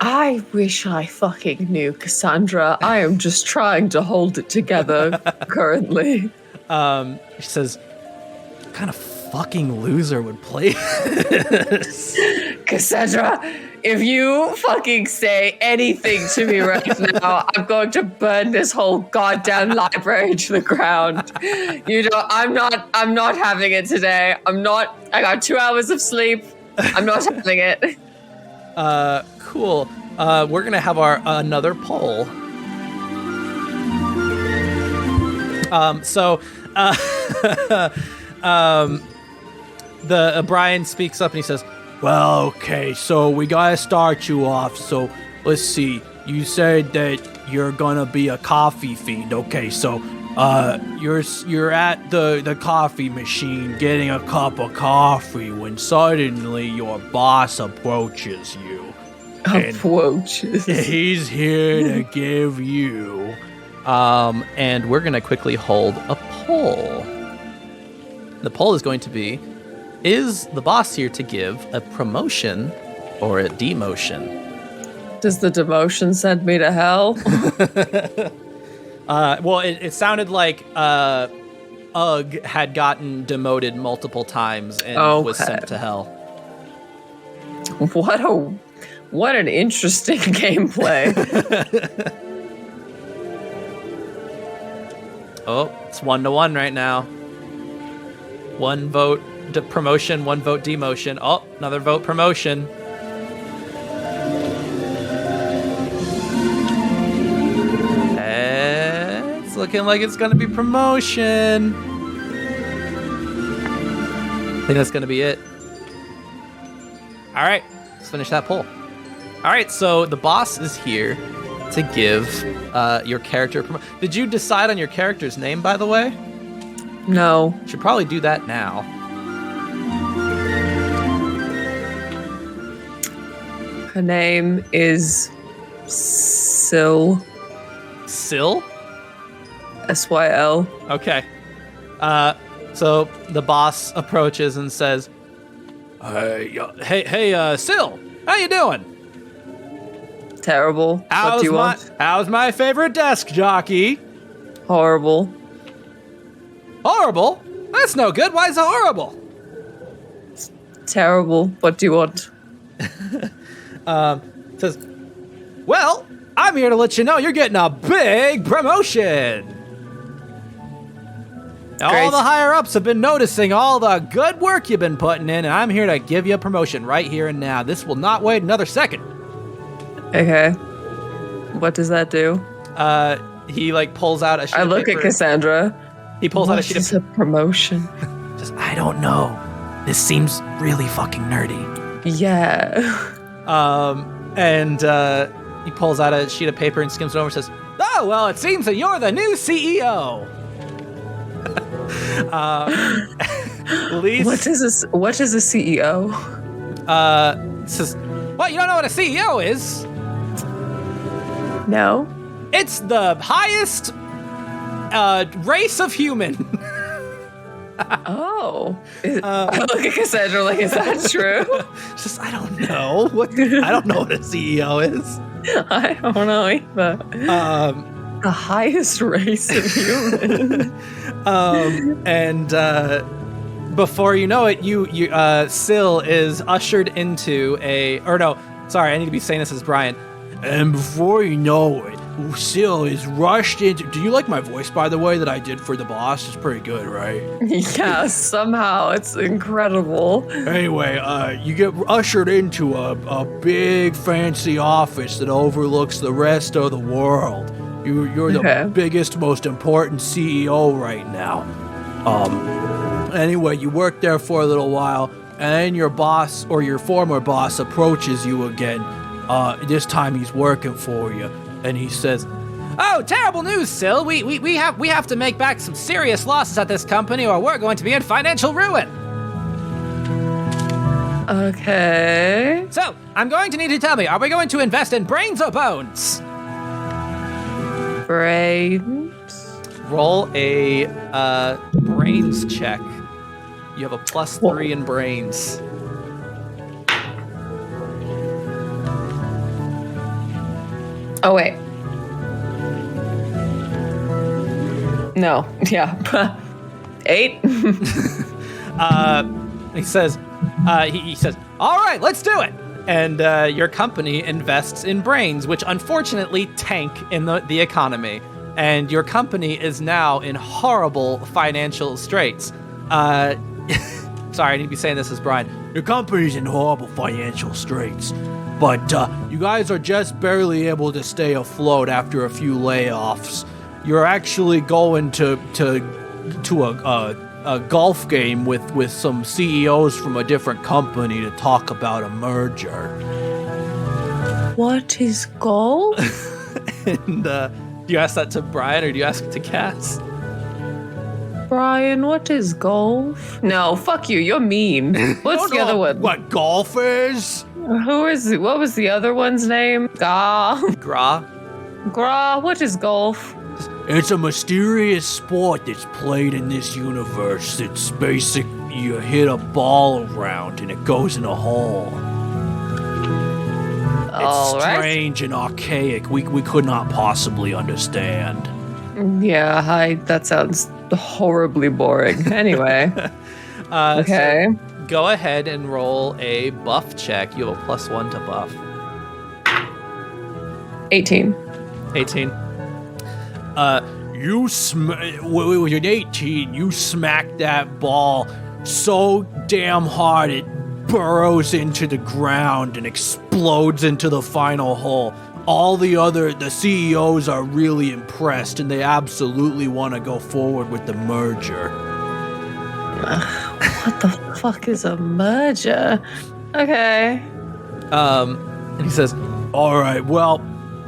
I wish I fucking knew, Cassandra. I am just trying to hold it together currently. She says, "What kind of fucking loser would play this?" Cassandra, if you fucking say anything to me right now, I'm going to burn this whole goddamn library to the ground. You know, I'm not having it today. I got 2 hours of sleep. I'm not having it. Cool. We're gonna have our another poll. Brian speaks up and he says, Well, okay, so we gotta start you off. So let's see. You said that you're gonna be a coffee fiend. Okay, so you're at the coffee machine getting a cup of coffee when suddenly your boss approaches you. Approaches. He's here to give you. And we're gonna quickly hold a poll. The poll is going to be, is the boss here to give a promotion or a demotion? Does the demotion send me to hell? Well, it sounded like Ugg had gotten demoted multiple times and was sent to hell. What an interesting gameplay. Oh, it's 1-1 right now. 1 vote promotion, 1 vote demotion. Oh, another vote promotion. It's looking like it's gonna be promotion. I think that's gonna be it. All right, let's finish that poll. All right, so the boss is here to give your character Did you decide on your character's name, by the way? No. Should probably do that now. Her name is Syl. Syl? Syl. Okay. So the boss approaches and says, Hey, Syl, how you doing? Terrible. What do you want? How's my favorite desk jockey? Horrible. Horrible? That's no good. Why is it horrible? Terrible. What do you want? Says, well, I'm here to let you know you're getting a big promotion. All the higher-ups have been noticing all the good work you've been putting in, and I'm here to give you a promotion right here and now. This will not wait another second. Okay. What does that do? He pulls out a sheet I of look paper. at Cassandra. He pulls out a sheet What is of a promotion? Just, I don't know. This seems really fucking nerdy. Yeah. And he pulls out a sheet of paper and skims it over and says, oh, well, it seems that you're the new CEO. Lise, What is a CEO? says, well, you don't know what a CEO is? No. It's the highest race of human. Oh. I look at Cassandra like, is that true? It's just, I don't know. I don't know what a CEO is. I don't know either. The highest race of human. And before you know it, you Syl is ushered into I need to be saying this as Brian. And before you know it, Syl is rushed into. Do you like my voice, by the way, that I did for the boss? It's pretty good, right? Yeah, somehow it's incredible. Anyway, you get ushered into a big fancy office that overlooks the rest of the world. You're the biggest, most important CEO right now. Anyway, you work there for a little while, and then your boss or your former boss approaches you again. This time he's working for you, and he says, "Oh, terrible news, Syl. We have to make back some serious losses at this company, or we're going to be in financial ruin." Okay. So, I'm going to need you to tell me, are we going to invest in brains or bones? Brains. Roll a brains check. You have a +3 in brains. Oh, wait. No. Yeah. 8. He says, he says, all right, let's do it. And your company invests in brains, which unfortunately tank in the economy. And your company is now in horrible financial straits. Sorry, I need to be saying this as Brian. Your company's in horrible financial straits. But you guys are just barely able to stay afloat after a few layoffs. You're actually going to a golf game with some CEOs from a different company to talk about a merger. What is golf? And do you ask that to Brian or do you ask it to Cass? Brian, what is golf? No, fuck you. You're mean. What's the other one? What golf is? What was the other one's name? Gra. What is golf? It's a mysterious sport that's played in this universe. It's basic. You hit a ball around and it goes in a hole. It's strange and archaic. We could not possibly understand. Yeah, that sounds horribly boring. Anyway. Okay. So go ahead and roll a buff check. You have a +1 to buff. 18. 18. When you're 18, you smack that ball so damn hard it burrows into the ground and explodes into the final hole. All the CEOs are really impressed and they absolutely want to go forward with the merger. What the fuck is a merger? Okay. And he says, all right, well,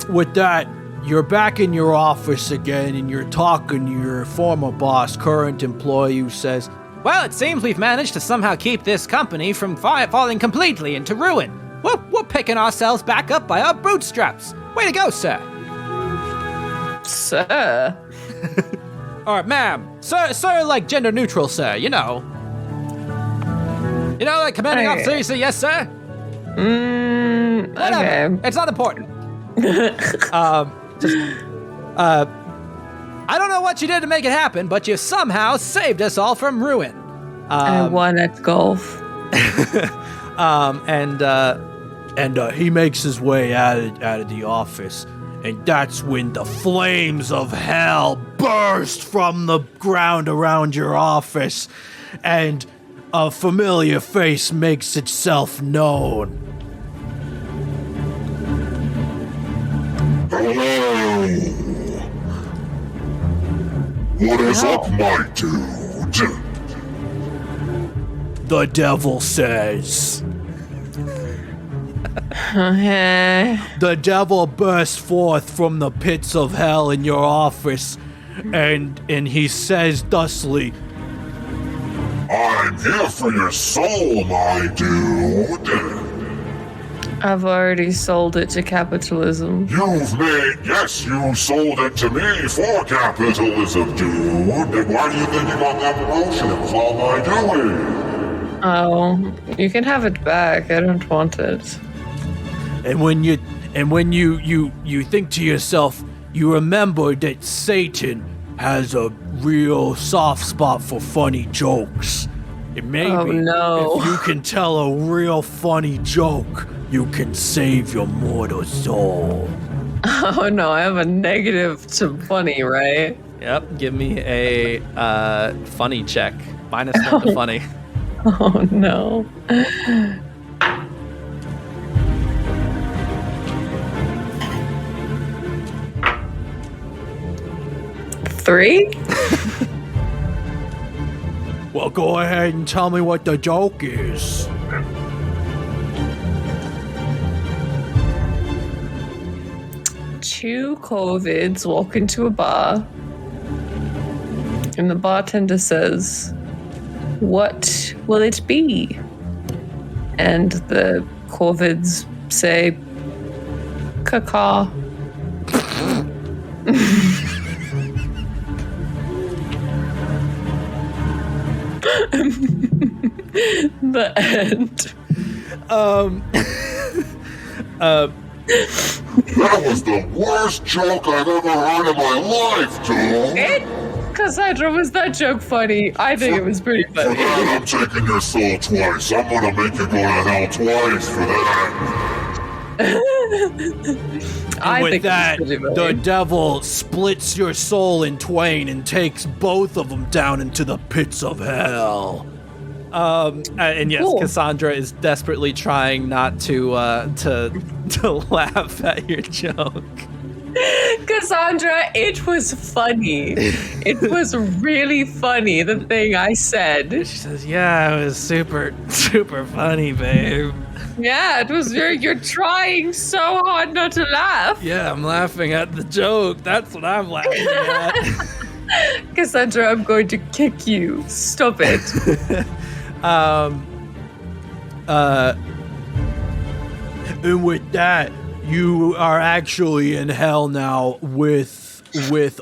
with that, you're back in your office again and you're talking to your former boss, current employee, who says, well, it seems we've managed to somehow keep this company from falling completely into ruin. We're picking ourselves back up by our bootstraps. Way to go, sir. Sir? All right, ma'am. Sir, like gender neutral, sir, you know. You know, like commanding officer, you say, yes, sir? Whatever. Okay. It's not important. I don't know what you did to make it happen, but you somehow saved us all from ruin. I won at golf. And he makes his way out of the office, and that's when the flames of hell burst from the ground around your office, and a familiar face makes itself known. Hello. What is up, my dude? The devil says. The devil bursts forth from the pits of hell in your office, and he says thusly, I'm here for your soul, my dude. I've already sold it to capitalism. You sold it to me for capitalism, dude. Then why do you think you got that promotion? It was all my doing. Oh, you can have it back. I don't want it. and when you think to yourself, you remember that Satan has a real soft spot for funny jokes. And maybe if you can tell a real funny joke, you can save your mortal soul. Oh no, I have a negative to funny, right? Yep, give me a funny check. -1 to funny. Oh no. Three? Well, go ahead and tell me what the joke is. Two COVIDs walk into a bar, and the bartender says, "What will it be?" And the COVIDs say, "Caca." The end. That was the worst joke I've ever heard in my life, dude. Cassandra, was that joke funny? I think it was pretty For funny. that, I'm taking your soul twice. I'm gonna make you go to hell twice for that. I With think that, it was pretty the funny. devil splits your soul in twain and takes both of them down into the pits of hell. And yes, Cool. Cassandra is desperately trying not to laugh at your joke. Cassandra, it was funny. It was really funny, the thing I said. She says, "Yeah, it was super, super funny, babe. Yeah, it was you're trying so hard not to laugh. Yeah, I'm laughing at the joke. That's what I'm laughing at." Cassandra, I'm going to kick you. Stop it. And with that, you are actually in hell now with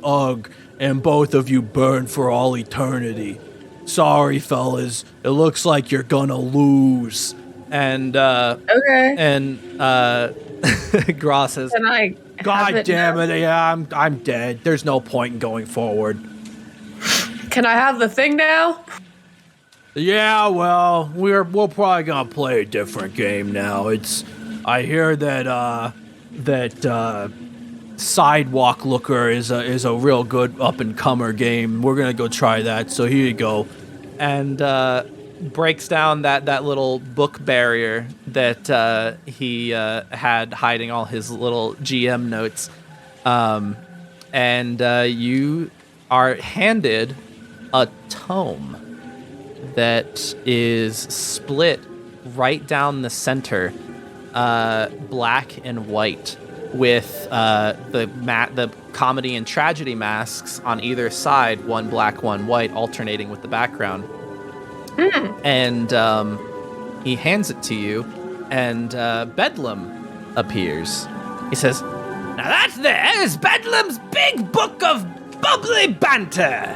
Ugg, and both of you burn for all eternity. Sorry, fellas. It looks like you're gonna lose. And Okay. Gross says, Can I have God it damn now? it! Yeah, I'm dead. There's no point in going forward. Can I have the thing now? Yeah, well, we're probably gonna play a different game now. I hear that Sidewalk Looker is a real good up and comer game. We're gonna go try that. So here you go. and breaks down that little book barrier that he had hiding all his little GM notes. And you are handed a tome that is split right down the center, black and white, with the comedy and tragedy masks on either side, one black, one white, alternating with the background. And he hands it to you, and Bedlam appears. He says, "Now that there is Bedlam's big book of bubbly banter."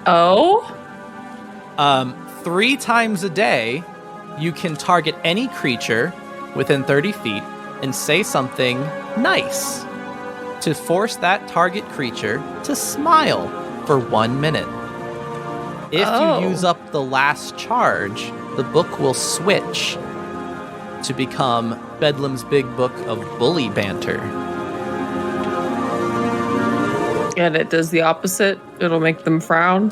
Oh? 3 times a day, you can target any creature within 30 feet and say something nice. to force that target creature to smile for 1 minute. If you use up the last charge, the book will switch to become Bedlam's Big Book of Bully Banter. And it does the opposite. It'll make them frown.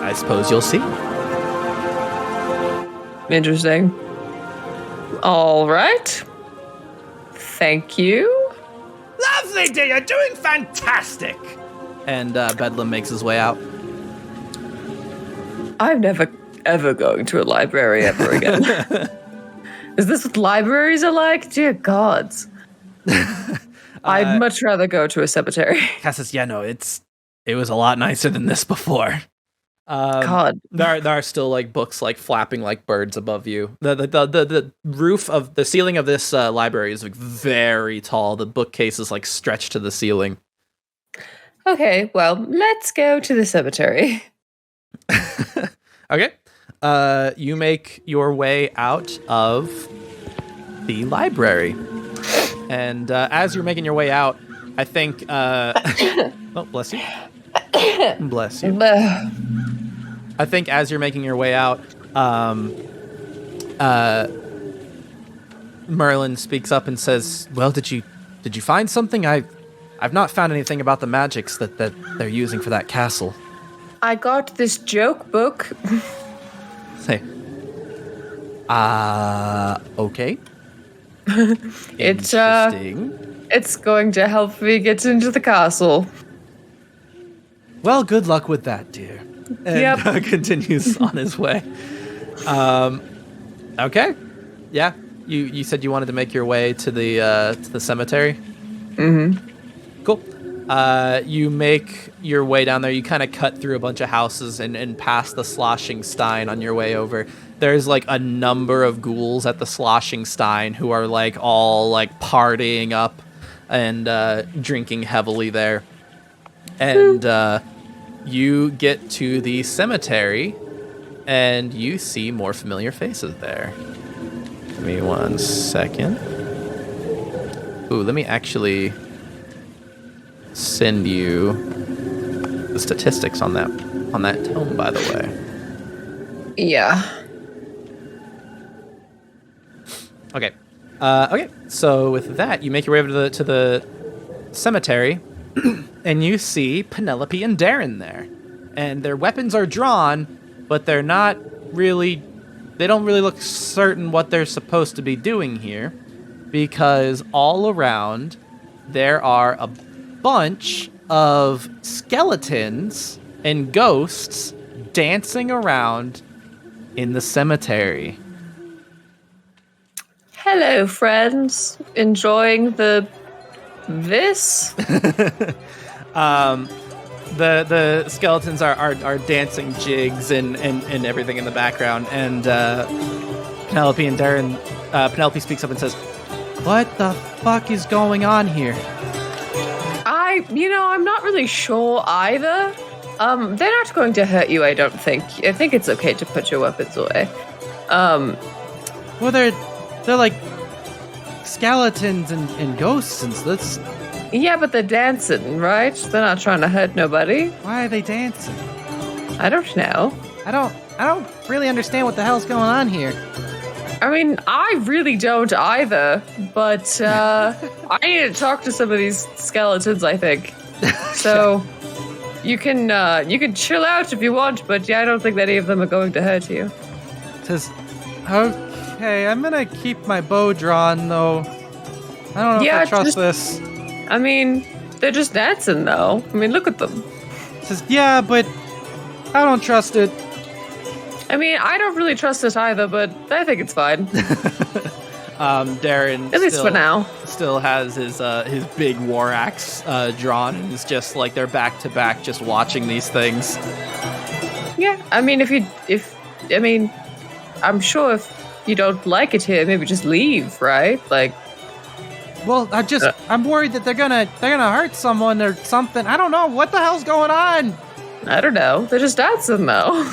I suppose you'll see. Interesting. All right. Thank you. Lovely, dear. You're doing fantastic. And Bedlam makes his way out. I'm never, ever going to a library ever again. Is this what libraries are like? Dear gods. I'd much rather go to a cemetery. Cass says, yeah, no, it was a lot nicer than this before. God. There are still like books like flapping like birds above you. The roof of the ceiling of this library is like very tall. The bookcase is like stretched to the ceiling. Okay, well, let's go to the cemetery. Okay. You make your way out of the library. And as you're making your way out, I think... oh, bless you. Bless you. I think as you're making your way out, Merlin speaks up and says, well, did you find something? I've not found anything about the magics that they're using for that castle. I got this joke book. Say, okay. It's going to help me get into the castle. Well, good luck with that, dear. And continues on his way. Okay. Yeah. You said you wanted to make your way to the cemetery? Mm-hmm. Cool. You make your way down there. You kind of cut through a bunch of houses and past the Sloshing Stein on your way over. There's like a number of ghouls at the Sloshing Stein who are like all like partying up and drinking heavily there. And you get to the cemetery and you see more familiar faces there. Give me 1 second. Ooh, let me actually send you the statistics on that tome, by the way. Yeah. Okay. Okay. So with that, you make your way over to the cemetery, and you see Penelope and Darren there, and their weapons are drawn, but they're not really. They don't really look certain what they're supposed to be doing here, because all around there are a bunch of skeletons and ghosts dancing around in the cemetery. Hello, friends. Enjoying this? The skeletons are dancing jigs and everything in the background, and Penelope and Darren. Penelope speaks up and says, "What the fuck is going on here?" I'm not really sure either. They're not going to hurt you, I don't think. I think it's okay to put your weapons away. Well, they're like skeletons and ghosts and stuff. Yeah, but they're dancing, right? They're not trying to hurt nobody. Why are they dancing? I don't know. I don't really understand what the hell's going on here. I mean, I really don't either, but I need to talk to some of these skeletons, I think. So you can chill out if you want, but yeah, I don't think that any of them are going to hurt you. Says, okay, I'm gonna keep my bow drawn though. I don't know if I trust this. I mean, they're just dancing though. I mean, look at them. Says, yeah, but I don't trust it. I mean, I don't really trust it either, but I think it's fine. Darren, at least for now, still has his big war axe drawn, and is just like they're back to back, just watching these things. Yeah, I mean, I'm sure if you don't like it here, maybe just leave, right? Like, well, I'm worried that they're gonna hurt someone or something. I don't know what the hell's going on. I don't know. They're just dancing though.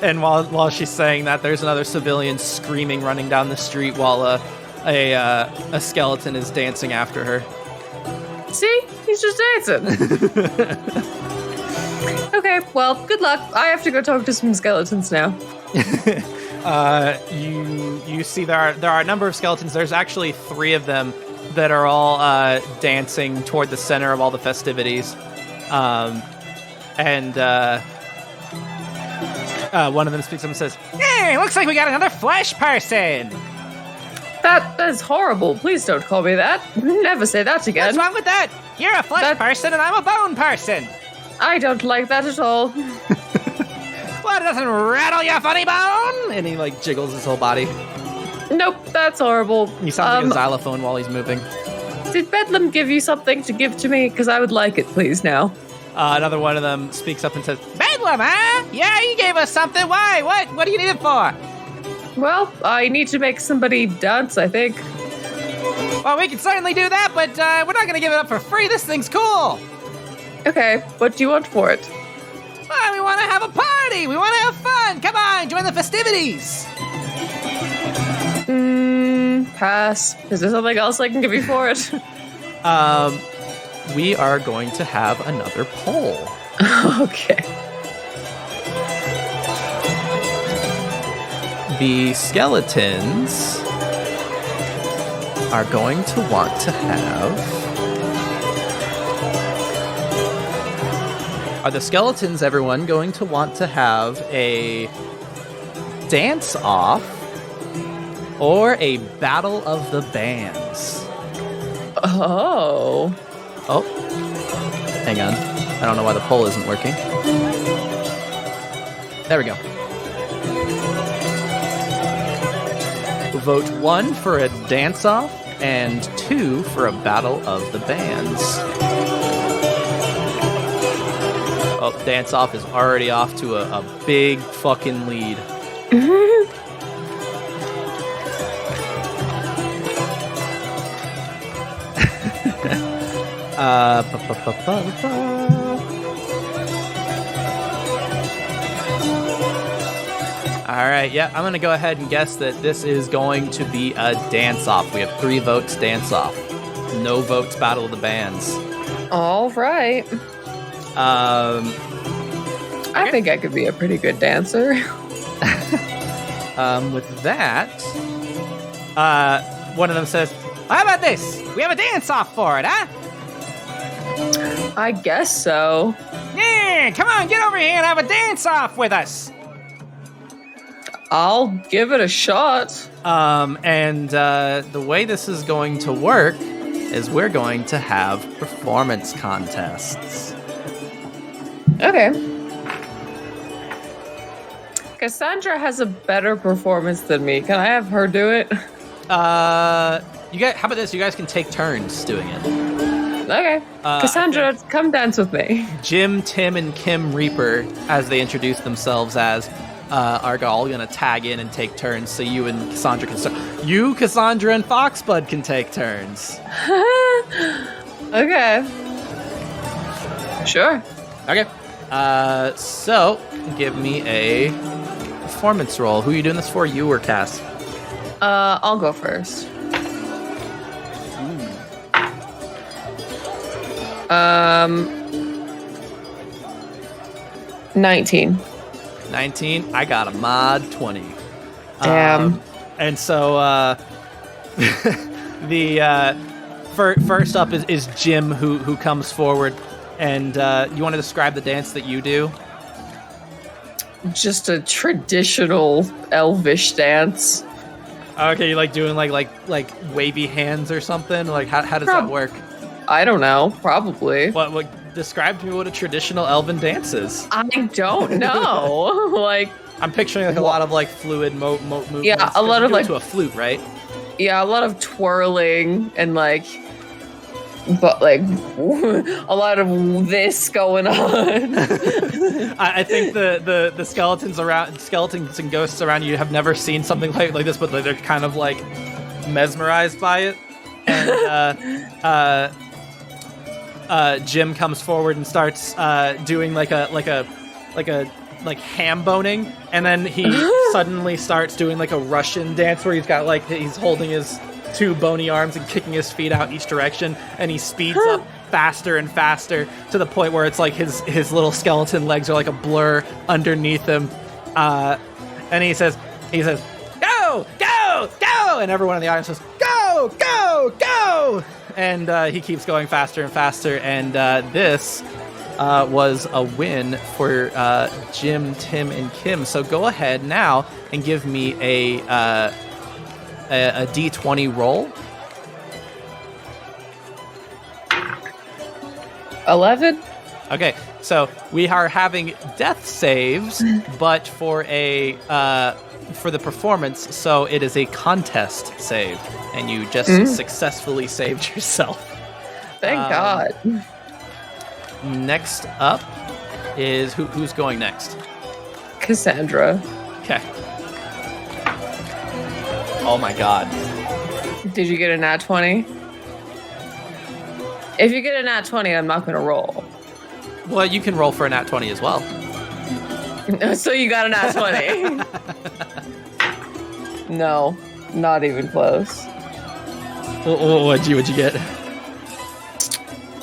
And while she's saying that, there's another civilian screaming, running down the street while a skeleton is dancing after her. See? He's just dancing. Okay, well, good luck. I have to go talk to some skeletons now. You see there are a number of skeletons. There's actually 3 of them that are all dancing toward the center of all the festivities. And one of them speaks up and says, "Hey, looks like we got another flesh person." That is horrible. Please don't call me that. Never say that again. What's wrong with that? You're a flesh person and I'm a bone person. I don't like that at all. What, it doesn't rattle you, funny bone? And he like jiggles his whole body. Nope, that's horrible. He sounds like a xylophone while he's moving. Did Bedlam give you something to give to me? Because I would like it, please, now. Another one of them speaks up and says, "Bedlam, huh? Yeah, you gave us something. Why? What do you need it for?" Well, I need to make somebody dance, I think. Well, we can certainly do that, but we're not going to give it up for free. This thing's cool. Okay, what do you want for it? Well, we want to have a party. We want to have fun. Come on, join the festivities. Pass. Is there something else I can give you for it? We are going to have another poll. Okay. The skeletons are going to want to have... Are the skeletons, everyone, going to want to have a dance-off or a battle of the bands? Oh. Oh. Hang on. I don't know why the poll isn't working. There we go. Vote 1 for a dance-off and 2 for a battle of the bands. Oh, dance-off is already off to a big fucking lead. All right, yeah, I'm going to go ahead and guess that this is going to be a dance-off. We have 3 votes dance-off. No votes battle of the bands. All right. I think I could be a pretty good dancer. With that, one of them says, "How about this? We have a dance-off for it, huh?" I guess so. Yeah, come on, get over here and have a dance-off with us. I'll give it a shot. The way this is going to work is we're going to have performance contests. Okay. Cassandra has a better performance than me. Can I have her do it? You guys, how about this? You guys can take turns doing it. Okay. Cassandra, come dance with me. Jim, Tim, and Kim Reaper, as they introduce themselves as, are all gonna tag in and take turns. So you and Cassandra can start. You, Cassandra, and Foxbud can take turns. Okay. Sure. Okay. So give me a performance roll. Who are you doing this for? You or Cass? I'll go first. 19. 19. I got a mod 20. Damn. And so the first up is Jim, who comes forward, and you want to describe the dance that you do? Just a traditional elvish dance. Okay, you like doing like wavy hands or something? Like how does that work? I don't know. Probably. What describe to me what a traditional elven dance is? I don't know. Like I'm picturing like a lot of like fluid movements. Yeah, a lot of like to a flute, right? Yeah, a lot of twirling and like a lot of this going on. I think the skeletons and ghosts around you have never seen something like this, but they're kind of like mesmerized by it. And Jim comes forward and starts doing like a ham boning, and then he suddenly starts doing like a Russian dance where he's holding his 2 bony arms and kicking his feet out each direction, and he speeds up faster and faster to the point where it's like his little skeleton legs are like a blur underneath him. And he says, go, go, go! And everyone in the audience says, go, go, go! And he keeps going faster and faster. And this was a win for Jim, Tim, and Kim. So go ahead now and give me a D20 roll. 11. Okay, so we are having death saves, but for the performance, so it is a contest save, and you just successfully saved yourself. Thank God. Next up is who's going next? Cassandra. Okay. Oh my God. Did you get a nat 20? If you get a nat 20, I'm not going to roll. Well, you can roll for a nat 20 as well. So you got a nat 20. No, not even close. What'd you get?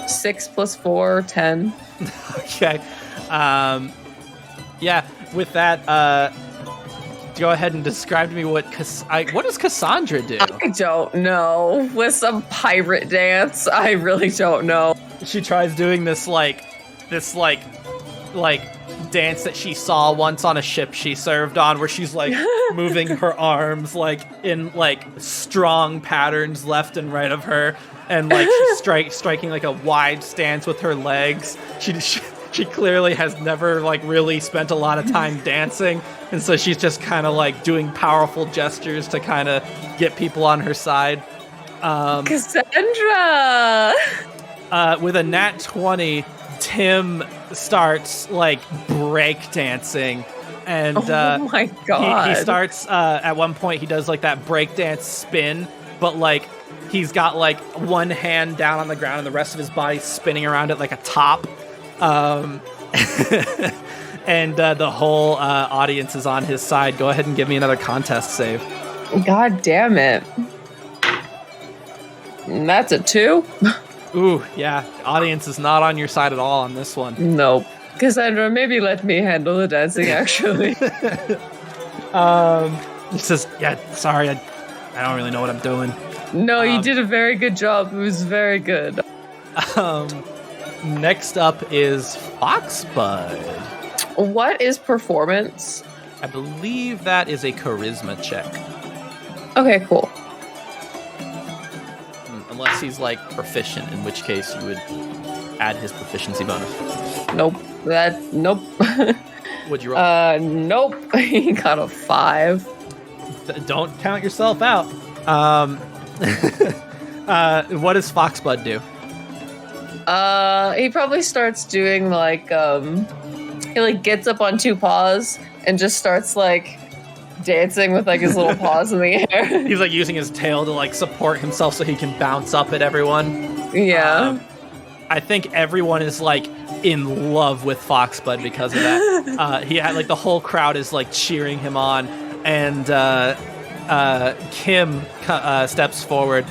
6 plus 4, 10. Okay. Yeah, with that, go ahead and describe to me what does Cassandra do? I don't know. With some pirate dance, I really don't know. She tries doing this dance that she saw once on a ship she served on, where she's like moving her arms like in like strong patterns left and right of her, and like she's striking like a wide stance with her legs. She clearly has never like really spent a lot of time dancing, and so she's just kind of like doing powerful gestures to kind of get people on her side. Cassandra! With a nat 20, Tim starts like break dancing, and oh my God. he starts at one point he does like that break dance spin, but like he's got like one hand down on the ground and the rest of his body spinning around it like a top. And the whole audience is on his side. Go ahead and give me another contest save. God damn it. That's a 2? Ooh, yeah. The audience is not on your side at all on this one. Nope. Cassandra, maybe let me handle the dancing, actually. He says, yeah, sorry, I don't really know what I'm doing. No, you did a very good job. It was very good. Next up is Foxbud. What is performance? I believe that is a charisma check. Okay, cool. Unless he's like proficient, in which case you would add his proficiency bonus. Nope. Nope. What'd you roll? Nope. He got a 5. Don't count yourself out. What does Foxbud do? He probably starts doing like, he like gets up on 2 paws and just starts like dancing with like his little paws in the air. He's like using his tail to like support himself so he can bounce up at everyone. Yeah. I think everyone is like in love with Foxbud because of that. He had like the whole crowd is like cheering him on, and Kim steps forward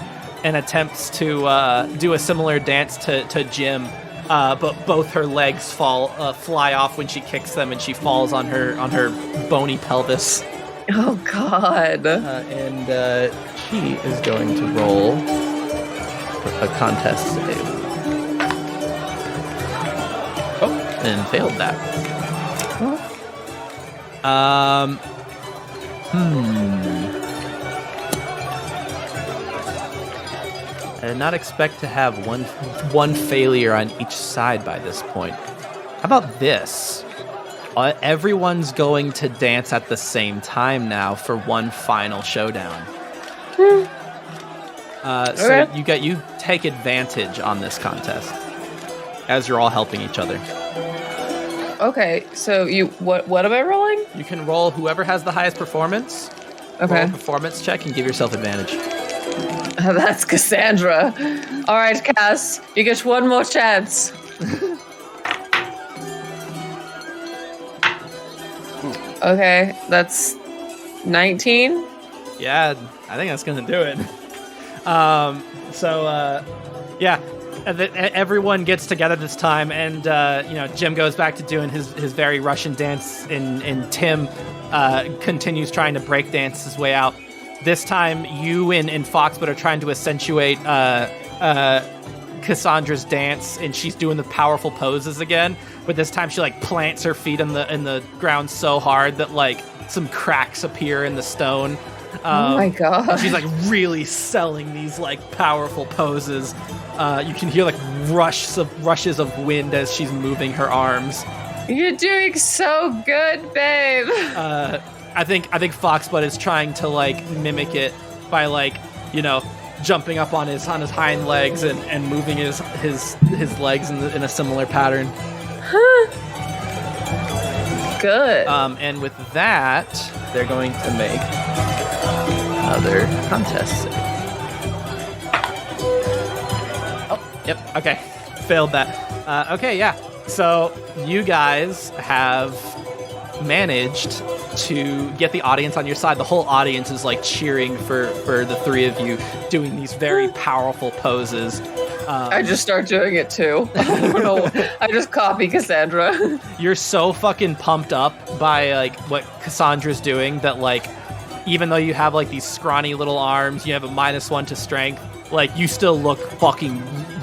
and attempts to do a similar dance to Jim, but both her legs fly off when she kicks them, and she falls on her bony pelvis. Oh God! And she is going to roll a contest save. Oh, and failed that. I did not expect to have one failure on each side by this point. How about this? Everyone's going to dance at the same time now for one final showdown. So you take advantage on this contest as you're all helping each other. Okay, so what am I rolling? You can roll whoever has the highest performance. Okay. Roll a performance check and give yourself advantage. That's Cassandra. All right, Cass, you get one more chance. Okay, that's 19. Yeah, I think that's gonna do it. Yeah, everyone gets together this time, and Jim goes back to doing his very Russian dance, and Tim continues trying to break dance his way out. This time, you and Foxbud are trying to accentuate Cassandra's dance, and she's doing the powerful poses again. But this time, she like plants her feet in the ground so hard that like some cracks appear in the stone. Oh my god! She's like really selling these like powerful poses. You can hear like rushes of wind as she's moving her arms. You're doing so good, babe. I think Foxbud is trying to like mimic it by like jumping up on his hind legs and moving his legs in a similar pattern. Good. And with that, they're going to make another contest. Oh, yep. Okay, failed that. Okay, yeah. So you guys have managed to get the audience on your side. The whole audience is like cheering for the three of you doing these very powerful poses. I just start doing it too. I don't know. I just copy Cassandra. You're so fucking pumped up by like what Cassandra's doing that like even though you have like these scrawny little arms, you have a -1 to strength, like you still look fucking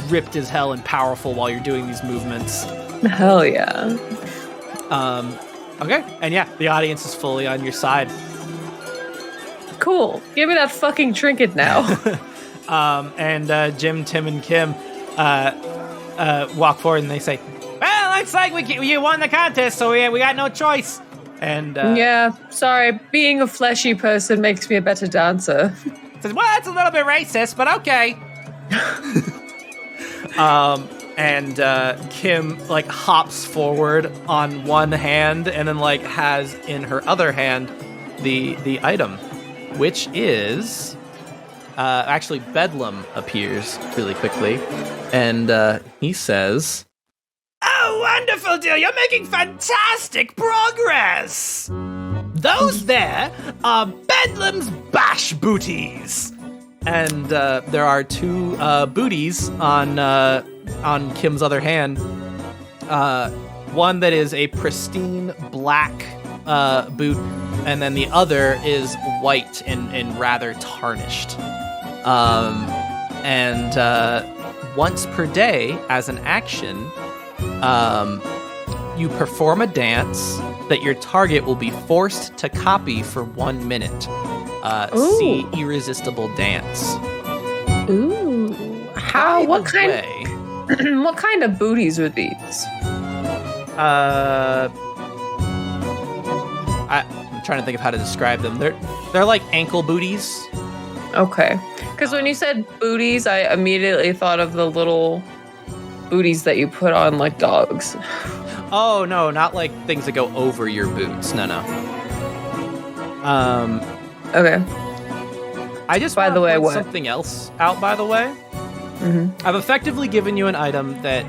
ripped as hell and powerful while you're doing these movements. Hell yeah. Okay, and yeah, the audience is fully on your side. Cool. Give me that fucking trinket now. And Jim, Tim, and Kim walk forward and they say, "Well, looks like you won the contest, so we got no choice." And yeah, sorry. Being a fleshy person makes me a better dancer. Says, "Well, that's a little bit racist, but okay." And Kim like hops forward on one hand and then like has in her other hand the item, which is actually Bedlam appears really quickly, and he says, "Oh, wonderful, dear! You're making fantastic progress. Those there are Bedlam's bash booties." And there are two booties on Kim's other hand. One that is a pristine black boot, and then the other is white and rather tarnished. And once per day, as an action, you perform a dance that your target will be forced to copy for 1 minute. See Irresistible Dance. Ooh. What kind of booties are these? I'm trying to think of how to describe them. They're like ankle booties. Okay. Because when you said booties, I immediately thought of the little booties that you put on like dogs. Oh no, not like things that go over your boots. No. Okay. I just by the way, point something else out. By the way, I've effectively given you an item that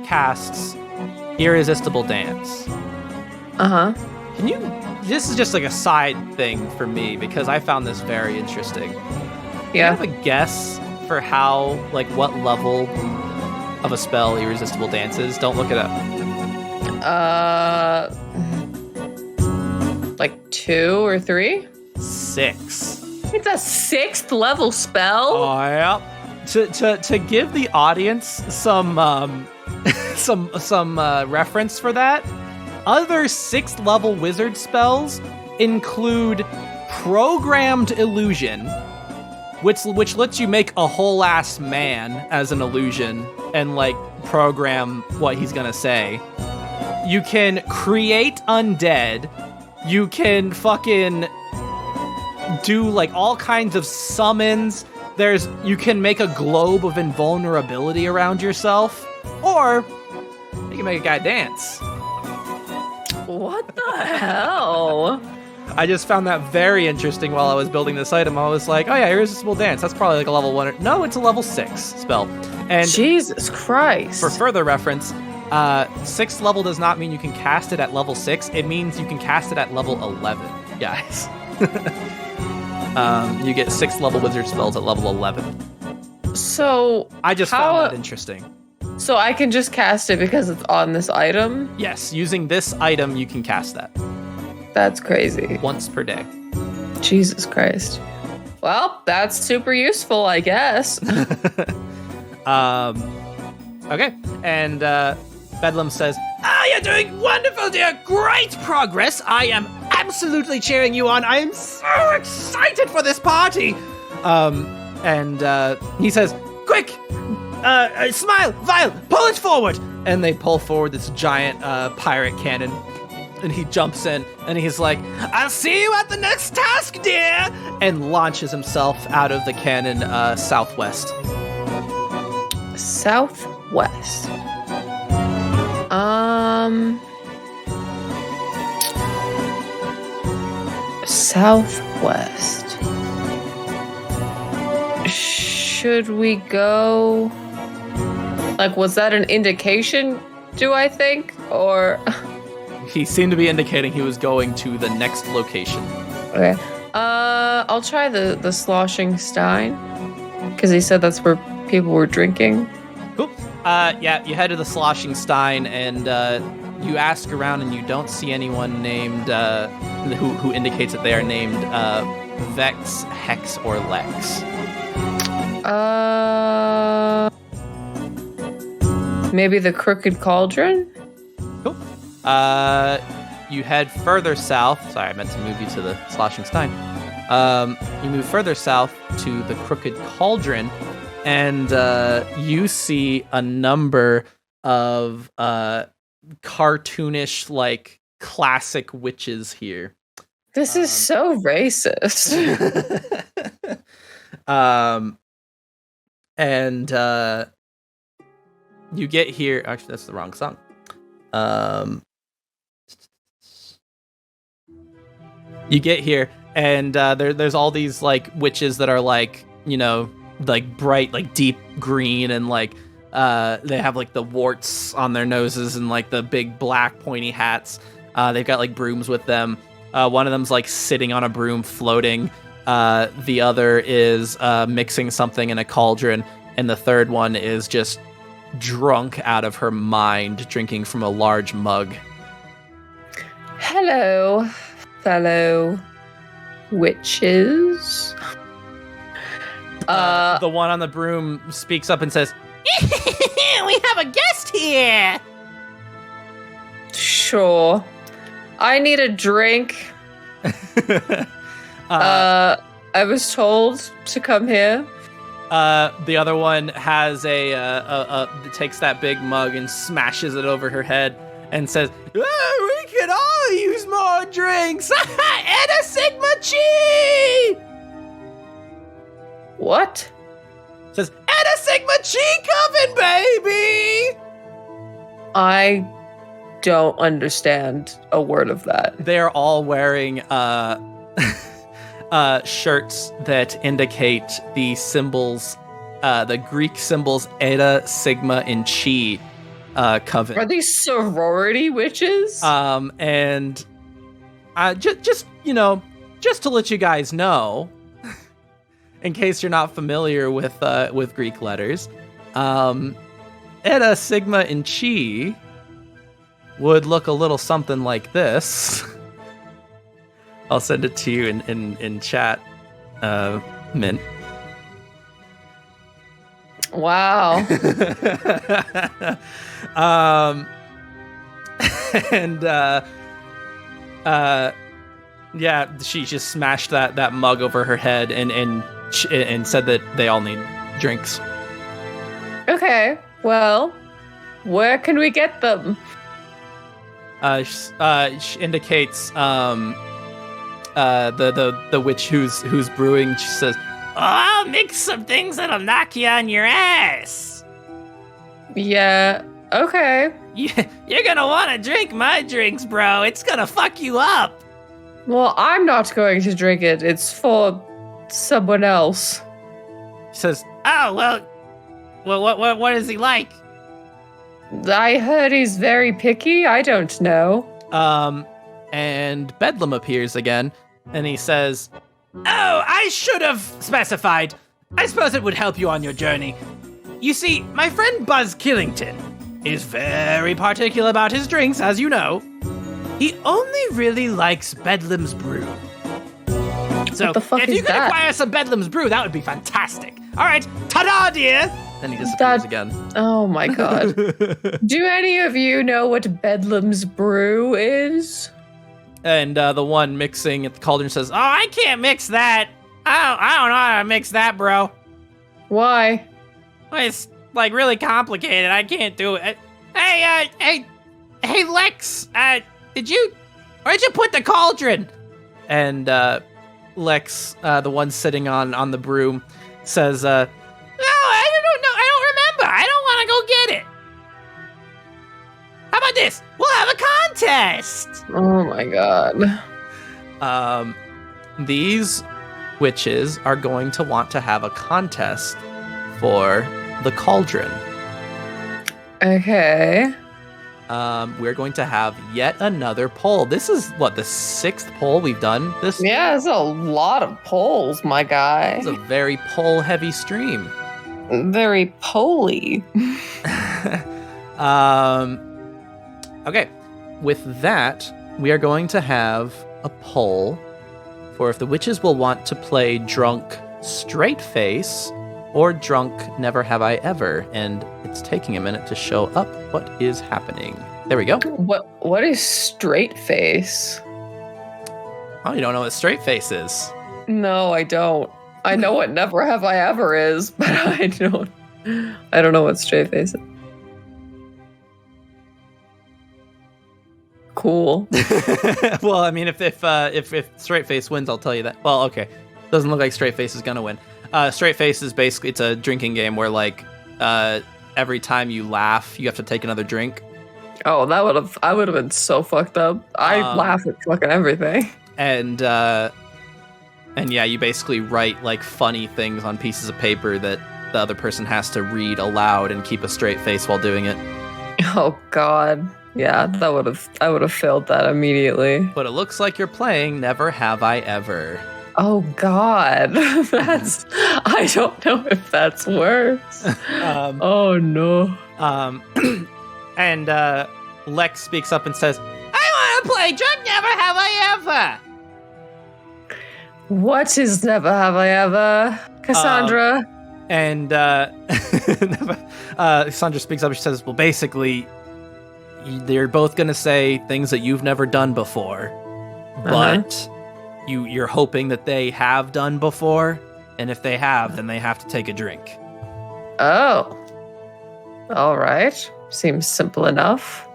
casts Irresistible Dance. Can you? This is just like a side thing for me because I found this very interesting. Yeah. Do you have a guess for how, like, what level of a spell Irresistible Dance is? Don't look it up. Like 2 or 3? 6. It's a 6th level spell? Oh, yeah. To give the audience some reference for that, other 6th level wizard spells include Programmed Illusion, which lets you make a whole ass man as an illusion and like program what he's gonna say. You can create undead. You can fucking do like all kinds of summons. You can make a globe of invulnerability around yourself, or you can make a guy dance. What the hell? I just found that very interesting while I was building this item. I was like, oh yeah, Irresistible Dance. That's probably like a level 1. No, it's a level 6 spell. And Jesus Christ. For further reference, 6th level does not mean you can cast it at level 6. It means you can cast it at level 11, guys. You get 6th level wizard spells at level 11. So I just found that interesting. So I can just cast it because it's on this item? Yes, using this item, you can cast that That's crazy. once per day. Jesus Christ. Well, that's super useful, I guess. Okay, and Bedlam says, you're doing wonderful, dear. Great progress. I am absolutely cheering you on. I am so excited for this party. And he says, quick, smile, Vile, pull it forward. And they pull forward this giant pirate cannon. And he jumps in, and he's like, I'll see you at the next task, dear! And launches himself out of the cannon southwest. Southwest. Southwest. Should we go? Like, was that an indication, do I think? Or... He seemed to be indicating he was going to the next location. Okay. I'll try the sloshing stein. Because he said that's where people were drinking. Cool. Yeah, you head to the sloshing stein, and you ask around, and you don't see anyone named who indicates that they are named Vex, Hex, or Lex. Maybe the Crooked Cauldron? Cool. You head further south. Sorry, I meant to move you to the sloshing stein. You move further south to the Crooked Cauldron, and you see a number of cartoonish, like, classic witches here. This is so racist. And you get here. Actually, that's the wrong song. You get here, and there's all these, like, witches that are, like, you know, like, bright, like, deep green, and, like, they have, like, the warts on their noses and, like, the big black pointy hats. They've got, like, brooms with them. One of them's, like, sitting on a broom floating. The other is mixing something in a cauldron, and the third one is just drunk out of her mind, drinking from a large mug. Hello, fellow witches. The one on the broom speaks up and says, "We have a guest here." Sure. I need a drink. I was told to come here. The other one has takes that big mug and smashes it over her head and says, "We could all use more drinks. Eta Sigma Chi." What? Says, "Eta Sigma Chi coming, baby." I don't understand a word of that. They're all wearing shirts that indicate the symbols, the Greek symbols Eta, Sigma, and Chi coven. Are these sorority witches? And just you know, just to let you guys know, in case you're not familiar with Greek letters, Eta, Sigma, and Chi would look a little something like this. I'll send it to you in chat, Mint. Wow. And yeah, she just smashed that mug over her head and said that they all need drinks. Okay, well, where can we get them? She indicates the witch who's brewing. She says, "I'll mix some things that'll knock you on your ass." Yeah, okay. You're gonna want to drink my drinks, bro. It's gonna fuck you up. Well, I'm not going to drink it. It's for someone else. She says, "Oh, well, what is he like?" I heard he's very picky. I don't know. And Bedlam appears again, and he says, "Oh, I should have specified. I suppose it would help you on your journey. You see, my friend Buzz Killington is very particular about his drinks, as you know. He only really likes Bedlam's brew. So, What the fuck if is you could that? acquire some Bedlam's brew, that would be fantastic. All right, ta-da, dear! Then he disappears again. Oh my god. Do any of you know what Bedlam's brew is? And the one mixing at the cauldron says, "Oh, I can't mix that. I don't know how to mix that, bro. Why? It's like really complicated. I can't do it. Hey, Lex. Where'd you put the cauldron?" And Lex, the one sitting on the broom, says, "No, I don't know. I don't remember. I don't want to go get it. How about this? We'll have a contest." Oh my god. These witches are going to want to have a contest for the cauldron. Okay. We're going to have yet another poll. This is what, the 6th poll we've done. This Yeah, it's a lot of polls, my guy. is a very poll heavy stream. Very poly. Okay. With that, we are going to have a poll for if the witches will want to play drunk straight face or drunk never have I ever. And it's taking a minute to show up what is happening. There we go. What is straight face? Oh, you don't know what straight face is? No, I don't. I know what never have I ever is, but I don't know what straight face is. Cool. Well, I mean, if straight face wins, I'll tell you that. Well, okay. Doesn't look like straight face is gonna win. Straight face is basically, it's a drinking game where like every time you laugh, you have to take another drink. Oh, I would have been so fucked up. I laugh at fucking everything. And yeah, you basically write like funny things on pieces of paper that the other person has to read aloud and keep a straight face while doing it. Oh god. Yeah, I would have failed that immediately. But it looks like you're playing Never Have I Ever. Oh god. I don't know if that's worse. Oh no. And Lex speaks up and says, "I want to play Drunk Never Have I Ever." What is never have I ever? Cassandra? And Sandra speaks up and she says, "Well, basically, they're both going to say things that you've never done before, but you're hoping that they have done before, and if they have, then they have to take a drink." Oh. All right. Seems simple enough.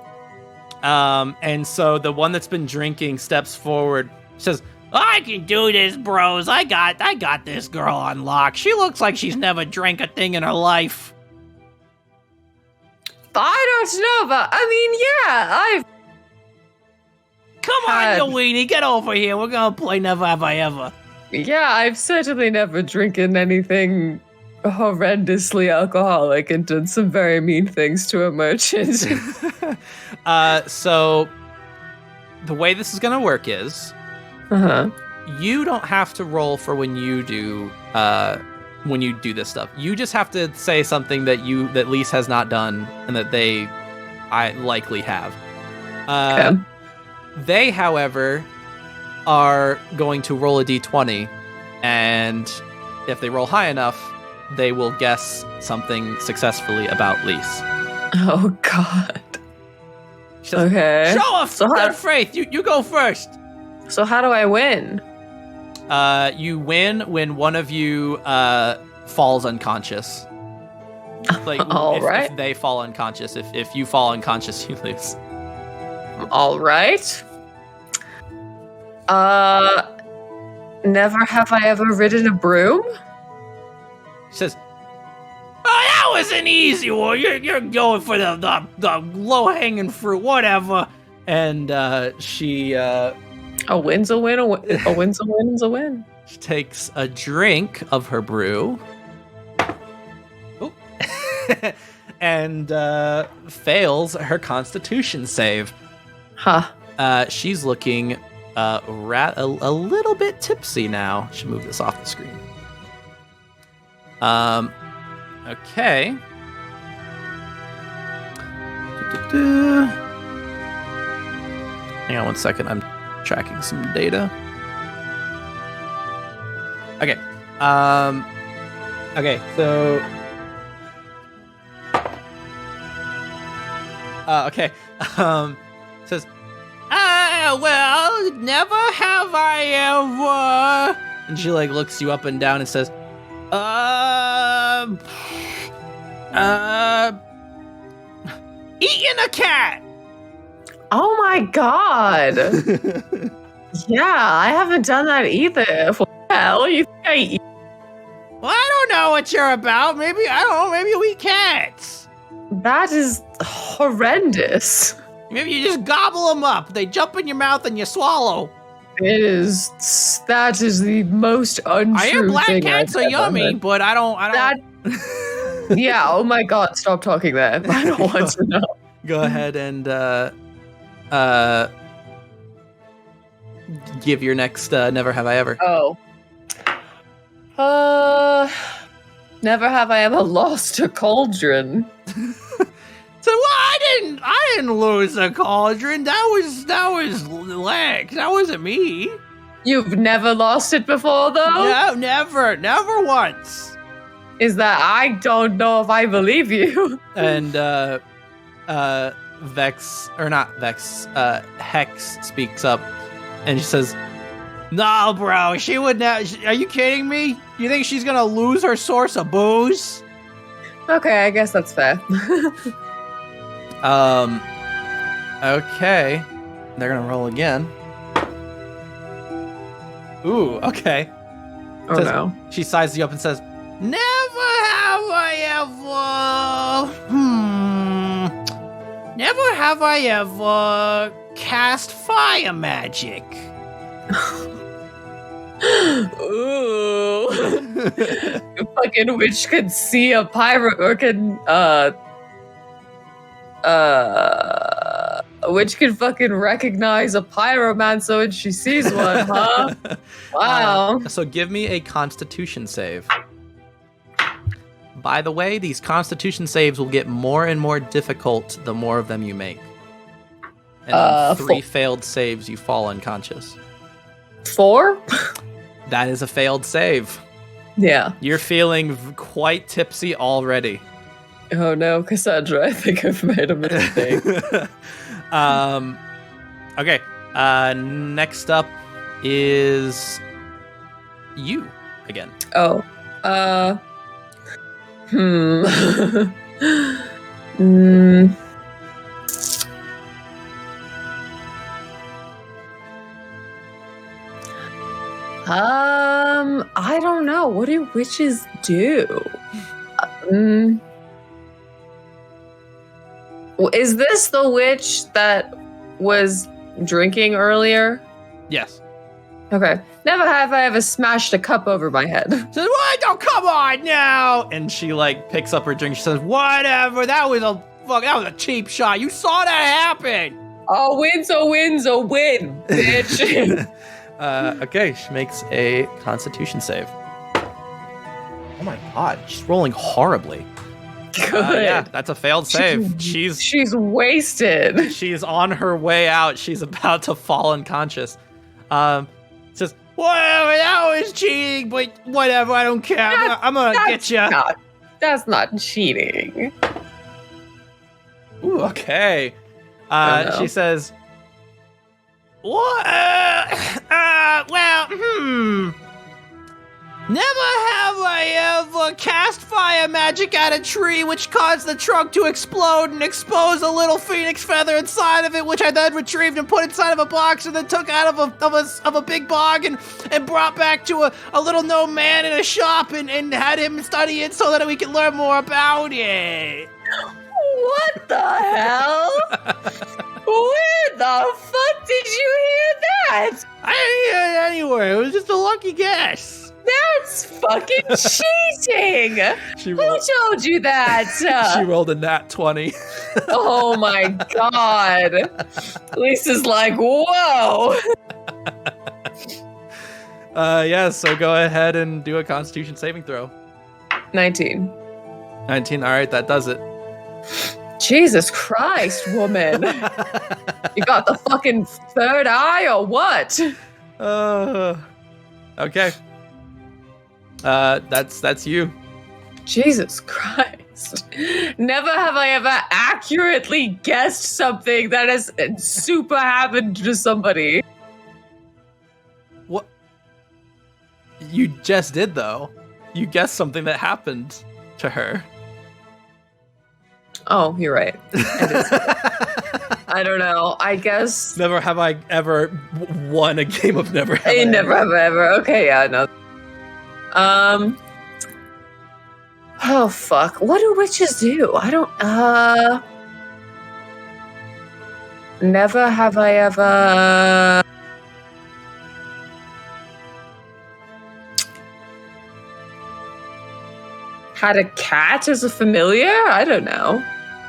And so the one that's been drinking steps forward, says, "I can do this, bros. I got this girl on lock. She looks like she's never drank a thing in her life." I don't know, but I mean, yeah, Come on, you weenie, get over here. We're gonna play Never Have I Ever. I've certainly never drinking anything horrendously alcoholic and done some very mean things to a merchant. So the way this is gonna work is, you don't have to roll for when you do this stuff. You just have to say something that Lise has not done and that I likely have. Okay. They, however, are going to roll a d20, and if they roll high enough, they will guess something successfully about Lise. Oh god. She says, Okay. "Show off good faith. You go first." So how do I win? You win when one of you falls unconscious. Like, if they fall unconscious. If you fall unconscious, you lose. All right. Never have I ever ridden a broom? She says, "Oh, that was an easy one. You're going for the low-hanging fruit, whatever." And she... A win's a win, a win's a win's a win. She takes a drink of her brew. Ooh. And fails her constitution save. Huh. She's looking a little bit tipsy now. Should move this off the screen. Okay. Hang on one second. I'm tracking some data. Okay. Okay, so okay. Says, well, never have I ever. And she like looks you up and down and says, eating a cat. Oh my god. Yeah, I haven't done that either. What the hell? You think I eat? Well, I don't know what you're about. Maybe, I don't know, maybe you eat cats. That is horrendous. Maybe you just gobble them up. They jump in your mouth and you swallow. That is the most untrue I hear black thing cats I've are ever yummy, heard. but I don't. Yeah, oh my god, stop talking there. I don't want to know. Go ahead and give your next Never Have I Ever. Oh. Never have I ever lost a cauldron. So I didn't lose a cauldron. That was Lex. That wasn't me. You've never lost it before, though? No, never once. Is that I don't know if I believe you. And Hex speaks up, and she says, "No, bro, she would not. Are you kidding me? You think she's gonna lose her source of booze?" Okay, I guess that's fair. Okay. They're gonna roll again. Ooh, okay. Oh Says- no. She sizes you up and says, "Never have I ever. Never have I ever cast fire magic." Ooh. A fucking witch could see a pirate or can a witch can fucking recognize a pyromancer when she sees one, huh? Wow. So give me a Constitution save. By the way, these Constitution saves will get more and more difficult the more of them you make. And on 3 failed saves, you fall unconscious. 4? That is a failed save. Yeah. You're feeling quite tipsy already. Oh no, Cassandra, I think I've made a mistake. Okay. Next up is you again. Oh. I don't know. What do witches do? Is this the witch that was drinking earlier? Yes. Okay. Never have I ever smashed a cup over my head. Says, "What? Oh, come on now!" And she like picks up her drink. She says, "Whatever. That was a cheap shot. You saw that happen." A win's a win, bitch. Okay. She makes a Constitution save. Oh my god, she's rolling horribly. Good. Yeah, that's a failed save. She's wasted. She's on her way out. She's about to fall unconscious. Says, "Whatever, that was cheating, but whatever, I don't care. I'm gonna get you." That's not cheating. Ooh, okay. Oh, no. She says, "What? Never have I ever cast fire magic at a tree, which caused the trunk to explode and expose a little phoenix feather inside of it, which I then retrieved and put inside of a box and then took out of a big bog and brought back to a little gnome man in a shop and had him study it so that we could learn more about it." What the hell? Where the fuck did you hear that? I didn't hear it anywhere. It was just a lucky guess. That's fucking cheating. Who told you that? She rolled a nat 20. Oh my god. Lisa's like, whoa. Yeah, so go ahead and do a Constitution saving throw. 19. 19. All right, that does it. Jesus Christ, woman. You got the fucking third eye or what? Okay. That's you. Jesus Christ. Never have I ever accurately guessed something that has super happened to somebody. What? You just did, though. You guessed something that happened to her. Oh, you're right. I don't know. I guess. Never have I ever won a game of Never Have I Never have I ever. Okay, yeah, no. Oh, fuck. What do witches do? I don't, Never have I ever... had a cat as a familiar? I don't know.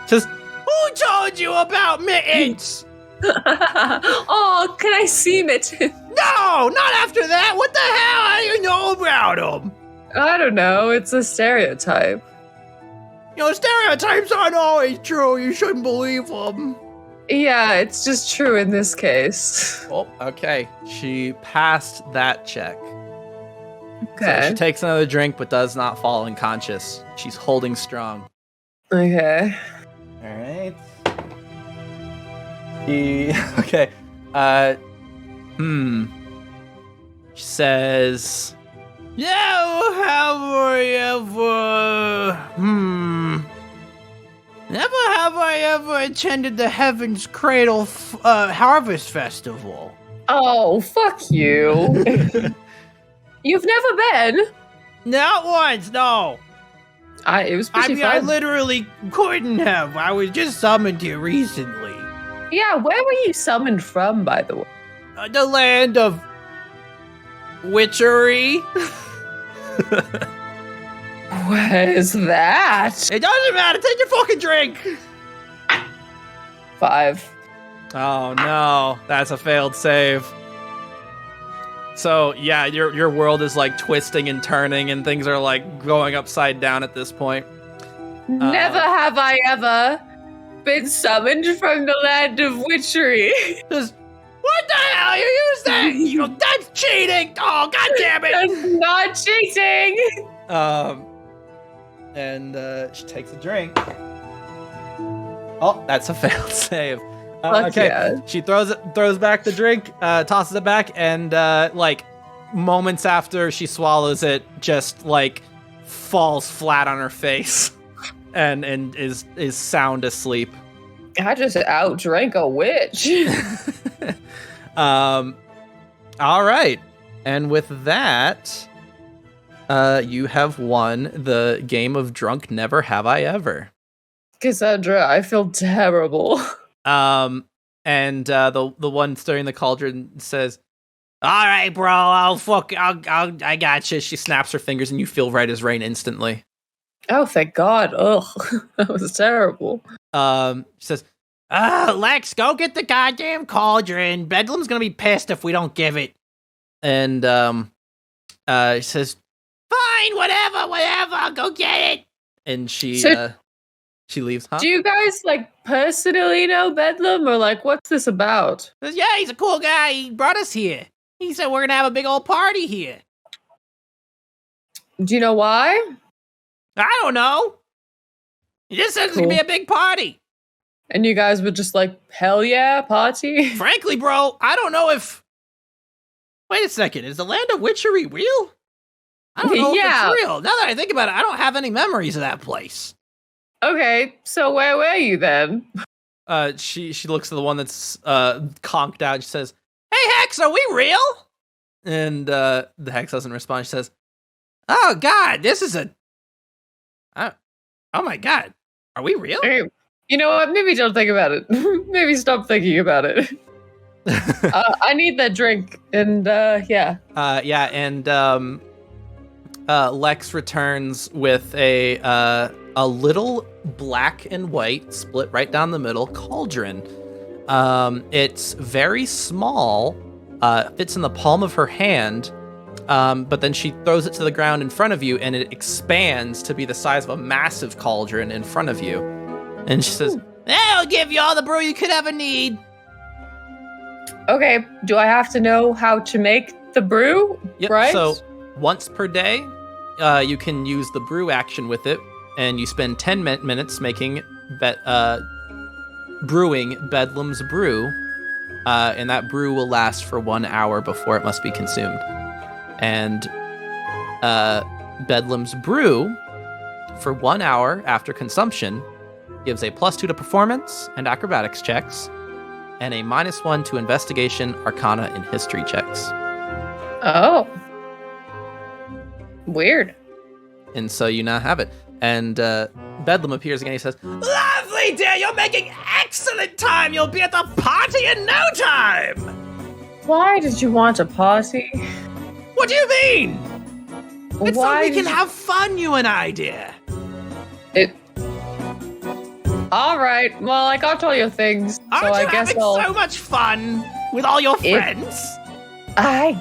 Just Who told you about mittens? Oh, can I see it? No, not after that. What the hell? How do you know about them? I don't know. It's a stereotype. You know, stereotypes aren't always true. You shouldn't believe them. Yeah, it's just true in this case. oh, okay. She passed that check. Okay. So she takes another drink, but does not fall unconscious. She's holding strong. Okay. All right. Okay. She says, Never have I ever attended the Heaven's Cradle Harvest Festival. Oh, fuck you. You've never been? Not once, no. It was pretty I fun. literally couldn't have. I was just summoned here recently. Yeah, where were you summoned from, by the way? The land of witchery. Where is that? It doesn't matter. Take your fucking drink. 5. oh no, that's a failed save. So yeah, your world is like twisting and turning and things are like going upside down at this point. Never have I ever been summoned from the land of witchery. Just, what the hell? You use that? That's cheating. Oh, god damn it. That's not cheating. And she takes a drink. Oh, that's a failed save. Fuck Okay, yeah. she throws back the drink, tosses it back, and like moments after she swallows it, just like falls flat on her face, and is sound asleep. I just outdrank a witch. All right, and with that, you have won the game of Drunk Never Have I Ever. Cassandra, I feel terrible. And the one stirring the cauldron says, "All right, bro, I gotcha." She snaps her fingers, and you feel right as rain instantly. Oh, thank God. Ugh, that was terrible. She says, Lex, go get the goddamn cauldron. Bedlam's gonna be pissed if we don't give it. and she says, Fine, whatever, go get it. and she leaves. Huh? Do you guys, like, personally know Bedlam, or, like, what's this about? Says, yeah, he's a cool guy. He brought us here. He said we're gonna have a big old party here. Do you know why? I don't know. He just said it's gonna be a big party. And you guys were just like, hell yeah, party? Frankly, bro, I don't know if... Wait a second, is the land of witchery real? I don't know Yeah. if it's real. Now that I think about it, I don't have any memories of that place. Okay, so where were you then? She looks at the one that's conked out. She says, Hey, Hex, are we real? and the hex doesn't respond. She says, Oh, God, this is a... Oh, my God. Are we real? Okay, you know what? Maybe don't think about it. Maybe stop thinking about it. I need that drink, and yeah. yeah, and Lex returns with a little black and white, split right down the middle cauldron. It's very small, fits in the palm of her hand, But then she throws it to the ground in front of you, and it expands to be the size of a massive cauldron in front of you. And she says, "I'll give you all the brew you could ever need." Okay, do I have to know how to make the brew? Yep. Right? So once per day, you can use the brew action with it, and you spend 10 minutes making brewing Bedlam's brew, and that brew will last for 1 hour before it must be consumed. And Bedlam's brew, for 1 hour after consumption, gives a +2 to performance and acrobatics checks, and a -1 to investigation, arcana, and history checks. Oh. Weird. And so you now have it. And Bedlam appears again. He says, "Lovely, dear. You're making excellent time. You'll be at the party in no time." Why did you want a party? What do you mean? It's so Why we did can you- have fun, you and I, dear. All right. Well, I got all your things, Aren't so I you guess having I'll. so much fun with all your If- friends? I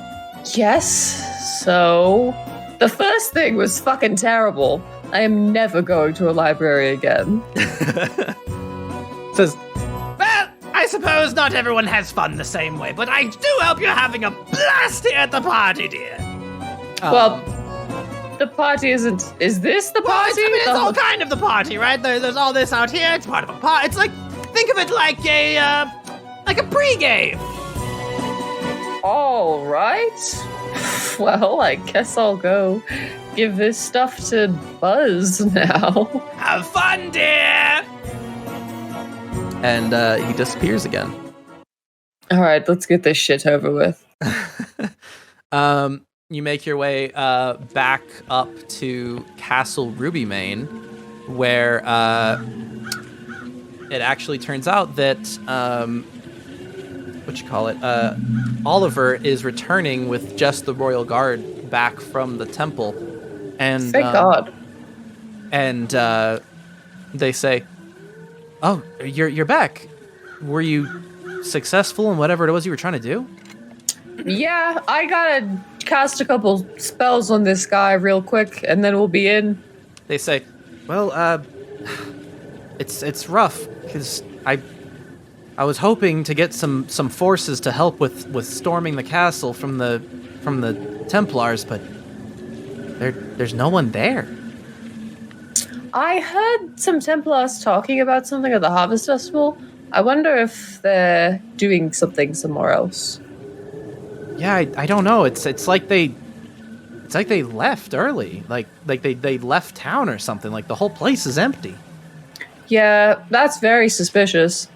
guess so. The first thing was fucking terrible. I am never going to a library again. Says, "Well, I suppose not everyone has fun the same way, but I do hope you're having a blast here at the party, dear." Well, the party isn't. Is this the Well, party? it's all kind of the party, right? There's all this out here. It's part of a party. It's like, think of it like a pregame. All right. Well, I guess I'll go give this stuff to Buzz now. Have fun, dear. And he disappears again. All right, let's get this shit over with. You make your way back up to Castle Rubymane, where it actually turns out that Oliver is returning with just the royal guard back from the temple, and Thank God. And they say, "Oh, you're back. Were you successful in whatever it was you were trying to do?" Yeah, I gotta cast a couple spells on this guy real quick, and then we'll be in. They say, "Well, it's rough because I was hoping to get some forces to help with storming the castle from the Templars, but there's no one there." I heard some Templars talking about something at the Harvest Festival. I wonder if they're doing something somewhere else. Yeah, I don't know. It's like they left early, like they left town or something. Like the whole place is empty. Yeah, that's very suspicious.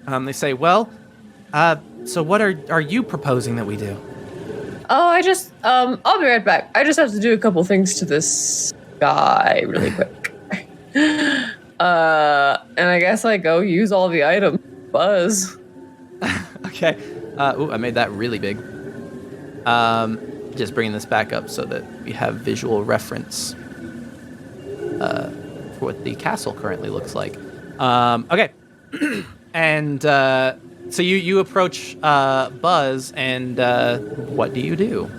They say, "Well, so what are you proposing that we do?" Oh, I'll be right back. I just have to do a couple things to this guy really quick. And I guess I go use all the items. Buzz. Okay. I made that really big. Just bringing this back up so that we have visual reference for what the castle currently looks like. Okay. And so you approach Buzz, and what do you do?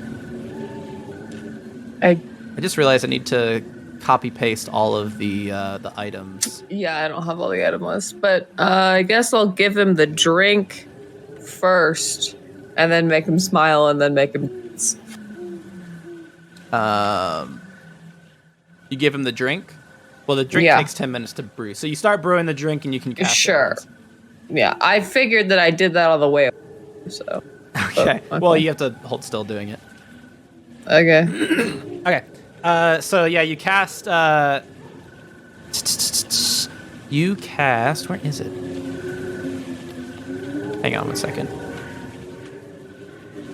I just realized I need to copy paste all of the items. Yeah, I don't have all the item list, but I guess I'll give him the drink first, and then make him smile, and then make him. You give him the drink. Well, the drink takes 10 minutes to brew, so you start brewing the drink, and you can cast it Sure. once. Yeah, I figured that I did that on the way. So. Okay. Oh, Well, you have to hold still doing it. Okay. Okay. So yeah, you cast. You cast. Where is it? Hang on one second.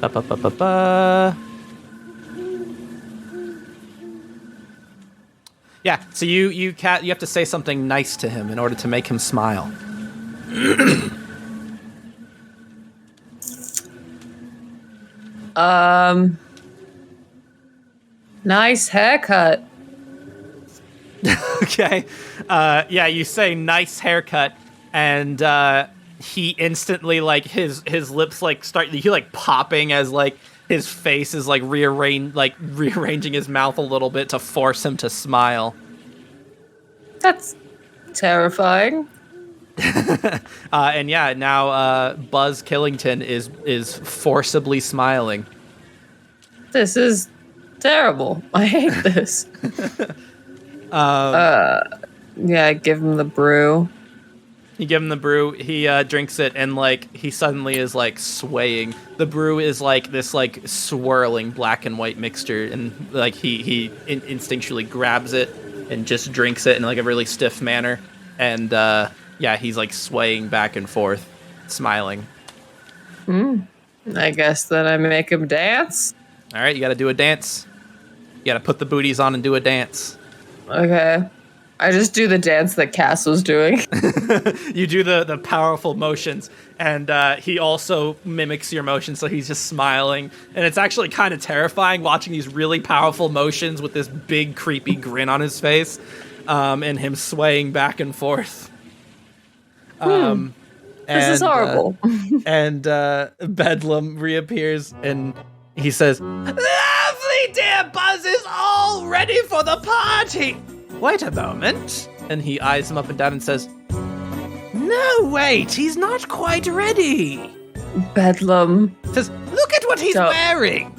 Ba-ba-ba-ba-ba. Yeah. So you have to say something nice to him in order to make him smile. Nice haircut. Okay. Yeah, you say nice haircut, and he instantly, like, his lips like start popping as like his face is like rearranging his mouth a little bit to force him to smile. That's terrifying. And yeah, now Buzz Killington is forcibly smiling. This is terrible. I hate this. Yeah, give him the brew. You give him the brew, he drinks it, and like he suddenly is like swaying. The brew is like this like swirling black and white mixture, and like he instinctually grabs it and just drinks it in like a really stiff manner. And yeah, he's like swaying back and forth, smiling. I guess that I make him dance. All right, you got to do a dance. You got to put the booties on and do a dance. Okay. I just do the dance that Cass was doing. You do the powerful motions, and he also mimics your motions, so he's just smiling. And it's actually kind of terrifying watching these really powerful motions with this big, creepy grin on his face, and him swaying back and forth. This is horrible. And Bedlam reappears, and he says, "Lovely, dear Buzz is all ready for the party. Wait a moment." And he eyes him up and down and says, "No, wait, he's not quite ready." Bedlam. Says, "Look at what he's wearing."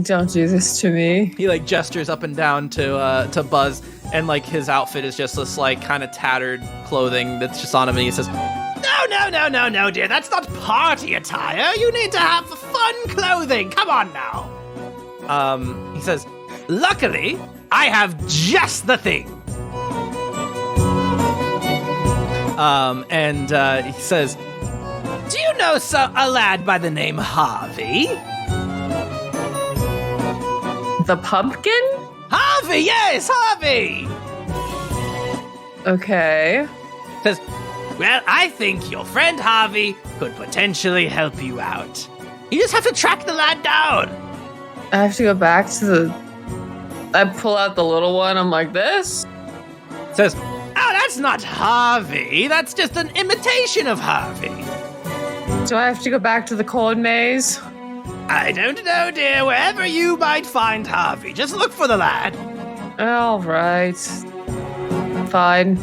Don't do this to me. He like gestures up and down to Buzz, and like his outfit is just this like kind of tattered clothing that's just on him, and he says, No, dear, that's not party attire. You need to have fun clothing. Come on now. He says, "Luckily, I have just the thing." And he says, "Do you know a lad by the name Harvey?" The pumpkin? Harvey, yes, Harvey. Okay. Says, "Well, I think your friend Harvey could potentially help you out. You just have to track the lad down." I have to go back to the... I pull out the little one. I'm like, this? Says, "Oh, that's not Harvey. That's just an imitation of Harvey." Do I have to go back to the corn maze? "I don't know, dear. Wherever you might find Harvey, just look for the lad." All right. Fine.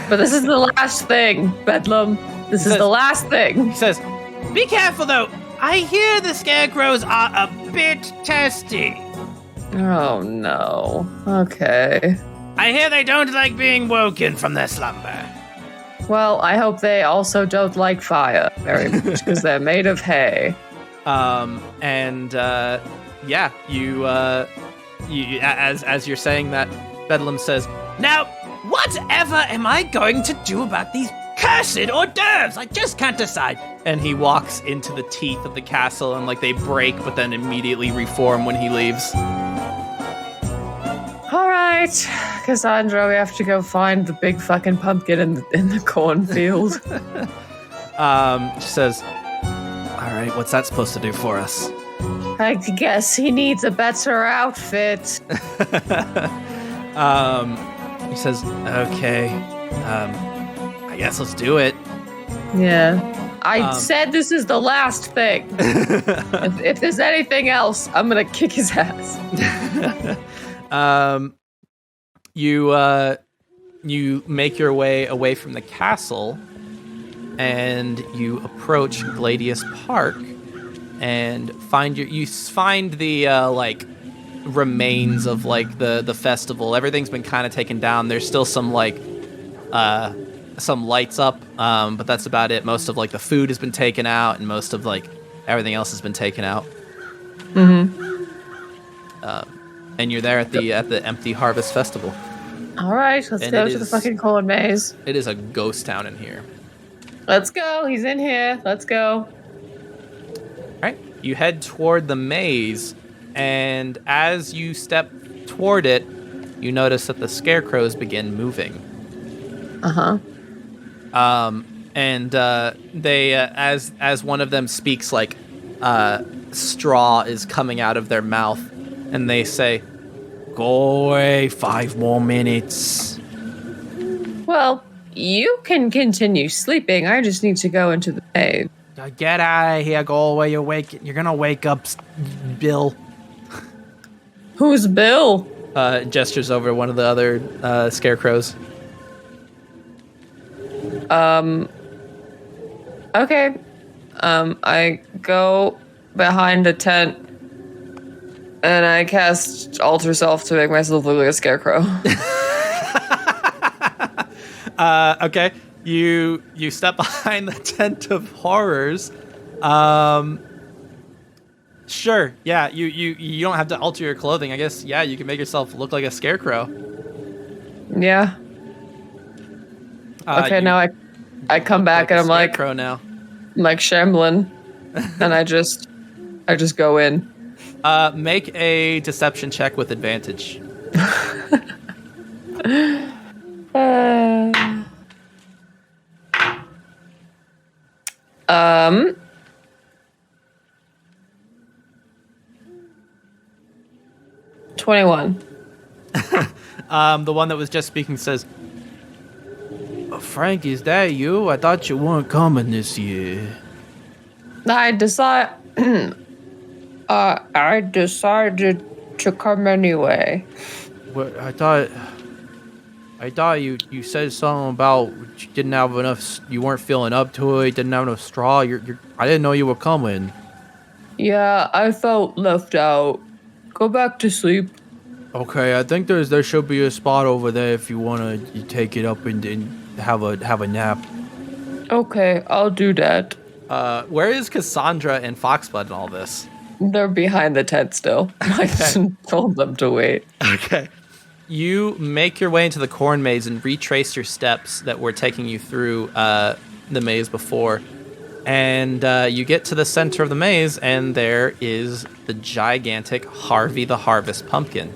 But this is the last thing, Bedlam. This is the last thing. He says, "Be careful, though. I hear the scarecrows are a bit testy." Oh, no. Okay. "I hear they don't like being woken from their slumber." Well, I hope they also don't like fire very much, because they're made of hay. Yeah, you as you're saying that, Bedlam says, "Now, whatever am I going to do about these cursed hors d'oeuvres? I just can't decide." And he walks into the teeth of the castle, and like they break, but then immediately reform when he leaves. All right, Cassandra, we have to go find the big fucking pumpkin in the cornfield. She says, "All right, what's that supposed to do for us?" I guess he needs a better outfit. He says, "Okay, I guess let's do it." Yeah. I said this is the last thing. if there's anything else, I'm gonna kick his ass. You make your way away from the castle, and you approach Gladius Park, and find the like remains of like the festival. Everything's been kind of taken down. There's still some like some lights up, but that's about it. Most of like the food has been taken out, and most of like everything else has been taken out. Mm-hmm. And you're there at the Empty Harvest Festival. All right, let's go to the fucking corn maze. It is a ghost town in here. Let's go. He's in here. Let's go. All right, you head toward the maze, and as you step toward it, you notice that the scarecrows begin moving. And they, as one of them speaks, like straw is coming out of their mouth, and they say, "Go away, 5 more minutes." Well, you can continue sleeping. I just need to go into the maze. Get out of here, go away, you're gonna wake up, Bill. Who's Bill? Gestures over one of the other scarecrows. Okay. I go behind a tent and I cast Alter Self to make myself look like a scarecrow. Okay. You step behind the tent of horrors. Sure. Yeah. You don't have to alter your clothing. I guess. Yeah. You can make yourself look like a scarecrow. Yeah. Okay. Now I come back and I'm like scarecrow now. I'm like shambling, and I just go in. Make a deception check with advantage. 21. The one that was just speaking says, Frank, is that you? I thought you weren't coming this year. I decided to come anyway. What I thought you said something about you didn't have enough. You weren't feeling up to it. Didn't have enough straw. I didn't know you were coming. Yeah, I felt left out. Go back to sleep. Okay, I think there should be a spot over there if you wanna take it up and have a nap. Okay, I'll do that. where is Cassandra and Foxblood in all this? They're behind the tent still. I just told them to wait. Okay. You make your way into the corn maze and retrace your steps that were taking you through the maze before. And you get to the center of the maze, and there is the gigantic Harvey the Harvest pumpkin.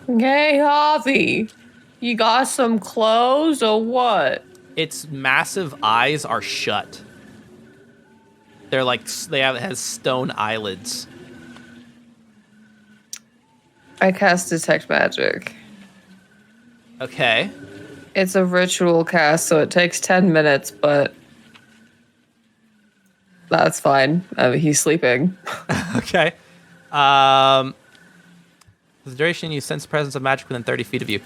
Hey, Harvey. You got some clothes or what? Its massive eyes are shut. They're like, it has stone eyelids. I cast Detect Magic. Okay. It's a ritual cast, so it takes 10 minutes, but that's fine. He's sleeping. Okay. For the duration, you sense the presence of magic within 30 feet of you.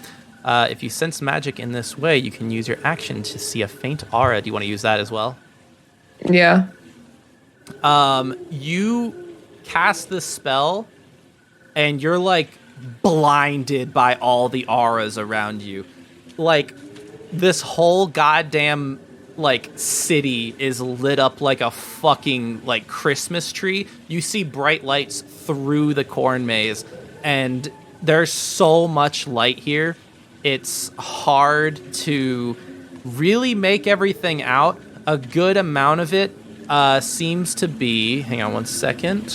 If you sense magic in this way, you can use your action to see a faint aura. Do you want to use that as well? Yeah. You cast this spell, and you're like blinded by all the auras around you. Like, this whole goddamn like city is lit up like a fucking like Christmas tree. You see bright lights through the corn maze, and there's so much light here. It's hard to really make everything out. A good amount of it seems to be... Hang on one second.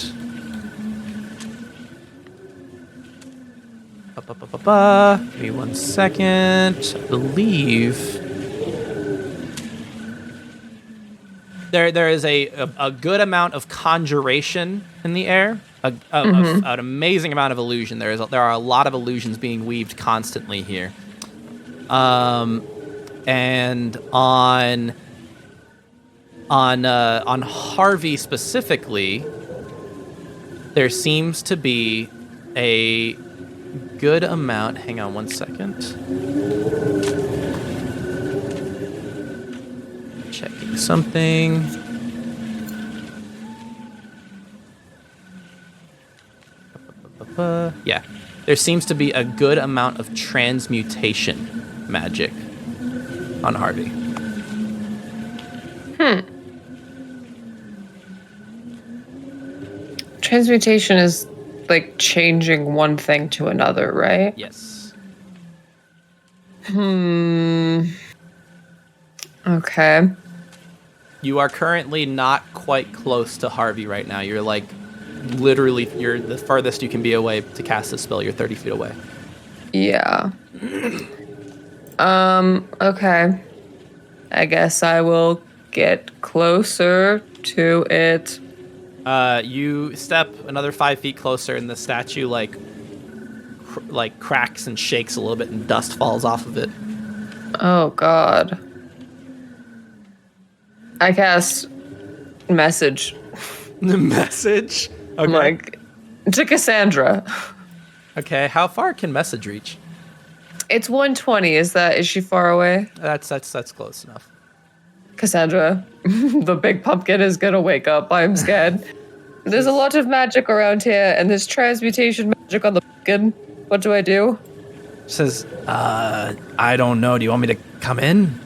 Give me 1 second. I believe... There is a good amount of conjuration in the air. An amazing amount of illusion. There are a lot of illusions being weaved constantly here. And on Harvey specifically, there seems to be a good amount. Hang on 1 second. Checking something. Yeah. There seems to be a good amount of transmutation magic on Harvey. Transmutation is like changing one thing to another, right? Yes. Okay. You are currently not quite close to Harvey right now. You're like, literally, you're the farthest you can be away to cast this spell. You're 30 feet away. Yeah. Okay. I guess I will get closer to it. You step another 5 feet closer, and the statue like cracks and shakes a little bit, and dust falls off of it. Oh God. I cast Message. The message? Okay. Like, to Cassandra. Okay, how far can message reach? It's 120. Is she far away? That's close enough. Cassandra, the big pumpkin is gonna wake up. I'm scared. There's a lot of magic around here, and there's transmutation magic on the pumpkin. What do I do? Says, I don't know. Do you want me to come in?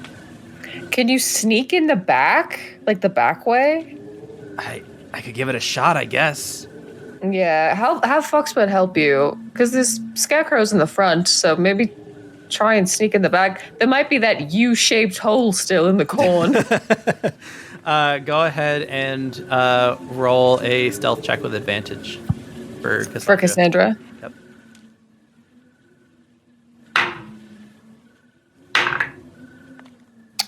Can you sneak in the back? Like the back way? I could give it a shot, I guess. Yeah, have Foxbud help you. Because there's scarecrows in the front, so maybe try and sneak in the back. There might be that U-shaped hole still in the corn. Go ahead and roll a stealth check with advantage for Cassandra. For Cassandra? Yep.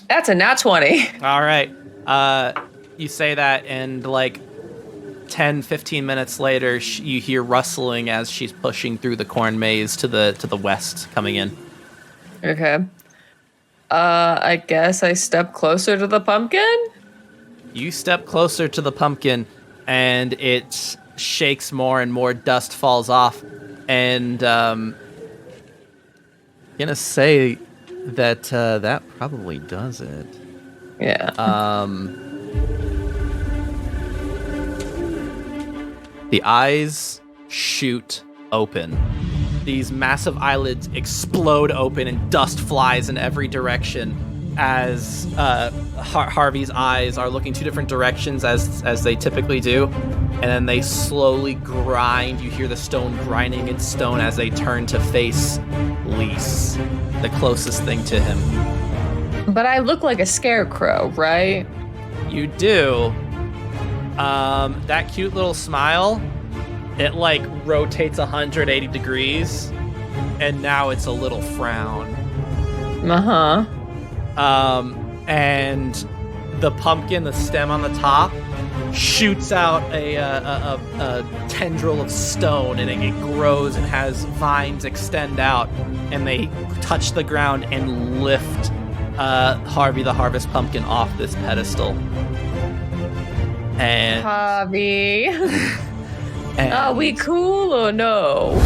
That's a nat 20. All right. You say that, and like 10, 15 minutes later, you hear rustling as she's pushing through the corn maze to the west, coming in. Okay. I guess I step closer to the pumpkin? You step closer to the pumpkin, and it shakes more and more dust falls off. And gonna say that that probably does it. Yeah. The eyes shoot open. These massive eyelids explode open and dust flies in every direction as Harvey's eyes are looking two different directions as they typically do. And then they slowly grind. You hear the stone grinding its stone as they turn to face Lise, the closest thing to him. But I look like a scarecrow, right? You do. That cute little smile, it like rotates 180 degrees, and now it's a little frown. Uh-huh. And the pumpkin, the stem on the top, shoots out a tendril of stone, and it grows and has vines extend out, and they touch the ground and lift Harvey the Harvest Pumpkin off this pedestal. And Harvey. And Are we cool or no?